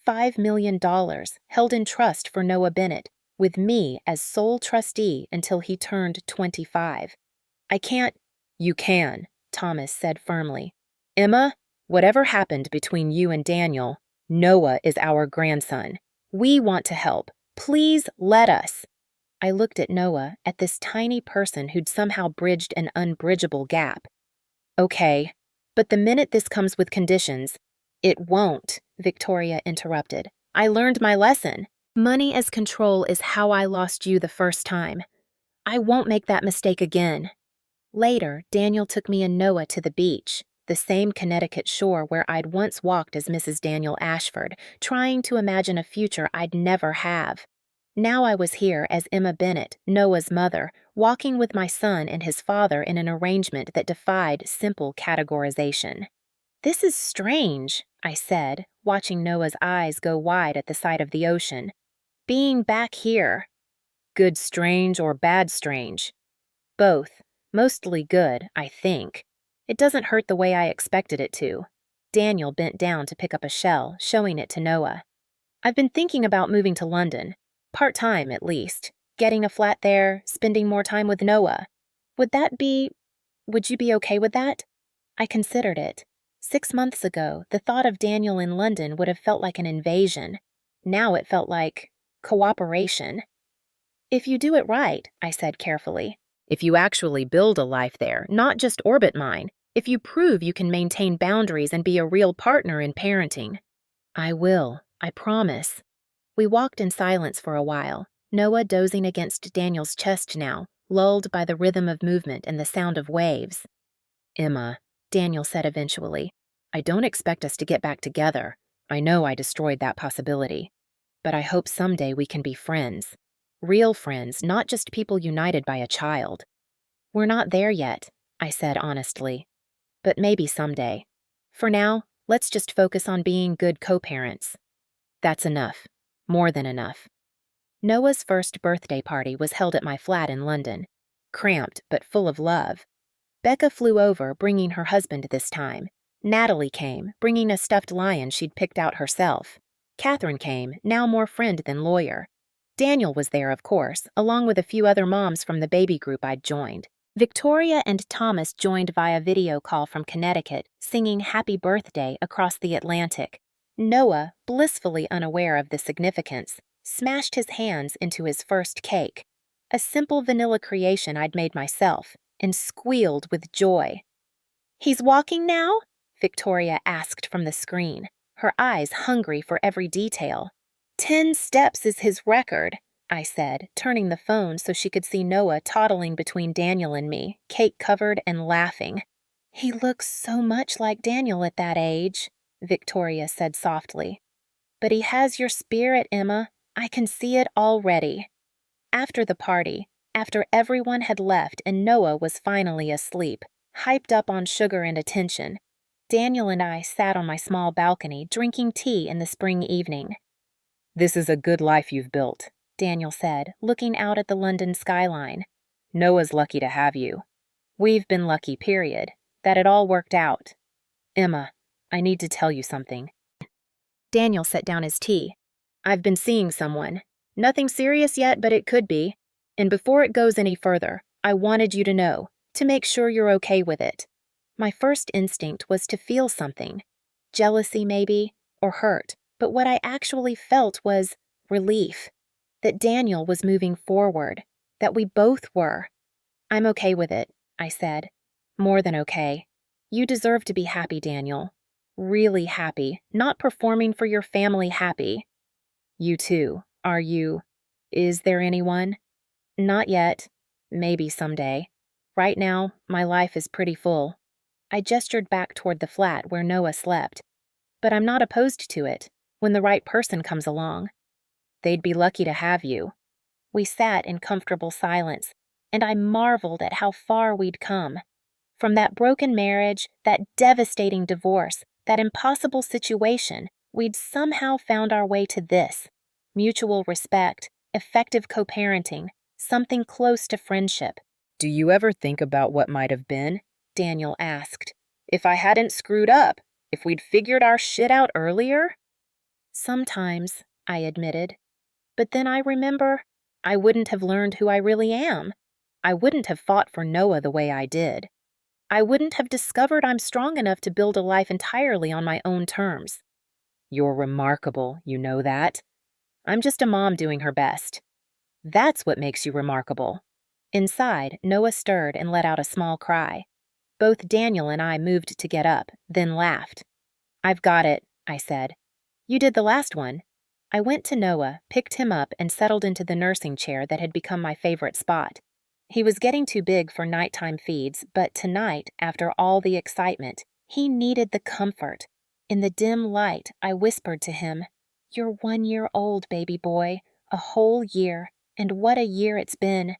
$5 million held in trust for Noah Bennett, with me as sole trustee until he turned 25. "I can't—" "You can," Thomas said firmly. "Emma, whatever happened between you and Daniel, Noah is our grandson. We want to help. Please let us." I looked at Noah, at this tiny person who'd somehow bridged an unbridgeable gap. "Okay, but the minute this comes with conditions—" "It won't," Victoria interrupted. "I learned my lesson. Money as control is how I lost you the first time. I won't make that mistake again." Later, Daniel took me and Noah to the beach, the same Connecticut shore where I'd once walked as Mrs. Daniel Ashford, trying to imagine a future I'd never have. Now I was here as Emma Bennett, Noah's mother, walking with my son and his father in an arrangement that defied simple categorization. "This is strange," I said, watching Noah's eyes go wide at the sight of the ocean. "Being back here." "Good strange or bad strange?" "Both. Mostly good, I think. It doesn't hurt the way I expected it to." Daniel bent down to pick up a shell, showing it to Noah. "I've been thinking about moving to London. Part-time, at least. Getting a flat there, spending more time with Noah. Would you be okay with that?" I considered it. 6 months ago, the thought of Daniel in London would have felt like an invasion. Now it felt like cooperation. "If you do it right," I said carefully. "If you actually build a life there, not just orbit mine. If you prove you can maintain boundaries and be a real partner in parenting." "I will, I promise." We walked in silence for a while, Noah dozing against Daniel's chest now, lulled by the rhythm of movement and the sound of waves. "Emma," Daniel said eventually, "I don't expect us to get back together. I know I destroyed that possibility. But I hope someday we can be friends. Real friends, not just people united by a child." "We're not there yet," I said honestly. "But maybe someday. For now, let's just focus on being good co-parents." "That's enough. More than enough." Noah's first birthday party was held at my flat in London. Cramped, but full of love. Becca flew over, bringing her husband this time. Natalie came, bringing a stuffed lion she'd picked out herself. Catherine came, now more friend than lawyer. Daniel was there, of course, along with a few other moms from the baby group I'd joined. Victoria and Thomas joined via video call from Connecticut, singing Happy Birthday across the Atlantic. Noah, blissfully unaware of the significance, smashed his hands into his first cake, a simple vanilla creation I'd made myself, and squealed with joy. "He's walking now?" Victoria asked from the screen, her eyes hungry for every detail. 10 steps is his record," I said, turning the phone so she could see Noah toddling between Daniel and me, cake-covered and laughing. "He looks so much like Daniel at that age," Victoria said softly. "But he has your spirit, Emma. I can see it already." After the party, after everyone had left and Noah was finally asleep, hyped up on sugar and attention, Daniel and I sat on my small balcony drinking tea in the spring evening. "This is a good life you've built," Daniel said, looking out at the London skyline. "Noah's lucky to have you. We've been lucky, period, that it all worked out. Emma, I need to tell you something." Daniel set down his tea. "I've been seeing someone. Nothing serious yet, but it could be. And before it goes any further, I wanted you to know, to make sure you're okay with it." My first instinct was to feel something. Jealousy, maybe, or hurt. But what I actually felt was relief. That Daniel was moving forward. That we both were. "I'm okay with it," I said. "More than okay. You deserve to be happy, Daniel. Really happy, not performing for your family happy." "You too. Are you? Is there anyone?" "Not yet. Maybe someday. Right now, my life is pretty full." I gestured back toward the flat where Noah slept. "But I'm not opposed to it, when the right person comes along." "They'd be lucky to have you." We sat in comfortable silence, and I marveled at how far we'd come. From that broken marriage, that devastating divorce, that impossible situation, we'd somehow found our way to this. Mutual respect, effective co-parenting, something close to friendship. "Do you ever think about what might have been?" Daniel asked. "If I hadn't screwed up, if we'd figured our shit out earlier?" "Sometimes," I admitted. But then I remember, I wouldn't have learned who I really am. I wouldn't have fought for Noah the way I did. I wouldn't have discovered I'm strong enough to build a life entirely on my own terms. "You're remarkable, you know that. I'm just a mom doing her best. That's what makes you remarkable." Inside, Noah stirred and let out a small cry. Both Daniel and I moved to get up, then laughed. "I've got it," I said. "You did the last one." I went to Noah, picked him up, and settled into the nursing chair that had become my favorite spot. He was getting too big for nighttime feeds, but tonight, after all the excitement, he needed the comfort. In the dim light, I whispered to him, "You're 1 year old, baby boy. A whole year, and what a year it's been.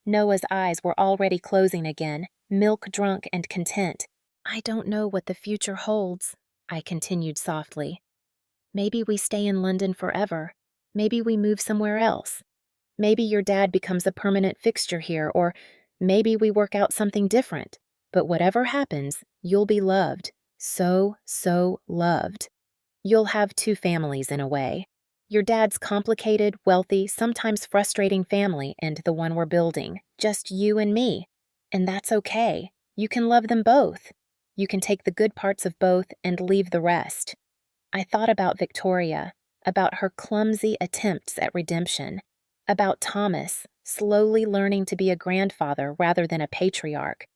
Noah's eyes were already closing again, milk-drunk and content. I don't know what the future holds, I continued softly. Maybe we stay in London forever. Maybe we move somewhere else. Maybe your dad becomes a permanent fixture here, or maybe we work out something different. But whatever happens, you'll be loved. So, so loved. You'll have two families in a way. Your dad's complicated, wealthy, sometimes frustrating family, and the one we're building. Just you and me. And that's okay. You can love them both. You can take the good parts of both and leave the rest. I thought about Victoria, about her clumsy attempts at redemption, about Thomas, slowly learning to be a grandfather rather than a patriarch,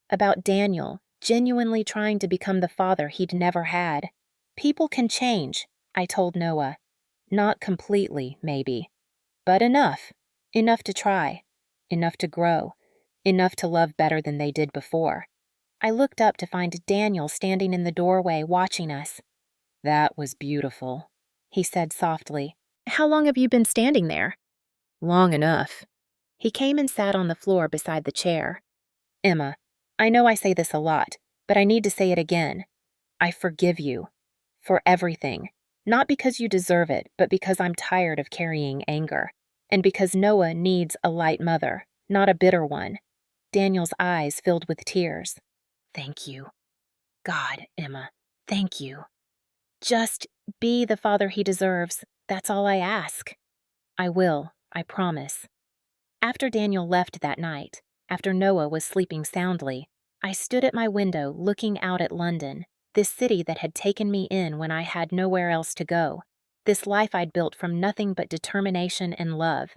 about Daniel, genuinely trying to become the father he'd never had. People can change, I told Noah. Not completely, maybe, but enough. Enough to try, enough to grow, enough to love better than they did before. I looked up to find Daniel standing in the doorway watching us. That was beautiful, he said softly. How long have you been standing there? Long enough. He came and sat on the floor beside the chair. Emma, I know I say this a lot, but I need to say it again. I forgive you. For everything. Not because you deserve it, but because I'm tired of carrying anger. And because Noah needs a light mother, not a bitter one. Daniel's eyes filled with tears. Thank you. God, Emma, thank you. Just be the father he deserves. That's all I ask. I will, I promise. After Daniel left that night, after Noah was sleeping soundly, I stood at my window looking out at London, this city that had taken me in when I had nowhere else to go, this life I'd built from nothing but determination and love.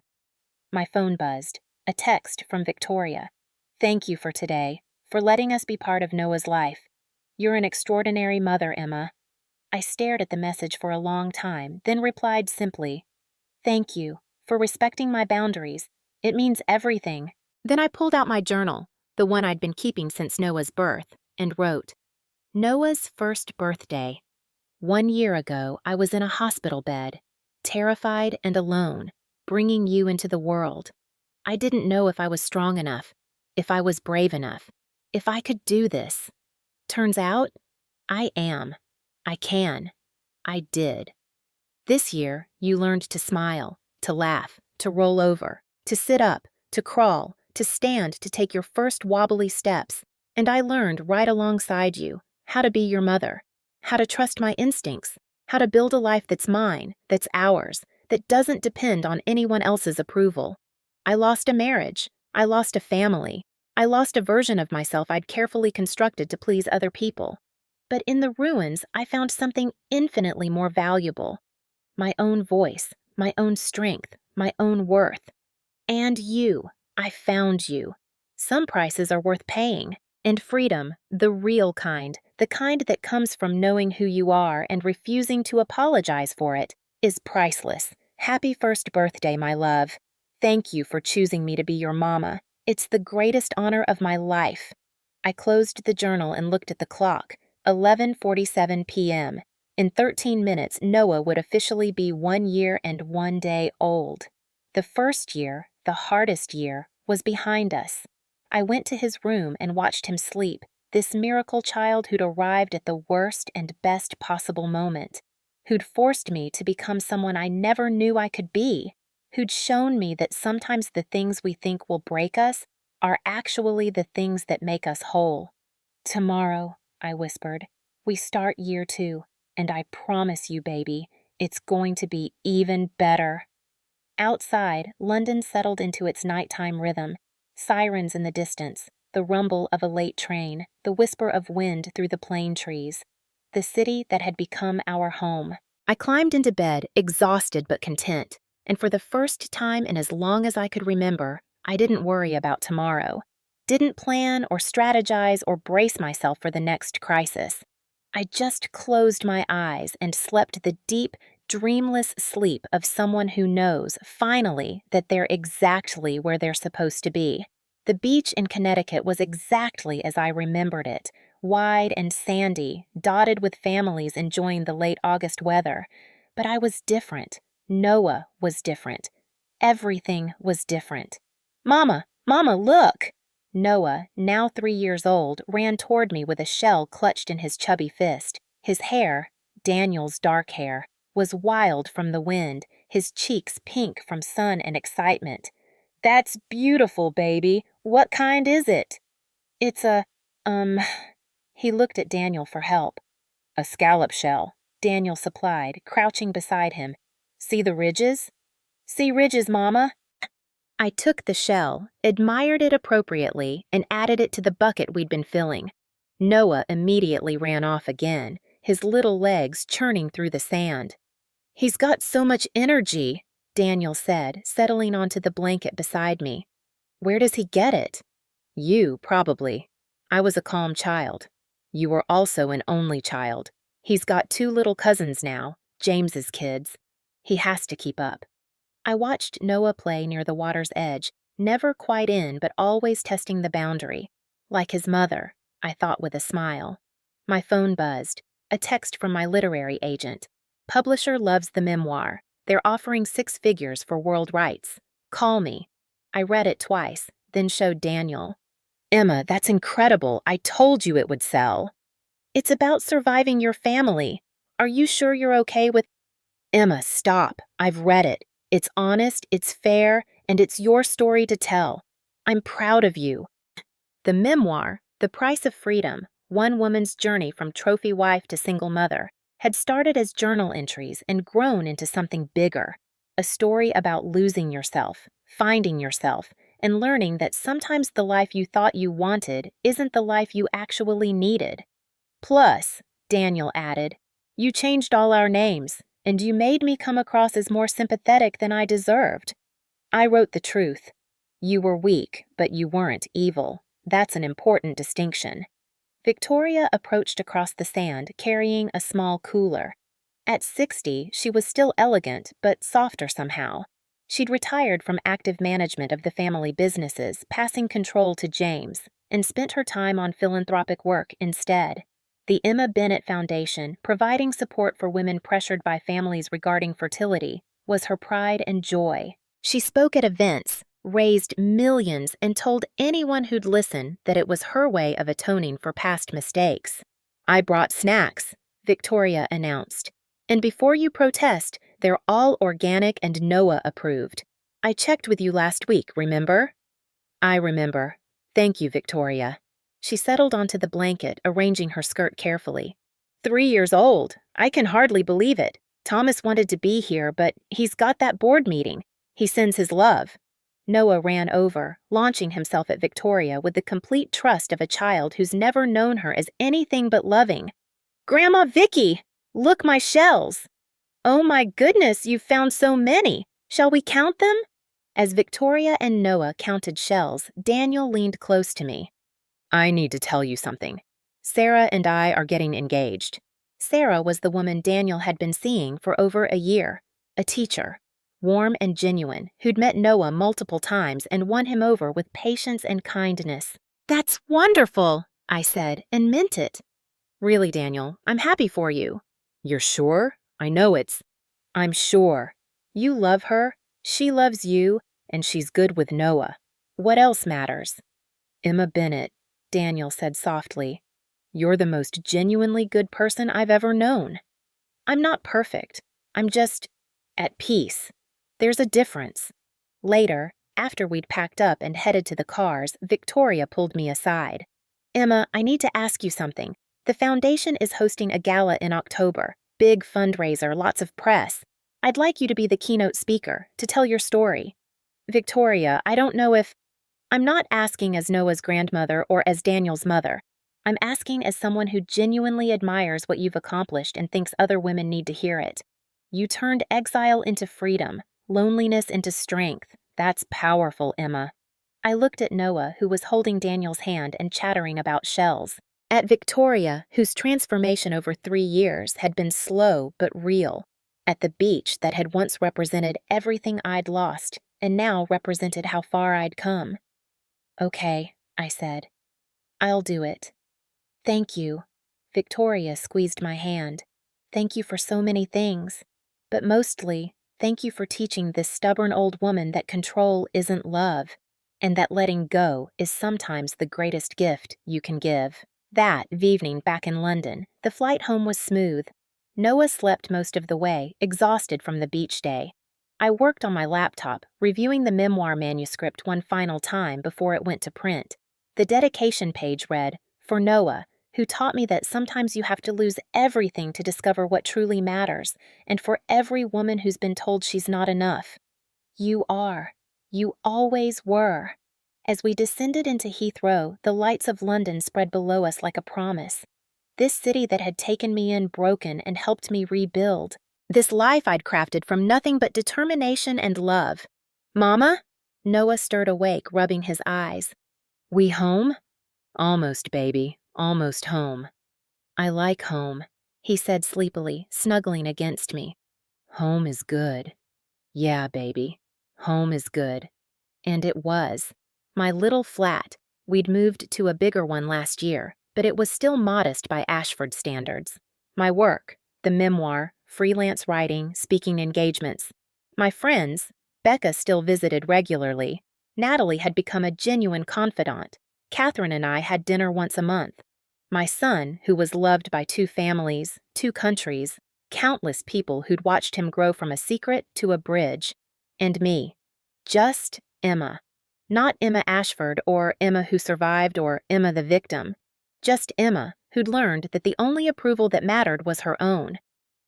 My phone buzzed, a text from Victoria. Thank you for today, for letting us be part of Noah's life. You're an extraordinary mother, Emma. I stared at the message for a long time, then replied simply, Thank you, for respecting my boundaries. It means everything. Then I pulled out my journal, the one I'd been keeping since Noah's birth, and wrote, Noah's first birthday. 1 year ago, I was in a hospital bed, terrified and alone, bringing you into the world. I didn't know if I was strong enough, if I was brave enough, if I could do this. Turns out, I am. I can. I did. This year, you learned to smile, to laugh, to roll over, to sit up, to crawl, to stand, to take your first wobbly steps, and I learned right alongside you how to be your mother, how to trust my instincts, how to build a life that's mine, that's ours, that doesn't depend on anyone else's approval. I lost a marriage. I lost a family. I lost a version of myself I'd carefully constructed to please other people. But in the ruins, I found something infinitely more valuable. My own voice, my own strength, my own worth. And you. I found you. Some prices are worth paying. And freedom, the real kind, the kind that comes from knowing who you are and refusing to apologize for it, is priceless. Happy first birthday, my love. Thank you for choosing me to be your mama. It's the greatest honor of my life. I closed the journal and looked at the clock. 11:47 p.m. In 13 minutes, Noah would officially be 1 year and 1 day old. The first year, the hardest year, was behind us. I went to his room and watched him sleep, this miracle child who'd arrived at the worst and best possible moment, who'd forced me to become someone I never knew I could be, who'd shown me that sometimes the things we think will break us are actually the things that make us whole. Tomorrow, I whispered, we start year 2, and I promise you, baby, it's going to be even better. Outside, London settled into its nighttime rhythm, sirens in the distance, the rumble of a late train, the whisper of wind through the plane trees. The city that had become our home. I climbed into bed, exhausted but content, and for the first time in as long as I could remember, I didn't worry about tomorrow. Didn't plan or strategize or brace myself for the next crisis. I just closed my eyes and slept the deep, dreamless sleep of someone who knows, finally, that they're exactly where they're supposed to be. The beach in Connecticut was exactly as I remembered it, wide and sandy, dotted with families enjoying the late August weather. But I was different. Noah was different. Everything was different. Mama, Mama, look! Noah, now 3 years old, ran toward me with a shell clutched in his chubby fist. His hair, Daniel's dark hair, was wild from the wind, his cheeks pink from sun and excitement. That's beautiful, baby. What kind is it? It's a, um, he looked at Daniel for help. A scallop shell, Daniel supplied, crouching beside him. See the ridges? See ridges, Mama? I took the shell, admired it appropriately, and added it to the bucket we'd been filling. Noah immediately ran off again, his little legs churning through the sand. He's got so much energy, Daniel said, settling onto the blanket beside me. Where does he get it? You, probably. I was a calm child. You were also an only child. He's got 2 little cousins now, James's kids. He has to keep up. I watched Noah play near the water's edge, never quite in but always testing the boundary. Like his mother, I thought with a smile. My phone buzzed. A text from my literary agent. Publisher loves the memoir. They're offering 6 figures for world rights. Call me. I read it twice, then showed Daniel. Emma, that's incredible. I told you it would sell. It's about surviving your family. Are you sure you're okay with... Emma, stop. I've read it. It's honest, it's fair, and it's your story to tell. I'm proud of you. The memoir, The Price of Freedom, one woman's journey from trophy wife to single mother, had started as journal entries and grown into something bigger. A story about losing yourself, finding yourself, and learning that sometimes the life you thought you wanted isn't the life you actually needed. Plus, Daniel added, you changed all our names, and you made me come across as more sympathetic than I deserved. I wrote the truth. You were weak, but you weren't evil. That's an important distinction. Victoria approached across the sand, carrying a small cooler. At 60, she was still elegant, but softer somehow. She'd retired from active management of the family businesses, passing control to James, and spent her time on philanthropic work instead. The Emma Bennett Foundation, providing support for women pressured by families regarding fertility, was her pride and joy. She spoke at events, raised millions, and told anyone who'd listen that it was her way of atoning for past mistakes. I brought snacks, Victoria announced. And before you protest, they're all organic and Noah approved. I checked with you last week, remember? I remember. Thank you, Victoria. She settled onto the blanket, arranging her skirt carefully. 3 years old. I can hardly believe it. Thomas wanted to be here, but he's got that board meeting. He sends his love. Noah ran over, launching himself at Victoria with the complete trust of a child who's never known her as anything but loving. Grandma Vicky! Look, my shells! Oh my goodness, you've found so many! Shall we count them? As Victoria and Noah counted shells, Daniel leaned close to me. I need to tell you something. Sarah and I are getting engaged. Sarah was the woman Daniel had been seeing for over a year, a teacher, warm and genuine, who'd met Noah multiple times and won him over with patience and kindness. That's wonderful, I said, and meant it. Really, Daniel, I'm happy for you. You're sure? I know I'm sure. You love her, she loves you, and she's good with Noah. What else matters? Emma Bennett, Daniel said softly. You're the most genuinely good person I've ever known. I'm not perfect. I'm just at peace. There's a difference. Later, after we'd packed up and headed to the cars, Victoria pulled me aside. Emma, I need to ask you something. The foundation is hosting a gala in October. Big fundraiser, lots of press. I'd like you to be the keynote speaker, to tell your story. Victoria, I don't know if... I'm not asking as Noah's grandmother or as Daniel's mother. I'm asking as someone who genuinely admires what you've accomplished and thinks other women need to hear it. You turned exile into freedom, loneliness into strength. That's powerful, Emma. I looked at Noah, who was holding Daniel's hand and chattering about shells. At Victoria, whose transformation over 3 years had been slow but real. At the beach that had once represented everything I'd lost and now represented how far I'd come. Okay, I said. I'll do it. Thank you. Victoria squeezed my hand. Thank you for so many things, but mostly, Thank you for teaching this stubborn old woman that control isn't love, and that letting go is sometimes the greatest gift you can give. That evening back in London, the flight home was smooth. Noah slept most of the way, exhausted from the beach day. I worked on my laptop, reviewing the memoir manuscript one final time before it went to print. The dedication page read, "For Noah, who taught me that sometimes you have to lose everything to discover what truly matters, and for every woman who's been told she's not enough. You are. You always were." As we descended into Heathrow, the lights of London spread below us like a promise. This city that had taken me in broken and helped me rebuild. This life I'd crafted from nothing but determination and love. "Mama?" Noah stirred awake, rubbing his eyes. "We home?" "Almost, baby. Almost home." "I like home," he said sleepily, snuggling against me. "Home is good." "Yeah, baby. Home is good." And it was. My little flat. We'd moved to a bigger one last year, but it was still modest by Ashford standards. My work, the memoir, freelance writing, speaking engagements. My friends, Becca still visited regularly. Natalie had become a genuine confidant. Catherine and I had dinner once a month. My son, who was loved by 2 families, 2 countries, countless people who'd watched him grow from a secret to a bridge. And me. Just Emma. Not Emma Ashford or Emma who survived or Emma the victim. Just Emma, who'd learned that the only approval that mattered was her own.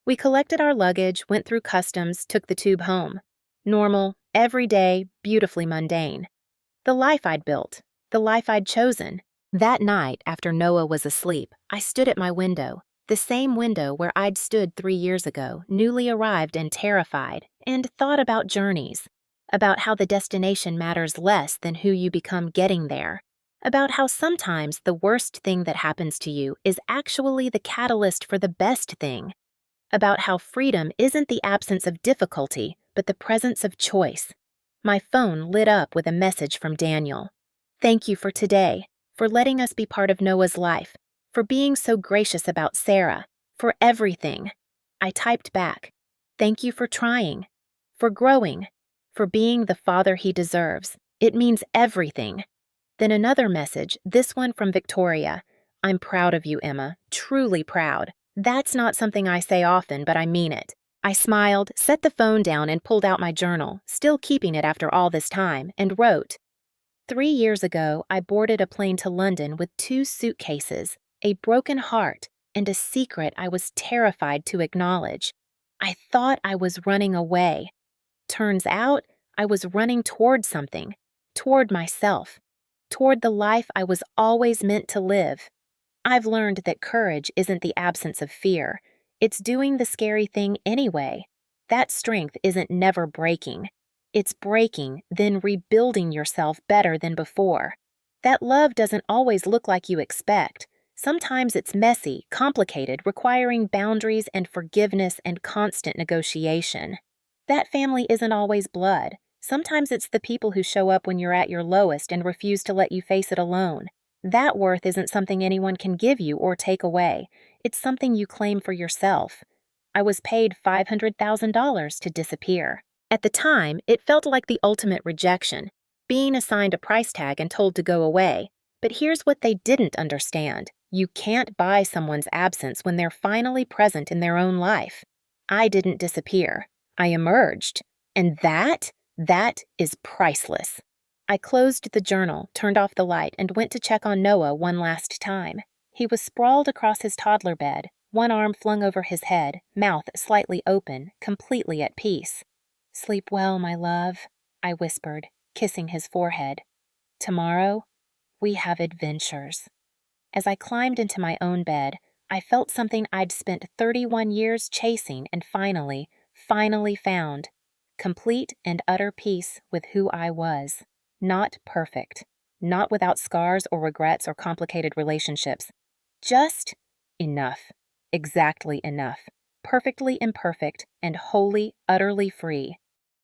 We collected our luggage, went through customs, took the tube home. Normal, everyday, beautifully mundane. The life I'd built, the life I'd chosen. That night, after Noah was asleep, I stood at my window, the same window where I'd stood 3 years ago, newly arrived and terrified, and thought about journeys, about how the destination matters less than who you become getting there, about how sometimes the worst thing that happens to you is actually the catalyst for the best thing, about how freedom isn't the absence of difficulty, but the presence of choice. My phone lit up with a message from Daniel. "Thank you for today, for letting us be part of Noah's life, for being so gracious about Sarah, for everything." I typed back, "Thank you for trying, for growing, for being the father he deserves. It means everything." Then another message, this one from Victoria. "I'm proud of you, Emma, truly proud. That's not something I say often, but I mean it." I smiled, set the phone down, and pulled out my journal, still keeping it after all this time, and wrote, 3 years ago, I boarded a plane to London with 2 suitcases, a broken heart, and a secret I was terrified to acknowledge. I thought I was running away. Turns out, I was running toward something, toward myself, toward the life I was always meant to live. I've learned that courage isn't the absence of fear. It's doing the scary thing anyway. That strength isn't never breaking. It's breaking, then rebuilding yourself better than before. That love doesn't always look like you expect. Sometimes it's messy, complicated, requiring boundaries and forgiveness and constant negotiation. That family isn't always blood. Sometimes it's the people who show up when you're at your lowest and refuse to let you face it alone. That worth isn't something anyone can give you or take away. It's something you claim for yourself. I was paid $500,000 to disappear. At the time, it felt like the ultimate rejection, being assigned a price tag and told to go away. But here's what they didn't understand. You can't buy someone's absence when they're finally present in their own life. I didn't disappear. I emerged. And that is priceless. I closed the journal, turned off the light, and went to check on Noah one last time. He was sprawled across his toddler bed, one arm flung over his head, mouth slightly open, completely at peace. "Sleep well, my love," I whispered, kissing his forehead. "Tomorrow, we have adventures." As I climbed into my own bed, I felt something I'd spent 31 years chasing and finally found. Complete and utter peace with who I was. Not perfect. Not without scars or regrets or complicated relationships. Just enough. Exactly enough. Perfectly imperfect and wholly, utterly free.